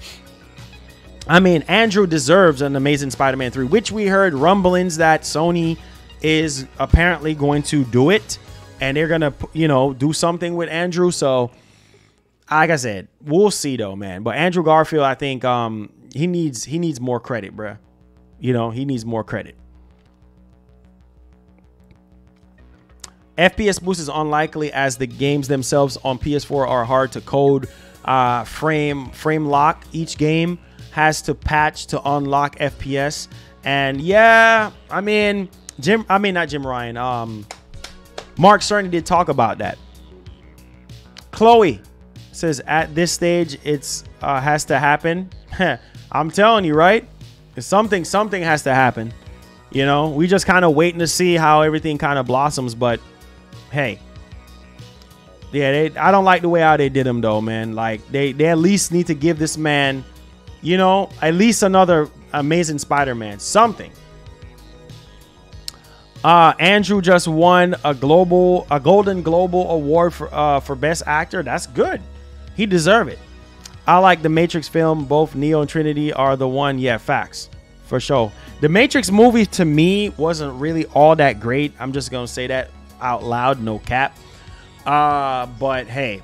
I mean, Andrew deserves an Amazing Spider-Man 3, which we heard rumblings that Sony is apparently going to do it. And they're going to, you know, do something with Andrew. So, like I said, we'll see, though, man. But Andrew Garfield, I think he needs more credit, bruh. You know, he needs more credit. FPS boost is unlikely as the games themselves on PS4 are hard to code. Frame lock. Each game has to patch to unlock FPS. And yeah, I mean, not Jim Ryan. Mark certainly did talk about that. Chloe says at this stage it's has to happen. I'm telling you, right? Something has to happen. You know, we just kind of waiting to see how everything kind of blossoms. But hey, yeah, I don't like the way how they did him though, man. Like they at least need to give this man, you know, at least another Amazing Spider-Man, something. Andrew just won a Golden Globe Award for Best Actor. That's good. He deserved it. I like the Matrix film. Both Neo and Trinity are the one. Yeah, facts. For sure. The Matrix movie to me wasn't really all that great. I'm just going to say that out loud. No cap. But hey,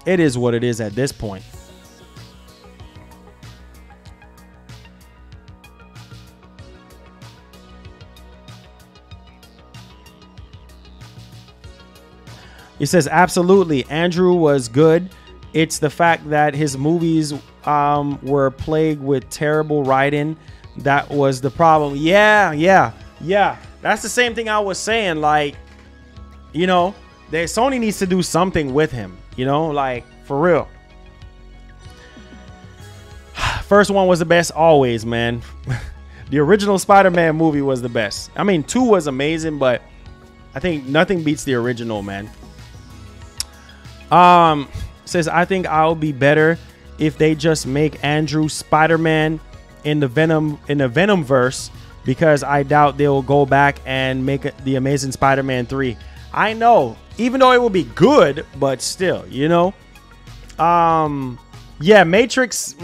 it is what it is at this point. He says, absolutely. Andrew was good. It's the fact that his movies were plagued with terrible writing. That was the problem. Yeah. That's the same thing I was saying. Like, you know, Sony needs to do something with him. You know, like, for real. First one was the best always, man. The original Spider-Man movie was the best. I mean, 2 was amazing, but I think nothing beats the original, man. Says, I think I'll be better if they just make Andrew Spider-Man in the Venom verse, because I doubt they'll go back and make the Amazing Spider-Man 3. I know, even though it will be good, but still, you know. Yeah, Matrix.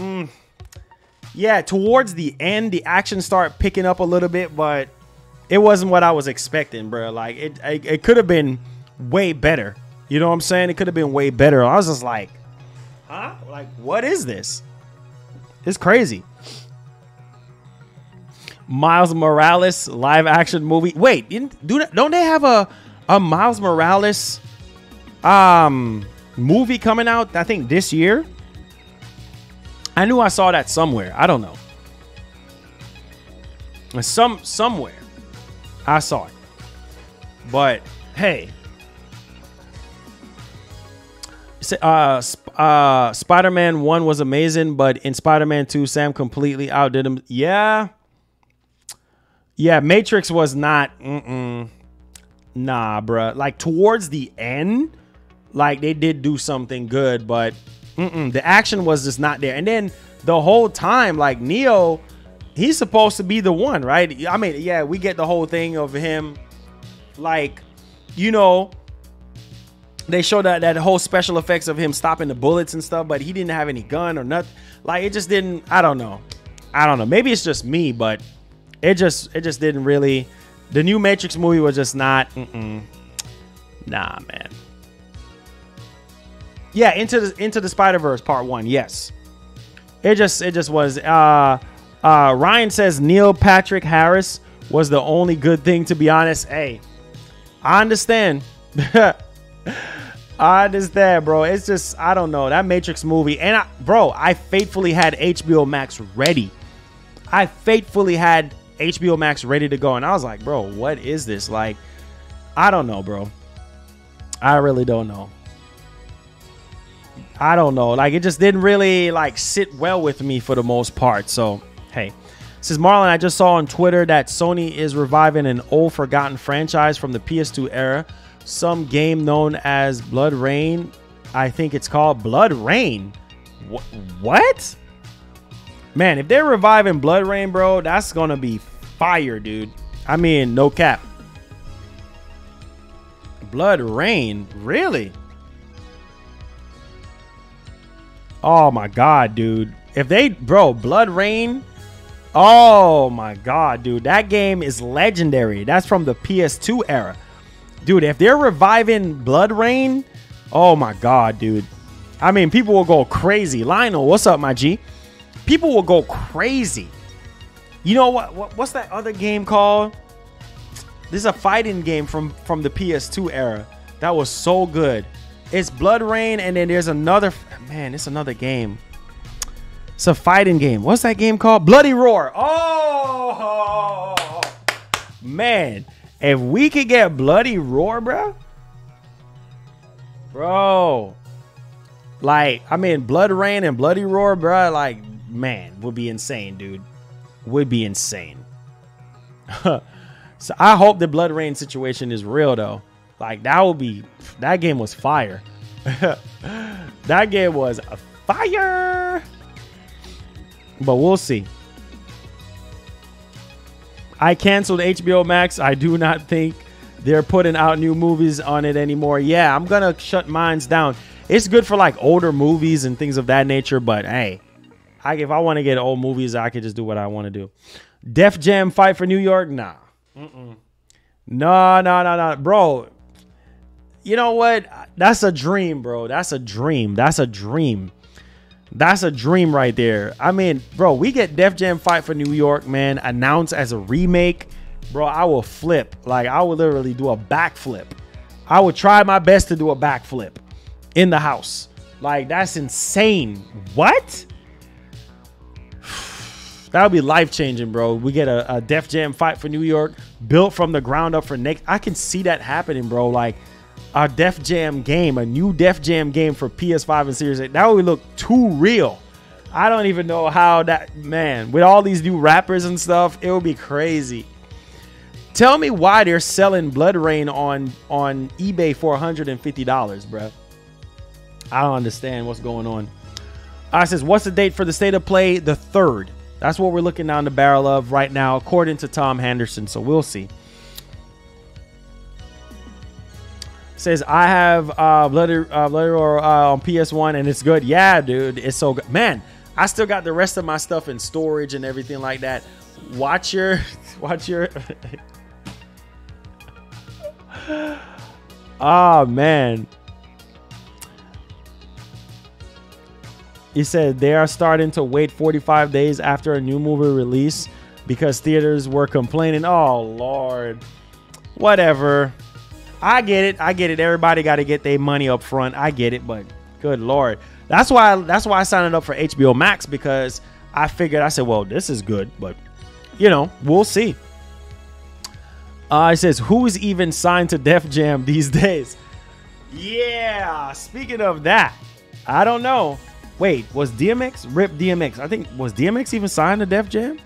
Yeah, towards the end, the action started picking up a little bit, but it wasn't what I was expecting, bro. Like it could have been way better. You know what I'm saying? It could have been way better. I was just like, huh? Like, what is this? It's crazy. Miles Morales live action movie. Wait, don't they have a Miles Morales movie coming out? I think this year. I knew I saw that somewhere. I don't know. Somewhere I saw it. But hey. Spider-Man 1 was amazing, but in Spider-Man 2, Sam completely outdid him. Yeah, Matrix was not. Nah, bruh. Like towards the end, like they did do something good, but the action was just not there. And then the whole time, like Neo, he's supposed to be the one, right? I mean, yeah, we get the whole thing of him, like, you know. They showed that whole special effects of him stopping the bullets and stuff, but he didn't have any gun or nothing. Like, it just didn't. I don't know. Maybe it's just me, but it just didn't really. The new Matrix movie was just not. Nah, man. Yeah, into the Spider-Verse Part 1. Yes, it just was. Ryan says Neil Patrick Harris was the only good thing. To be honest, hey, I understand. I understand, bro. It's just, I don't know, that Matrix movie. And I faithfully had HBO Max ready. I faithfully had HBO Max ready to go, and I was like, bro, what is this? Like, I don't know, bro. I really don't know. I don't know. Like, it just didn't really like sit well with me for the most part. So, hey, says Marlon, I just saw on Twitter that Sony is reviving an old forgotten franchise from the PS2 era. Some game known as Blood Rain. I think it's called Blood Rain. What? Man, if they're reviving Blood Rain, bro, that's going to be fire, dude. I mean, no cap. Blood Rain? Really? Oh, my God, dude. If they... Bro, Blood Rain... Oh, my God, dude. That game is legendary. That's from the PS2 era. Dude, if they're reviving Blood Rain... Oh, my God, dude. I mean, people will go crazy. Lionel, what's up, my G? People will go crazy. You know what's that other game called? This is a fighting game from the PS2 era. That was so good. It's Blood Rain, and then there's another... Man, it's another game. It's a fighting game. What's that game called? Bloody Roar. Oh! Man, if we could get Bloody Roar, bro. Bro. Like, I mean, Blood Rain and Bloody Roar, bro, like, man, would be insane, dude. Would be insane. So I hope the Blood Rain situation is real, though. Like, that would be... That game was fire. That game was fire. But we'll see. I canceled HBO Max. I do not think they're putting out new movies on it anymore. Yeah, I'm going to shut mines down. It's good for, like, older movies and things of that nature. But, hey, if I want to get old movies, I could just do what I want to do. Def Jam Fight for New York? Nah. No. Bro, you know what? That's a dream, bro. That's a dream. That's a dream. That's a dream right there. I mean, bro, we get Def Jam Fight for New York, man, announced as a remake. Bro, I will flip. Like, I would literally do a backflip. I would try my best to do a backflip in the house. Like, that's insane. What? That would be life-changing, bro. We get a Def Jam Fight for New York built from the ground up for next. I can see that happening, bro. Like, a Def Jam game, a new Def Jam game for PS5 and Series X. That would look too real. I don't even know how that, man, with all these new rappers and stuff, it would be crazy. Tell me why they're selling Blood Rain on eBay for $150, bro. I don't understand what's going on. It says, what's the date for the State of Play? The 3rd. That's what we're looking down the barrel of right now, according to Tom Henderson. So we'll see. Says, I have Bloody Roar on PS1 and it's good. Yeah, dude, it's so good. Man, I still got the rest of my stuff in storage and everything like that. Watch your oh, man. He said they are starting to wait 45 days after a new movie release because theaters were complaining. Oh, Lord. Whatever. I get it. I get it. Everybody got to get their money up front. I get it, but good Lord. That's why I signed up for HBO Max, because I figured, I said, well, this is good, but, you know, we'll see. It says, who is even signed to Def Jam these days? Yeah, speaking of that, I don't know. Wait, was DMX? Rip DMX. I think, was DMX even signed to Def Jam?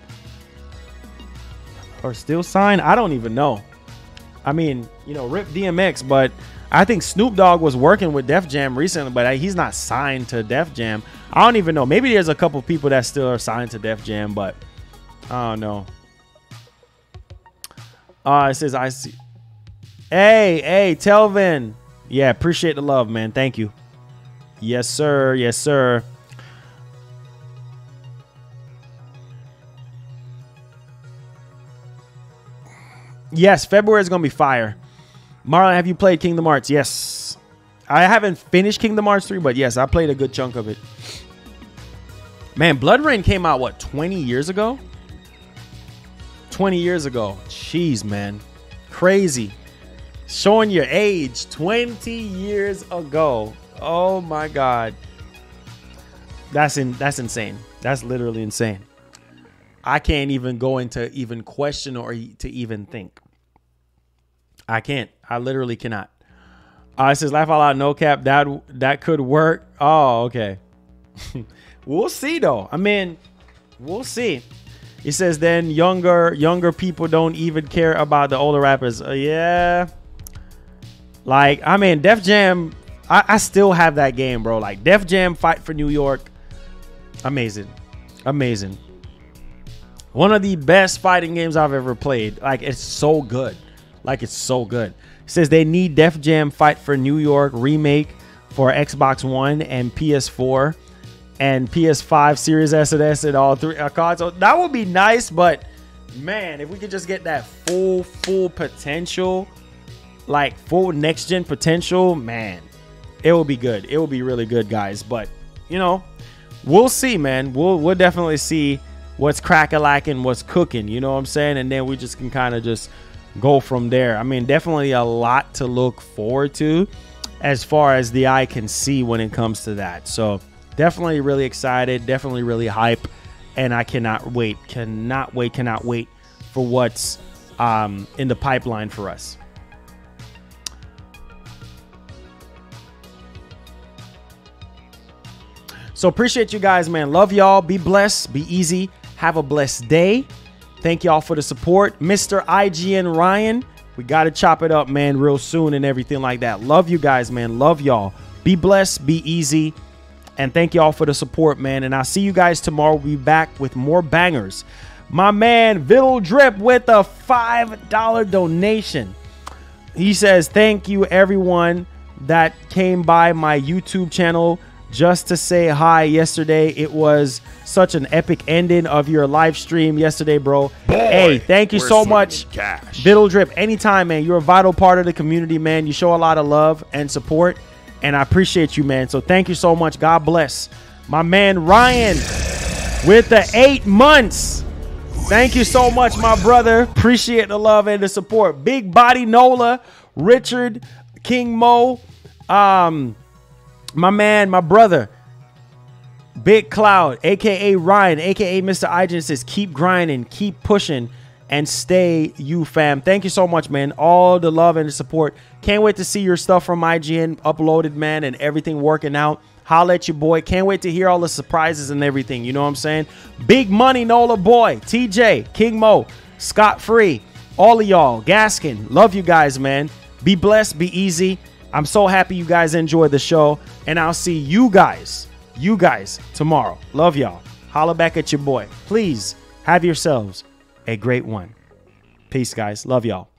Or still signed? I don't even know. I mean, you know, Rip DMX, but I think Snoop Dogg was working with Def Jam recently, but he's not signed to Def Jam. I don't even know. Maybe there's a couple people that still are signed to Def Jam, but I don't know. It says, I see. Hey, Telvin. Yeah, appreciate the love, man. Thank you. Yes, sir. Yes, sir. Yes, February is going to be fire. Marlon, have you played Kingdom Hearts? Yes. I haven't finished Kingdom Hearts 3, but yes, I played a good chunk of it. Man, Blood Rain came out, what, 20 years ago? 20 years ago. Jeez, man. Crazy. Showing your age. 20 years ago. Oh, my God. That's insane. That's literally insane. I can't even go into even question or to even think. I can't. I literally cannot. It says laugh out loud, no cap. That could work. Oh, okay. We'll see though. I mean, we'll see. It says then younger people don't even care about the older rappers. Yeah. Like, I mean, Def Jam, I still have that game, bro. Like, Def Jam Fight for New York. Amazing. Amazing. One of the best fighting games I've ever played. Like, it's so good. Like, it's so good. It says they need Def Jam Fight for New York remake for Xbox One and PS4 and PS5 Series S and S and all three consoles. That would be nice, but man, if we could just get that full potential, like full next gen potential, man, it will be good. It will be really good, guys. But you know, we'll see, man. We'll definitely see what's crack-a-lacking, what's cooking. You know what I'm saying? And then we just can kind of just go from there. I mean, definitely a lot to look forward to as far as the eye can see when it comes to that. So definitely really excited, definitely really hype, and I cannot wait for what's in the pipeline for us. So appreciate you guys, man. Love y'all. Be blessed. Be easy. Have a blessed day. Thank y'all for the support. Mr. IGN Ryan, we got to chop it up, man, real soon and everything like that. Love you guys, man. Love y'all. Be blessed. Be easy. And thank y'all for the support, man. And I'll see you guys tomorrow. We'll be back with more bangers. My man, Vittle Drip, with a $5 donation. He says, thank you, everyone that came by my YouTube channel just to say hi yesterday. It was such an epic ending of your live stream yesterday, bro. Boy, hey, thank you so much, Vittle Drip. Anytime, man. You're a vital part of the community, man. You show a lot of love and support, and I appreciate you, man. So thank you so much. God bless. My man Ryan with the 8 months. Thank you so much, my brother. Appreciate the love and the support. Big Body Nola, Richard, King Mo, my man, my brother, Big Cloud, aka Ryan, aka Mr. IGN, says keep grinding, keep pushing, and stay you, fam. Thank you so much, man. All the love and the support. Can't wait to see your stuff from IGN uploaded, man, and everything working out. Holla at your boy. Can't wait to hear all the surprises and everything. You know what I'm saying? Big Money Nola Boy, TJ, King Mo, Scott Free, all of y'all, Gaskin. Love you guys, man. Be blessed. Be easy. I'm so happy you guys enjoyed the show, and I'll see you guys tomorrow. Love y'all. Holla back at your boy. Please have yourselves a great one. Peace, guys. Love y'all.